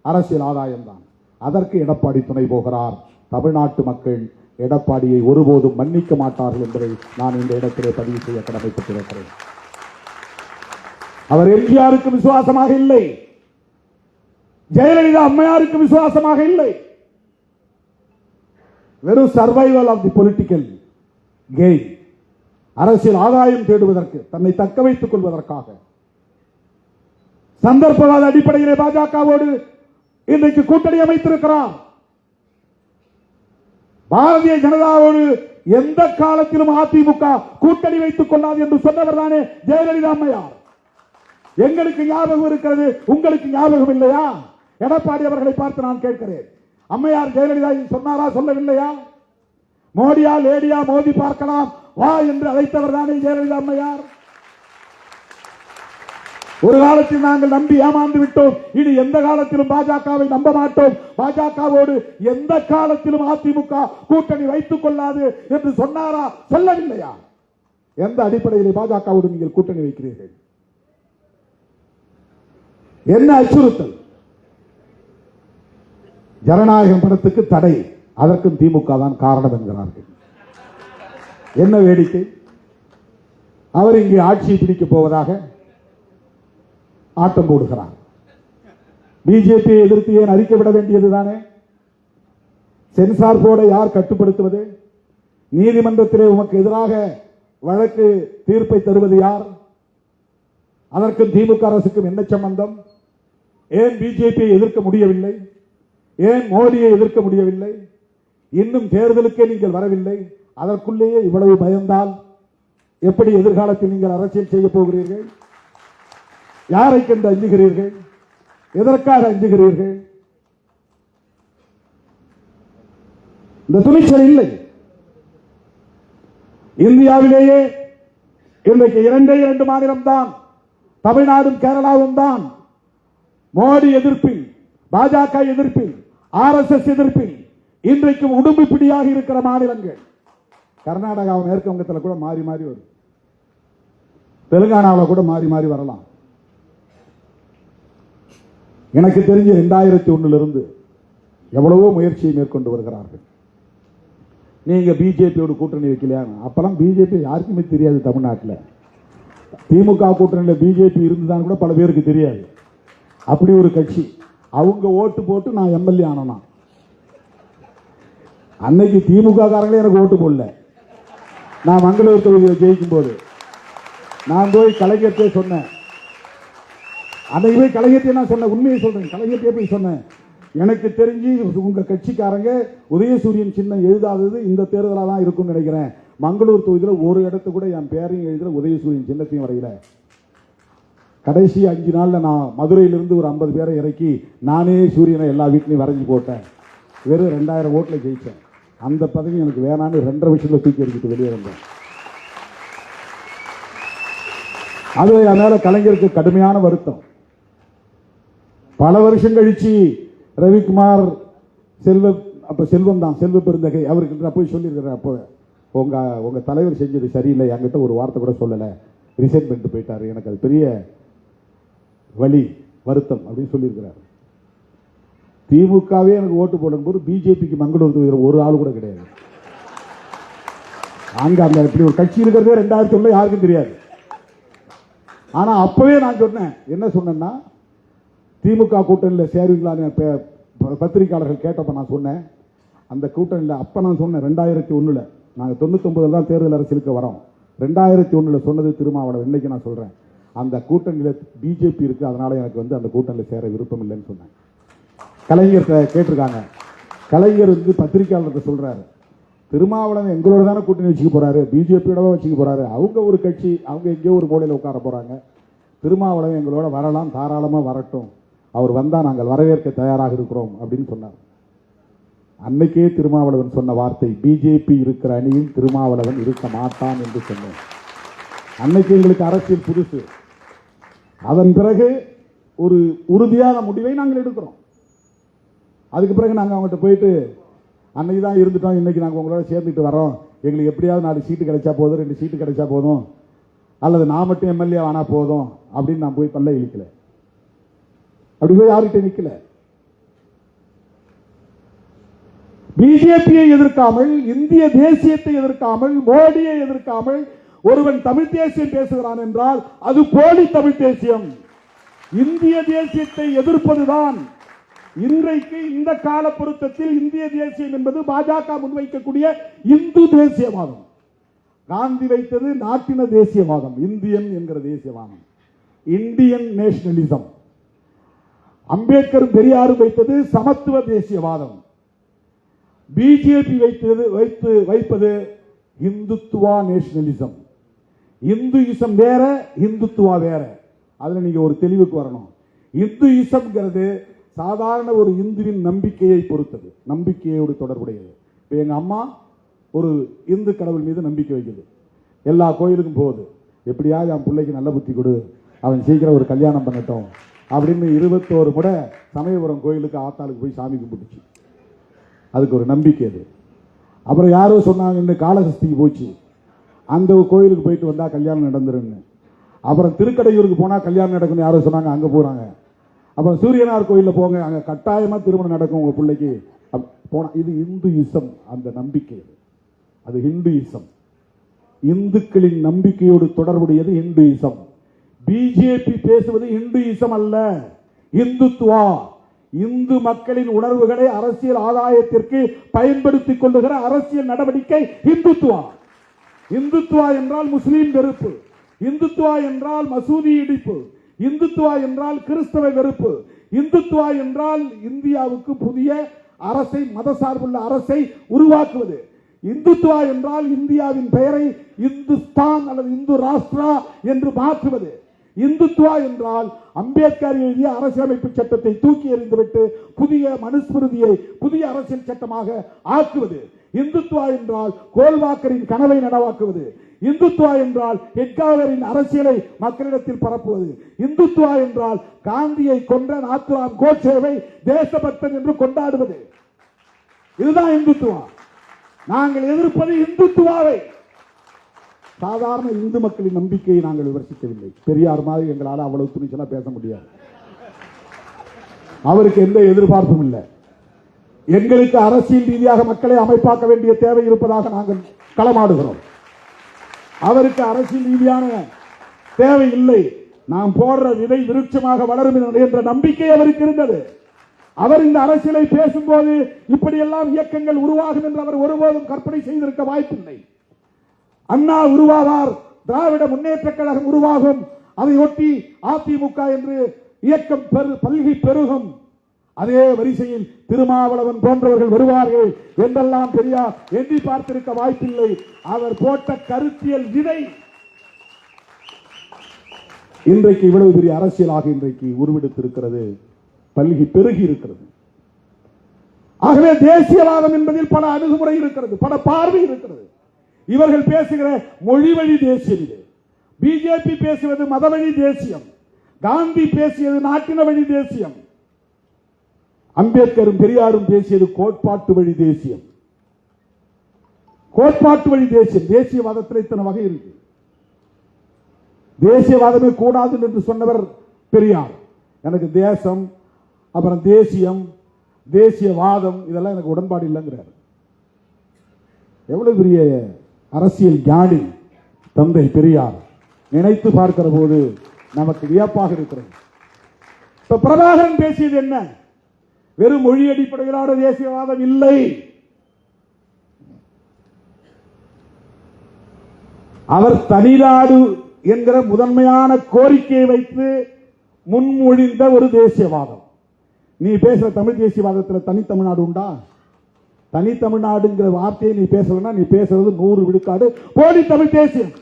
அரசியல் ஆதாயம்தான். அதற்கு எடப்பாடி துணை போகிறார். தமிழ்நாட்டு மக்கள் எடப்பாடியை ஒருபோதும் மன்னிக்க மாட்டார்கள் என்பதை நான் இந்த இடத்திலே பதிவு செய்ய கடமைப்பட்டிருக்கிறேன். அவர் எம்ஜிஆருக்கு விசுவாசமாக இல்லை, ஜெயலலிதா அம்மையாருக்கு விசுவாசமாக இல்லை. வெறும் survival of the political gain, அரசியல் ஆதாயம் தேடுவதற்கு, தன்னை தக்க வைத்துக் கொள்வதற்காக சந்தர்ப்பவாத அடிப்படையிலே பாஜகவோடு இன்றைக்கு கூட்டணி அமைத்திருக்கிறார். பாரதிய ஜனதாவோடு எந்த காலத்திலும் அதிமுக கூட்டணி வைத்துக் கொள்ளாது என்று சொன்னவர் தானே ஜெயலலிதா அம்மையார். எங்களுக்கு ஞாபகம் இருக்கிறது, உங்களுக்கு ஞாபகம் இல்லையா? எடப்பாடி அவர்களை பார்த்து நான் கேட்கிறேன், அம்மையார் ஜெயலலிதா சொன்னாரா, சொல்லவில்லையா? மோடியா லேடியா மோதி பார்க்கலாம் வா என்று அழைத்தவர் தானே ஜெயலலிதா அம்மையார். ஒரு காலத்தில் நாங்கள் நம்பி ஏமாந்து விட்டோம், இனி எந்த காலத்திலும் பாஜகவை நம்ப மாட்டோம், பாஜகவோடு எந்த காலத்திலும் அதிமுக கூட்டணி வைத்துக் கொள்ளாது என்று சொன்னாரா, சொல்லவில்லையா? எந்த அடிப்படையில் பாஜகவோடு நீங்கள் கூட்டணி வைக்கிறீர்கள்? என்ன அச்சுறுத்தல்? ஜனநாயகம் படத்துக்கு தடை, அதற்கும் திமுக தான் காரணம் என்கிறார்கள். என்ன வேடிக்கை! அவர் இங்கே ஆட்சியை பிடிக்கப் போவதாக ஆட்டம் போடுகிறார். பிஜேபியை எதிர்த்து ஏன் அறிக்கை விட வேண்டியதுதானே? சென்சார் போர்டை யார் கட்டுப்படுத்துவது? நீதிமன்றத்திலே உமக்கு எதிராக வழக்கு தீர்ப்பை தருவது யார்? அதற்கும் திமுக அரசுக்கும் என்ன சம்பந்தம்? ஏன் பிஜேபியை எதிர்க்க முடியவில்லை? ஏன் மோடியை எதிர்க்க முடியவில்லை? இன்னும் தேர்தலுக்கே நீங்கள் வரவில்லை, அதற்குள்ளேயே இவ்வளவு பயந்தால் எப்படி எதிர்காலத்தில் நீங்கள் அரசியல் செய்ய போகிறீர்கள்? யாரை கண்டு அஞ்சுகிறீர்கள்? எதற்காக அஞ்சுகிறீர்கள்? இந்த துணிச்சல் இல்லை. இந்தியாவிலேயே இன்றைக்கு 2 மாநிலம் தான், தமிழ்நாடும் கேரளாவும் தான் மோடி எதிர்ப்பில், பாஜக எதிர்ப்பில், RSS எதிர்ப்பில் இன்றைக்கு உடும்பு பிடியாக இருக்கிற மாநிலங்கள். கர்நாடகாவும் மேற்கு வங்கத்தில் கூட மாறி மாறி வரும், தெலுங்கானாவில் கூட மாறி மாறி வரலாம். எனக்கு தெரிஞ்ச 2001 எவ்வளவோ முயற்சியை மேற்கொண்டு வருகிறார்கள். நீங்க பிஜேபியோடு கூட்டணி வைக்கலையா? அப்பெல்லாம் பிஜேபி யாருக்குமே தெரியாது. தமிழ்நாட்டில் திமுக கூட்டணியில் பிஜேபி இருந்துதான் கூட பல பேருக்கு தெரியாது. அப்படி ஒரு கட்சி. அவங்க ஓட்டு போட்டு நான் எம்எல்ஏ ஆனேனா? அன்னைக்கு திமுக காரங்களே எனக்கு ஓட்டு போடல. நான் மங்களூர் தொகுதியில் ஜெயிக்கும் போது நான் போய் கலைஞர்கிட்டே சொன்னேன். அன்னைக்கு போய் கலைஞர்கிட்டே நான் சொன்னேன், உண்மையை சொல்றேன், கலைஞர்கிட்டே போய் சொன்னேன், எனக்கு தெரிஞ்சு உங்க கட்சிக்காரங்க உதயசூரியன் சின்னம் எழுதாதது இந்த தேர்தலாக தான் இருக்கும்னு நினைக்கிறேன். மங்களூர் தொகுதியில் ஒரு இடத்து கூட என் பேரையும் எழுதல, உதயசூரியன் சின்னத்தையும் வரையில. கடைசி 5 நாளில் நான் மதுரையிலிருந்து ஒரு 50 பேரை இறக்கி நானே சூரியனை எல்லா வீட்லையும் வரைஞ்சி போட்டேன். வெறும் 2000 ஓட்டில் ஜெயிச்சேன். அந்த பதவி எனக்கு வேணான்னு 2.5 வருஷத்தில் தூக்கி எறிஞ்சிட்டு வெளியே வந்தேன். அது அதனால கலைஞருக்கு கடுமையான வருத்தம். பல வருஷம் கழிச்சு ரவிக்குமார் செல்வம் தான், செல்வ பெருந்தகை, அவருக்கு நான் போய் சொல்லியிருக்கிறேன், அப்போ உங்க தலைவர் செஞ்சது சரியில்லை, என்கிட்ட ஒரு வார்த்தை கூட சொல்லலை, ரிசைன் பண்ணிட்டு போயிட்டாரு, எனக்கு அது பெரிய வலி வருத்தம் அப்படின்னு சொல்லியிருக்கிறார். திமுகவே எனக்கு ஓட்டு போடும் போது பிஜேபிக்கு மங்களூர் தொகுதியில் ஒரு ஆள் கூட கிடையாது. அங்க அந்த இப்படி ஒரு கட்சி இருக்கிறதே 2001 யாருக்கும் தெரியாது. ஆனா அப்பவே நான் சொன்னேன், என்ன சொன்னேன்னா, திமுக கூட்டணியில் சேருவீங்களான்னு பத்திரிகையாளர்கள் கேட்டப்ப நான் சொன்னேன், அந்த கூட்டணியில் அப்ப நான் சொன்னேன் 2001 நாங்கள் 99 தான் தேர்தல் அரசியலுக்கு வரோம். 2001 சொன்னது திருமாவளவன். இன்னைக்கு நான் சொல்றேன், அந்த கூட்டணியில் பிஜேபி இருக்கு, அதனால எனக்கு அந்த கூட்டணியில் சேர விருப்பம் இல்லைன்னு சொன்னேன். கலைஞர் கேட்டிருக்காங்க. கலைஞர் பத்திரிகையாளருக்கு சொல்றாரு, திருமாவளவன் எங்களோட தானே கூட்டணி வச்சுக்க போறாரு, பிஜேபியோட வச்சுக்க போறாரு, அவங்க ஒரு கட்சி, அவங்க எங்கேயோ ஒரு மூலையில் உட்கார போறாங்க, திருமாவளவன் எங்களோட வரலாம், தாராளமா வரட்டும், அவர் வந்தா நாங்கள் வரவேற்க தயாராக இருக்கிறோம் அப்படின்னு சொன்னார். அன்னைக்கே திருமாவளவன் சொன்ன வார்த்தை, பிஜேபி இருக்கிற அணியில் திருமாவளவன் இருக்க மாட்டான் என்று சொன்னேன். அன்னைக்கு எங்களுக்கு அரசியல் புதுசு. அதன் பிறகு ஒரு உறுதியான முடிவை நாங்கள் எடுக்கிறோம். அதுக்கு பிறகு நாங்கள் அவங்ககிட்ட போயிட்டு அன்னைக்கு தான் இருந்துட்டோம், இன்னைக்கு நாங்கள் உங்களோட சேர்ந்துட்டு வரோம், எங்களுக்கு எப்படியாவது 4 சீட்டு கிடைச்சா போதும், 2 சீட்டு கிடைச்சா போதும், அல்லது நான் மட்டும் எம்எல்ஏ ஆனா போதும் அப்படின்னு நான் போய் பல்ல இழுக்கல. அப்படி போய் யார்கிட்ட நிக்கல. பிஜேபியை எதிர்க்காமல், இந்திய தேசியத்தை எதிர்க்காமல், மோடியை எதிர்க்காமல் ஒருவன் தமிழ் தேசியம் பேசுகிறான் என்றால் அது போலி தமிழ் தேசியம். இந்திய தேசியத்தை எதிர்ப்பதுதான் இன்றைக்கு இந்த கால பொருத்தத்தில் இந்திய தேசியம் என்பது பாஜக முன்வைக்கக்கூடிய இந்து தேசியவாதம். காந்தி வைத்தது நாட்டின தேசியவாதம், இந்தியன் என்கிற தேசியவாதம், இந்தியன் நேஷனலிசம். அம்பேத்கர் பெரியாரும் வைத்தது சமத்துவ தேசியவாதம். பிஜேபி வைப்பது இந்துத்துவா நேஷனலிசம். இந்துயிசம் வேற, இந்துத்துவா வேற. அதுல நீங்க ஒரு தெளிவுக்கு வரணும். இந்துயிசம்ங்கிறது சாதாரண ஒரு இந்துவின் நம்பிக்கையை பொறுத்தது, நம்பிக்கையோடு தொடர்புடையது. இப்போ எங்க அம்மா ஒரு இந்து கடவுள் மீது நம்பிக்கை வைக்குது, எல்லா கோயிலுக்கும் போகுது, எப்படியாவது என் பிள்ளைக்கு நல்ல புத்தி கொடு, அவன் சீக்கிரம் ஒரு கல்யாணம் பண்ணட்டும் அப்படின்னு 21 முறை சமயபுரம் கோயிலுக்கு ஆத்தாளுக்கு போய் சாமி கும்பிட்டுச்சு. அதுக்கு ஒரு நம்பிக்கை அது. அப்புறம் யாரோ சொன்னாங்க இன்னும் காளஹஸ்திக்கு போச்சு, அந்த கோயிலுக்கு போயிட்டு வந்தா கல்யாணம் நடந்துருன்னு. அப்புறம் திருக்கடையூருக்கு போனா கல்யாணம் நடக்கும்னு யாரோ சொன்னாங்க, அங்க போறாங்க. அப்புறம் சூரியனார் கோயிலில் போங்க, அங்க கட்டாயமா திருமணம் நடக்கும் உங்க பிள்ளைக்கு போனா. இது இந்துயிசம், அந்த நம்பிக்கை அது ஹிந்துயிசம். இந்துக்களின் நம்பிக்கையோடு தொடர்புடையது இந்துயிசம். பிஜேபி பேசுவது இந்துயிசம் அல்ல, இந்துத்துவா. இந்து மக்களின் உணர்வுகளை அரசியல் ஆதாயத்திற்கு பயன்படுத்திக் கொள்ளுகிற அரசியல் நடவடிக்கை இந்துத்துவா. இந்துத்துவா என்றால் முஸ்லீம் வெறுப்பு, இந்துத்துவா என்றால் மசூதி இடிப்பு, இந்துத்துவா என்றால் கிறிஸ்தவ வெறுப்பு, இந்துத்துவா என்றால் இந்தியாவுக்கு புதிய அரசை, மதசார்புள்ள அரசை உருவாக்குவது. இந்துத்துவா என்றால் இந்தியாவின் பெயரை இந்துஸ்தான் அல்லது இந்து ராஷ்டிரா என்று மாற்றுவது. இந்துத்துவா என்றால் அம்பேத்கர் எழுதிய அரசியலமைப்பு சட்டத்தை தூக்கி எறிந்துவிட்டு புதிய மனுஸ்மிருதியை புதிய அரசியல் சட்டமாக ஆக்குவது. இந்துத்துவா என்றால் கோல்வாக்கரின் கனவை நனவாக்குவது. இந்துத்துவா என்றால் ஹெட்காவரின் அரசியலை மக்களிடத்தில் பரப்புவது. இந்துத்துவா என்றால் காந்தியை கொன்ற நாத்துராம் கோட்சேவை தேசபக்தன் என்று கொண்டாடுவது. இதுதான் இந்துத்துவா. நாங்கள் எதிர்ப்பது இந்துத்துவாவை. சாதாரண இந்து மக்களின் நம்பிக்கையை நாங்கள் விமர்சிக்கவில்லை. பெரியார் மாதிரி எங்களால் அவ்வளவு துணிச்சலா பேச முடியாது. அவருக்கு எந்த எதிர்பார்ப்பும் இல்லை. எங்களுக்கு அரசியல் ரீதியாக மக்களை அமைப்பாக்க வேண்டிய தேவை இருப்பதாக நாங்கள் களமாடுகிறோம். அவருக்கு அரசியல் ரீதியான தேவை இல்லை. நாம் போடுற விதை விருட்சமாக வளரும் என்ற நம்பிக்கை அவருக்கு இருந்தது. அவர் இந்த அரசியலை பேசும்போது இப்படியெல்லாம் இயக்கங்கள் உருவாகும் என்று அவர் ஒருபோதும் கற்பனை செய்திருக்க வாய்ப்பில்லை. அண்ணா உருவாவார், திராவிட முன்னேற்ற கழகம் உருவாகும், அதை ஒட்டி அதிமுக என்று இயக்கம் பல்கி பெருகும், அதே வரிசையில் திருமாவளவன் போன்றவர்கள் வருவார்கள் என்றெல்லாம் பெரியார் எண்ணி பார்த்திருக்க வாய்ப்பில்லை. அவர் போட்ட கருத்தியல் விதை இன்றைக்கு இவ்வளவு பெரிய அரசியலாக இன்றைக்கு உருவெடுத்திருக்கிறது, பல்கி பெருகி இருக்கிறது. ஆகவே தேசியவாதம் என்பதில் பல அணுகுமுறை இருக்கிறது, பல பார்வை இருக்கிறது. இவர்கள் பேசுகிற மொழி வழி தேசியம் இது. பிஜேபி பேசுவது மதவழி தேசியம், காந்தி பேசியது நாட்டின வழி தேசியம், அம்பேத்கரும் பெரியாரும் பேசியது கோட்பாட்டு வழி தேசியம். கோட்பாட்டு வழி தேசியம். தேசியவாதத்தில் இத்தனை வகை இருக்கு. தேசியவாதமே கூடாது என்று சொன்னவர் பெரியார். எனக்கு தேசம், அப்புறம் தேசியம், தேசியவாதம் இதெல்லாம் எனக்கு உடன்பாடு இல்லைங்கிறார். எவ்வளவு பெரிய அரசியல் ஞானி தந்தை பெரியார். நினைத்து பார்க்கிற போது நமக்கு வியப்பாக இருக்கிறது. இப்ப பிரபாகரன் பேசியது என்ன? வெறும் மொழி அடிப்படையிலான தேசியவாதம் இல்லை. அவர் தனிநாடு என்கிற முதன்மையான கோரிக்கையை வைத்து முன்மொழிந்த ஒரு தேசியவாதம். நீ பேசுற தமிழ் தேசியவாதத்தில் தனி தமிழ்நாடு உண்டா? தனி தமிழ்நாடுங்கிற வார்த்தையை நீ பேசலன்னா நீ பேசுறது 100 விழுக்காடு போலி தமிழ் தேசியம்.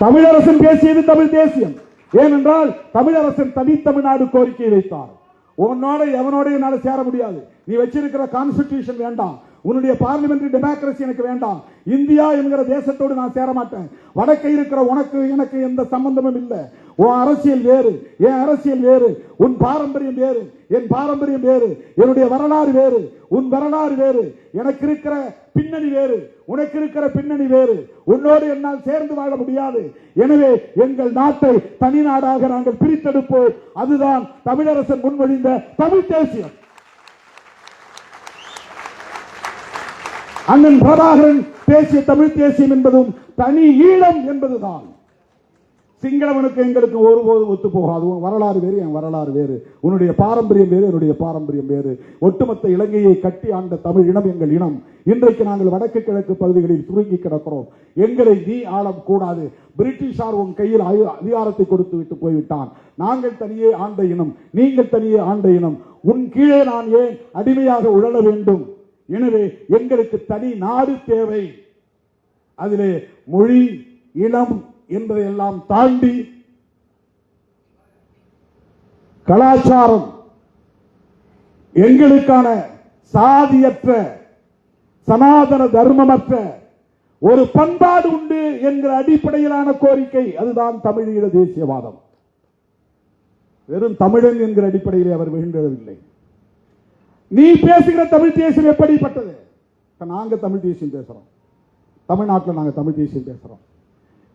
தமிழரசன் பேசியது தமிழ் தேசியம். ஏனென்றால் தமிழரசன் தனி தமிழ்நாடு கோரிக்கை வைத்தார். உன்னோட எவனோட என்னால சேர முடியாது. நீ வச்சிருக்கிற கான்ஸ்டிடியூஷன் வேண்டாம், உன்னுடைய பார்லிமெண்டரி டெமோக்ரசி எனக்கு வேண்டாம், இந்தியா என்கிற தேசத்தோடு நான் சேர மாட்டேன், வடக்கே இருக்கிற உனக்கு எனக்கு எந்த சம்பந்தமும் இல்லை, உன் அரசியல் வேறு, என் அரசியல் வேறு, உன் பாரம்பரியம் வேறு, என் பாரம்பரியம் வேறு, என்னுடைய வரலாறு வேறு, உன் வரலாறு வேறு, எனக்கு இருக்கிற பின்னணி வேறு, உனக்கு இருக்கிற பின்னணி வேறு, உன்னோடு என்னால் சேர்ந்து வாழ முடியாது. எனவே எங்கள் நாட்டை தனி நாடாக நாங்கள் பிரித்தெடுப்போம். அதுதான் தமிழரசன் முன்மொழிந்த தமிழ் தேசியம். அண்ணன் பிரபாகரன் பேசிய தமிழ் தேசியம் என்பதும் தனி ஈழம் என்பதுதான். சிங்களவனுக்கு எங்களுக்கு ஒருபோதும் ஒத்து போகாது. உன் வரலாறு வேறு, என் வரலாறு வேறு, உன்னுடைய பாரம்பரியம் வேறு, என்னுடைய பாரம்பரியம் வேறு. ஒட்டுமொத்த இலங்கையை கட்டி ஆண்ட தமிழ் இனம் எங்கள் இனம். இன்றைக்கு நாங்கள் வடக்கு கிழக்கு பகுதிகளில் சுருங்கி கிடக்கிறோம். எங்களை நீ ஆளம் கூடாது. பிரிட்டிஷார் உன் கையில் அதிகாரத்தை கொடுத்து விட்டு போய்விட்டான். நாங்கள் தனியே ஆண்ட இனம், நீங்கள் தனியே ஆண்ட இனம். உன் கீழே நான் ஏன் அடிமையாக உழல வேண்டும்? எனவே எங்களுக்கு தனி நாடு தேவை. அதிலே மொழி, இனம் என்பதையெல்லாம் தாண்டி கலாச்சாரம், எங்களுக்கான சாதியற்ற சனாதன தர்மமற்ற ஒரு பண்பாடு உண்டு என்கிற அடிப்படையிலான கோரிக்கை. அதுதான் தமிழீழ தேசியவாதம். வெறும் தமிழன் என்கிற அடிப்படையிலே அவர் விழுந்ததில்லை. நீ பேசுகிற தமிழ் தேசியம் எப்படிப்பட்டது? நாங்க தமிழ் தேசியம் பேசுறோம். தமிழ்நாட்டில் நாங்கள் தமிழ் தேசியம் பேசுறோம்.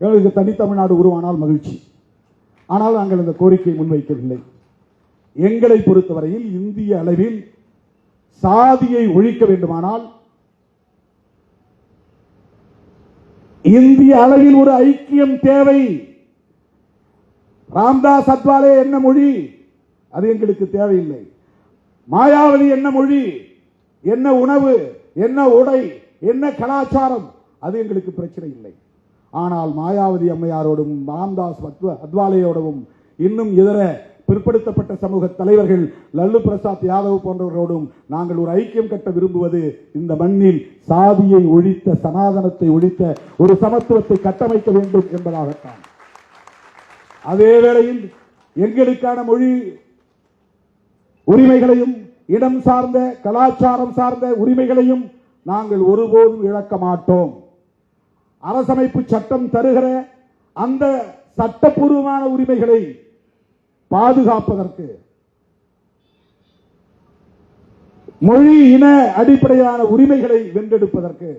எங்களுக்கு தனி தமிழ்நாடு உருவானால் மகிழ்ச்சி. ஆனால் நாங்கள் இந்த கோரிக்கையை முன்வைக்கவில்லை. எங்களை பொறுத்தவரையில் இந்திய அளவில் சாதியை ஒழிக்க வேண்டுமானால் இந்திய அளவில் ஒரு ஐக்கியம் தேவை. ராம்தாஸ் அத்வாலே என்ன மொழி, அது எங்களுக்கு தேவையில்லை. மாயாவதி என்ன மொழி, என்ன உணவு, என்ன உடை, என்ன கலாச்சாரம், அது எங்களுக்கு பிரச்சனை இல்லை. ஆனால் மாயாவதி அம்மையாரோடும் ராம்தாஸ் அத்வாலேயோடவும் இன்னும் இதர பிற்படுத்தப்பட்ட சமூக தலைவர்கள் லல்லு பிரசாத் யாதவ் போன்றவர்களோடும் நாங்கள் ஒரு ஐக்கியம் கட்ட விரும்புவது இந்த மண்ணில் சாதியை ஒழித்த, சனாதனத்தை ஒழித்த ஒரு சமத்துவத்தை கட்டமைக்க வேண்டும் என்பதாகத்தான். அதே வேளையில் எங்களுக்கான மொழி உரிமைகளையும், இடம் சார்ந்த கலாச்சாரம் சார்ந்த உரிமைகளையும் நாங்கள் ஒருபோதும் இழக்க மாட்டோம். அரசமைப்பு சட்டம் தருகிற அந்த சட்டப்பூர்வமான உரிமைகளை பாதுகாப்பதற்கு, மொழி இன அடிப்படையிலான உரிமைகளை வென்றெடுப்பதற்கு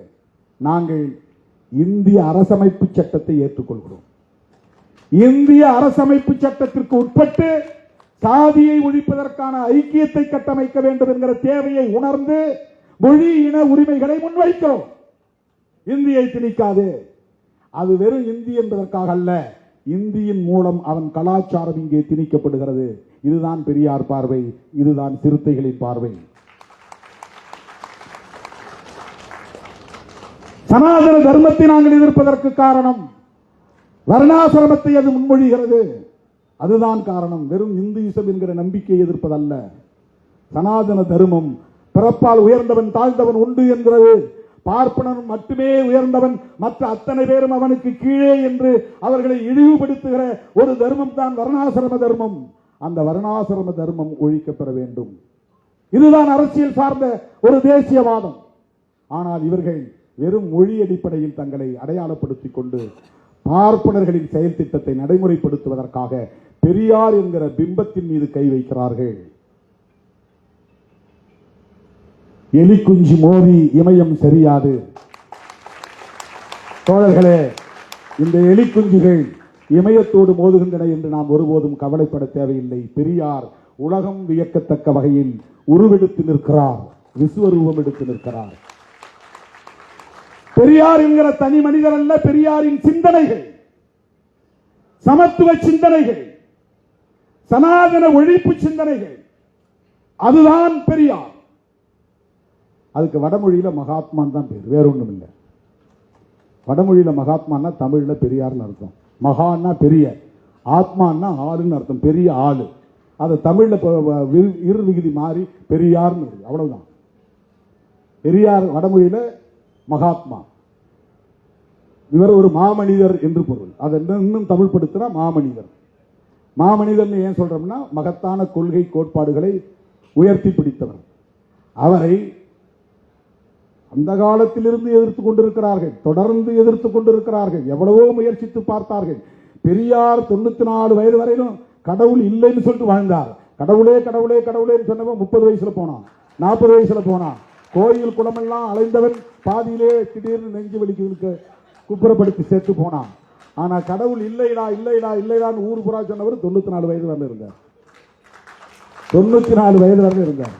நாங்கள் இந்திய அரசமைப்பு சட்டத்தை ஏற்றுக்கொள்கிறோம். இந்திய அரசமைப்பு சட்டத்திற்கு உட்பட்டு சாதியை ஒழிப்பதற்கான ஐக்கியத்தை கட்டமைக்க வேண்டும் என்கிற தேவையை உணர்ந்து மொழி இன உரிமைகளை முன்வைக்கிறோம். இந்தியை திணிக்காது. அது வெறும் இந்தி என்பதற்காக அல்ல, இந்தியின் மூலம் அவன் கலாச்சாரம் இங்கே திணிக்கப்படுகிறது. இதுதான் பெரியார் பார்வை, இதுதான் சிறுத்தைகளின் பார்வை. சனாதன தர்மத்தை நாங்கள் எதிர்ப்பதற்கு காரணம் வர்ணாசிரமத்தை அது முன்மொழிகிறது. அதுதான் காரணம். வெறும் இந்துயிசம் என்கிற நம்பிக்கையை எதிர்ப்பதல்ல. சனாதன தர்மம் பிறப்பால் உயர்ந்தவன் தாழ்ந்தவன் உண்டு என்கிறது. பார்ப்பனன் மட்டுமே உயர்ந்தவன், மற்ற அத்தனை பேரும் அவனுக்கு கீழே என்று அவர்களை இழிவுபடுத்துகிற ஒரு தர்மம் தான் வர்ணாசிரம தர்மம். அந்த வர்ணாசிரம தர்மம் ஒழிக்கப்பெற வேண்டும். இதுதான் அரசியல் சார்ந்த ஒரு தேசியவாதம். ஆனால் இவர்கள் வெறும் மொழி அடிப்படையில் தங்களை அடையாளப்படுத்திக் கொண்டு பார்ப்பனர்களின் செயல் திட்டத்தை நடைமுறைப்படுத்துவதற்காக பெரியார் என்கிற பிம்பத்தின் மீது கை வைக்கிறார்கள். எலி குஞ்சு மோதி இமயம் சரியாது. தோழர்களே, இந்த எலி குஞ்சுகள் இமயத்தோடு மோதுகின்றன என்று நாம் ஒருபோதும் கவலைப்பட தேவையில்லை. பெரியார் உலகம் வியக்கத்தக்க வகையில் உருவெடுத்து நிற்கிறார், விஸ்வரூபம் எடுத்து நிற்கிறார். பெரியார் என்கிற தனி மனிதர் அல்ல, பெரியாரின் சிந்தனைகள், சமத்துவ சிந்தனைகள், சனாதன ஒழிப்பு சிந்தனைகள், அதுதான் பெரியார். அதுக்கு வடமொழியில மகாத்மான் தான் பேர், வேற ஒண்ணும் இல்லை. வடமொழியில மகாத்மான்னா தமிழ்ல பெரியார்னு அர்த்தம். மகான்னா பெரிய, ஆத்மான்னா ஆளுன்னு அர்த்தம், பெரிய ஆளு. அது தமிழ்ல இரு விகுதி மாறி பெரியார்னு, அவ்வளவுதான். பெரியார் வடமொழியில மகாத்மா, இவர் ஒரு மாமனிதர் என்று பொருள். அதை இன்னும் தமிழ் படுத்தினா மாமனிதர். மாமனிதர் ஏன் சொல்றோம்னா மகத்தான கொள்கை கோட்பாடுகளை உயர்த்தி பிடித்தவர். அவரை அந்த காலத்திலிருந்து எதிர்த்து கொண்டிருக்கிறார்கள், தொடர்ந்து எதிர்த்து கொண்டிருக்கிறார்கள். எவ்வளவோ முயற்சித்து பார்த்தார்கள். பெரியார் 94 வயது வரையிலும் கடவுள் இல்லைன்னு சொல்லிட்டு வாழ்ந்தார். கடவுளே கடவுளே கடவுளேன்னு சொன்னவன் 30 வயசுல போனான், 40 வயசுல போனான். கோயில் குளமெல்லாம் அலைந்தவன் பாதியிலே திடீர்னு நெஞ்சு வலிக்கு குப்புறப்படுத்தி சேர்த்து போனான். ஆனா கடவுள் இல்லைடா இல்லைடா இல்லைடான்னு ஊர் புறா சொன்னவர் 94 வயது வரல இருந்தார். 94 வயது வரல இருந்தார்.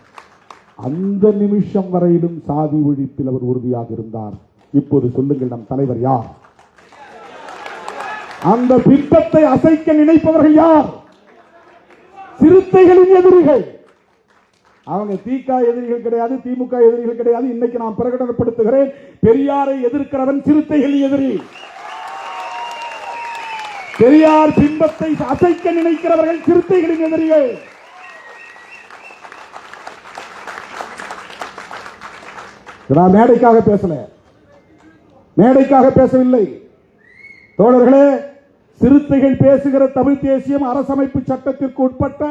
அந்த நிமிஷம் வரையிலும் சாதி ஒழிப்பில் அவர் உறுதியாக இருந்தார். இப்போது சொல்லுங்கள், நம் தலைவர் யார்? அந்த பிம்பத்தை அசைக்க நினைப்பவர்கள் யார்? சிறுத்தைகளின் எதிரிகள். அவங்க திக எதிரிகள் கிடையாது, திமுக எதிரிகள் கிடையாது. இன்னைக்கு நான் பிரகடனப்படுத்துகிறேன், பெரியாரை எதிர்க்கிறவன் சிறுத்தைகளின் எதிரி. பெரியார் பிம்பத்தை அசைக்க நினைக்கிறவர்கள் சிறுத்தைகளின் எதிரிகள். நான் மேடைக்காக பேசல, மேடைக்காக பேசவில்லை தோழர்களே. சிறுத்தைகள் பேசுகிற தமிழ் தேசியம் அரசமைப்பு சட்டத்திற்கு உட்பட்ட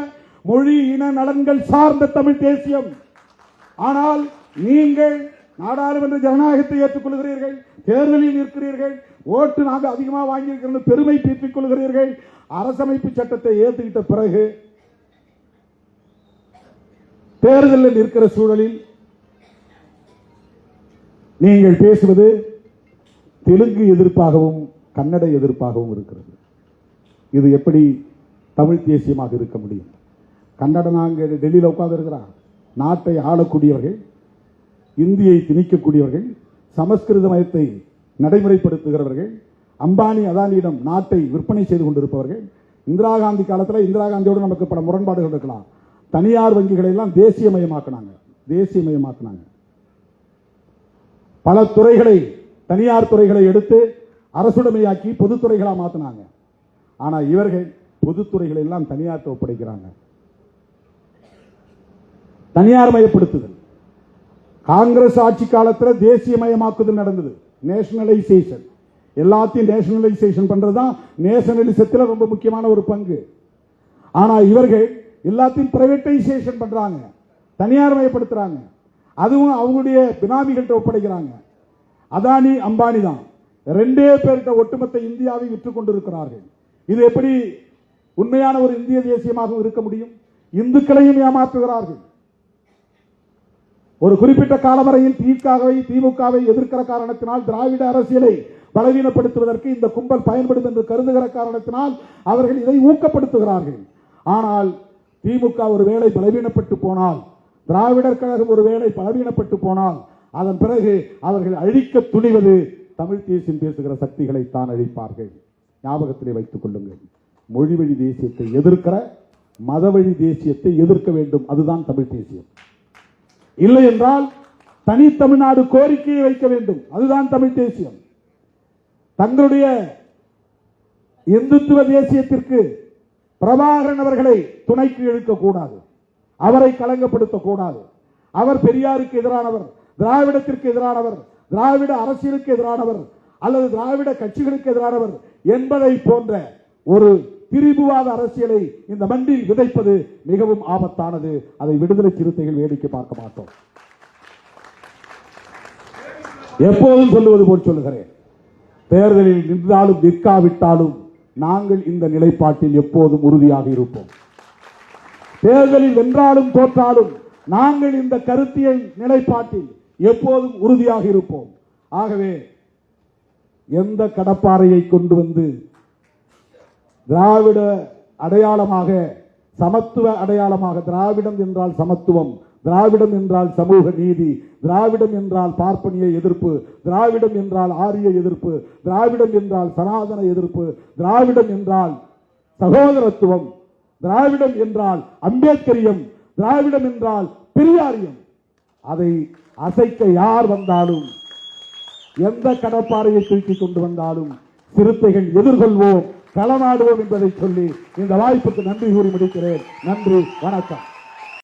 மொழி இன நலன்கள் சார்ந்த தமிழ் தேசியம். ஆனால் நீங்கள் நாடாளுமன்ற ஜனநாயகத்தை ஏற்றுக்கொள்கிறீர்கள், தேர்தலில் நிற்கிறீர்கள், ஓட்டு நாங்கள் அதிகமாக வாங்கியிருக்கிறோம் பெருமை பீற்றிக் கொள்கிறீர்கள். அரசமைப்பு சட்டத்தை ஏற்றுக்கிட்ட பிறகு தேர்தலில் நிற்கிற சூழலில் நீங்கள் பேசுவது தெலுங்கு எதிர்ப்பாகவும் கன்னட எதிர்ப்பாகவும் இருக்கிறது. இது எப்படி தமிழ் தேசியமாக இருக்க முடியும்? கன்னடம் நாங்கள் டெல்லியில் உட்கார்ந்து இருக்கிறார், நாட்டை ஆளக்கூடியவர்கள், இந்தியை திணிக்கக்கூடியவர்கள், சமஸ்கிருத மயத்தை நடைமுறைப்படுத்துகிறவர்கள், அம்பானி அதானியிடம் நாட்டை விற்பனை செய்து கொண்டிருப்பவர்கள். இந்திரா காந்தி காலத்தில் இந்திரா காந்தியோடு நமக்கு பல முரண்பாடுகள் இருக்கலாம். தனியார் வங்கிகளை எல்லாம் தேசியமயமாக்கினாங்க. பல துறைகளை, தனியார் துறைகளை எடுத்து அரசுடைமையாக்கி பொதுத்துறைகளா மாத்தினாங்க. ஆனா இவர்கள் பொதுத்துறைகளை எல்லாம் தனியார் ஒப்படைக்கிறாங்க. தனியார் மயப்படுத்துதல். காங்கிரஸ் ஆட்சி காலத்தில் தேசியமயமாக்குதல் நடந்தது, நேஷனலைசேஷன். எல்லாத்தையும் நேஷனலைசேஷன் பண்றதுதான் நேஷனலிசத்தில் ரொம்ப முக்கியமான ஒரு பங்கு. ஆனா இவர்கள் எல்லாத்தையும் பிரைவேட்டைசேஷன் பண்றாங்க, தனியார் மயப்படுத்துறாங்க. அதுவும் அவங்களுடைய பினாமிகள்கிட்ட ஒப்படைக்கிறாங்க. அதானி அம்பானி தான் ரெண்டே பேர்கிட்ட ஒட்டுமொத்த இந்தியாவை விற்றுக் கொண்டிருக்கிறார்கள். இது எப்படி உண்மையான ஒரு இந்திய தேசியமாக இருக்க முடியும்? இந்துக்களையும் ஏமாற்றுகிறார்கள். ஒரு குறிப்பிட்ட காலவரையில் திமுகவை எதிர்க்கிற காரணத்தினால், திராவிட அரசியலை பலவீனப்படுத்துவதற்கு இந்த கும்பல் பயன்படும் என்று கருதுகிற காரணத்தினால் அவர்கள் இதை ஊக்கப்படுத்துகிறார்கள். ஆனால் திமுக ஒரு வேளை பலவீனப்பட்டு போனால், திராவிடர் கழகம் ஒரு வேளை பலவீனப்பட்டு போனால், அதன் பிறகு அவர்கள் அழிக்க துணிவது தமிழ் தேசியம் பேசுகிற சக்திகளை தான் அழிப்பார்கள். ஞாபகத்திலே வைத்துக் கொள்ளுங்கள். மொழி வழி தேசியத்தை எதிர்க்கிற மத வழி தேசியத்தை எதிர்க்க வேண்டும். அதுதான் தமிழ் தேசியம். இல்லை என்றால் தனி தமிழ்நாடு கோரிக்கையை வைக்க வேண்டும். அதுதான் தமிழ் தேசியம். தங்களுடைய இந்துத்துவ தேசியத்திற்கு பிரபாகரன் அவர்களை துணைக்கு இழுக்கக்கூடாது, அவரை களங்கப்படுத்தக்கூடாது. அவர் பெரியாருக்கு எதிரானவர், திராவிடத்திற்கு எதிரானவர், திராவிட அரசியலுக்கு எதிரானவர் அல்லது திராவிட கட்சிகளுக்கு எதிரானவர் என்பதை போன்ற ஒரு திரிபுவாத அரசியலை இந்த மண்ணில் விதைப்பது மிகவும் ஆபத்தானது. அதை விடுதலை சிறுத்தைகள் வேடிக்கை பார்க்க மாட்டோம். எப்போதும் சொல்லுவது போல் சொல்லுகிறேன், தேர்தலில் நின்றாலும் நிற்காவிட்டாலும் நாங்கள் இந்த நிலைப்பாட்டில் எப்போதும் உறுதியாக இருப்போம். தேர்தலில் வென்றாலும் தோற்றாலும் நாங்கள் இந்த கருத்தியல் நிலைப்பாட்டில் எப்போதும் உறுதியாக இருப்போம். ஆகவே எந்த கடப்பாறையை கொண்டு வந்து திராவிட அடையாளமாக, சமத்துவ அடையாளமாக, திராவிடம் என்றால் சமத்துவம், திராவிடம் என்றால் சமூக நீதி, திராவிடம் என்றால் பார்ப்பனிய எதிர்ப்பு, திராவிடம் என்றால் ஆரிய எதிர்ப்பு, திராவிடம் என்றால் சனாதன எதிர்ப்பு, திராவிடம் என்றால் சகோதரத்துவம், திராவிடம் என்றால் அம்பேத்கரியம், திராவிடம் என்றால் பெரியாரியம். அதை அசைக்க யார் வந்தாலும், எந்த கடப்பாறையை தூக்கி கொண்டு வந்தாலும் சிறுத்தைகள் எதிர்கொள்வோம், களமாடுவோம் என்பதை சொல்லி இந்த வாய்ப்புக்கு நன்றி கூறி முடிக்கிறேன். நன்றி, வணக்கம்.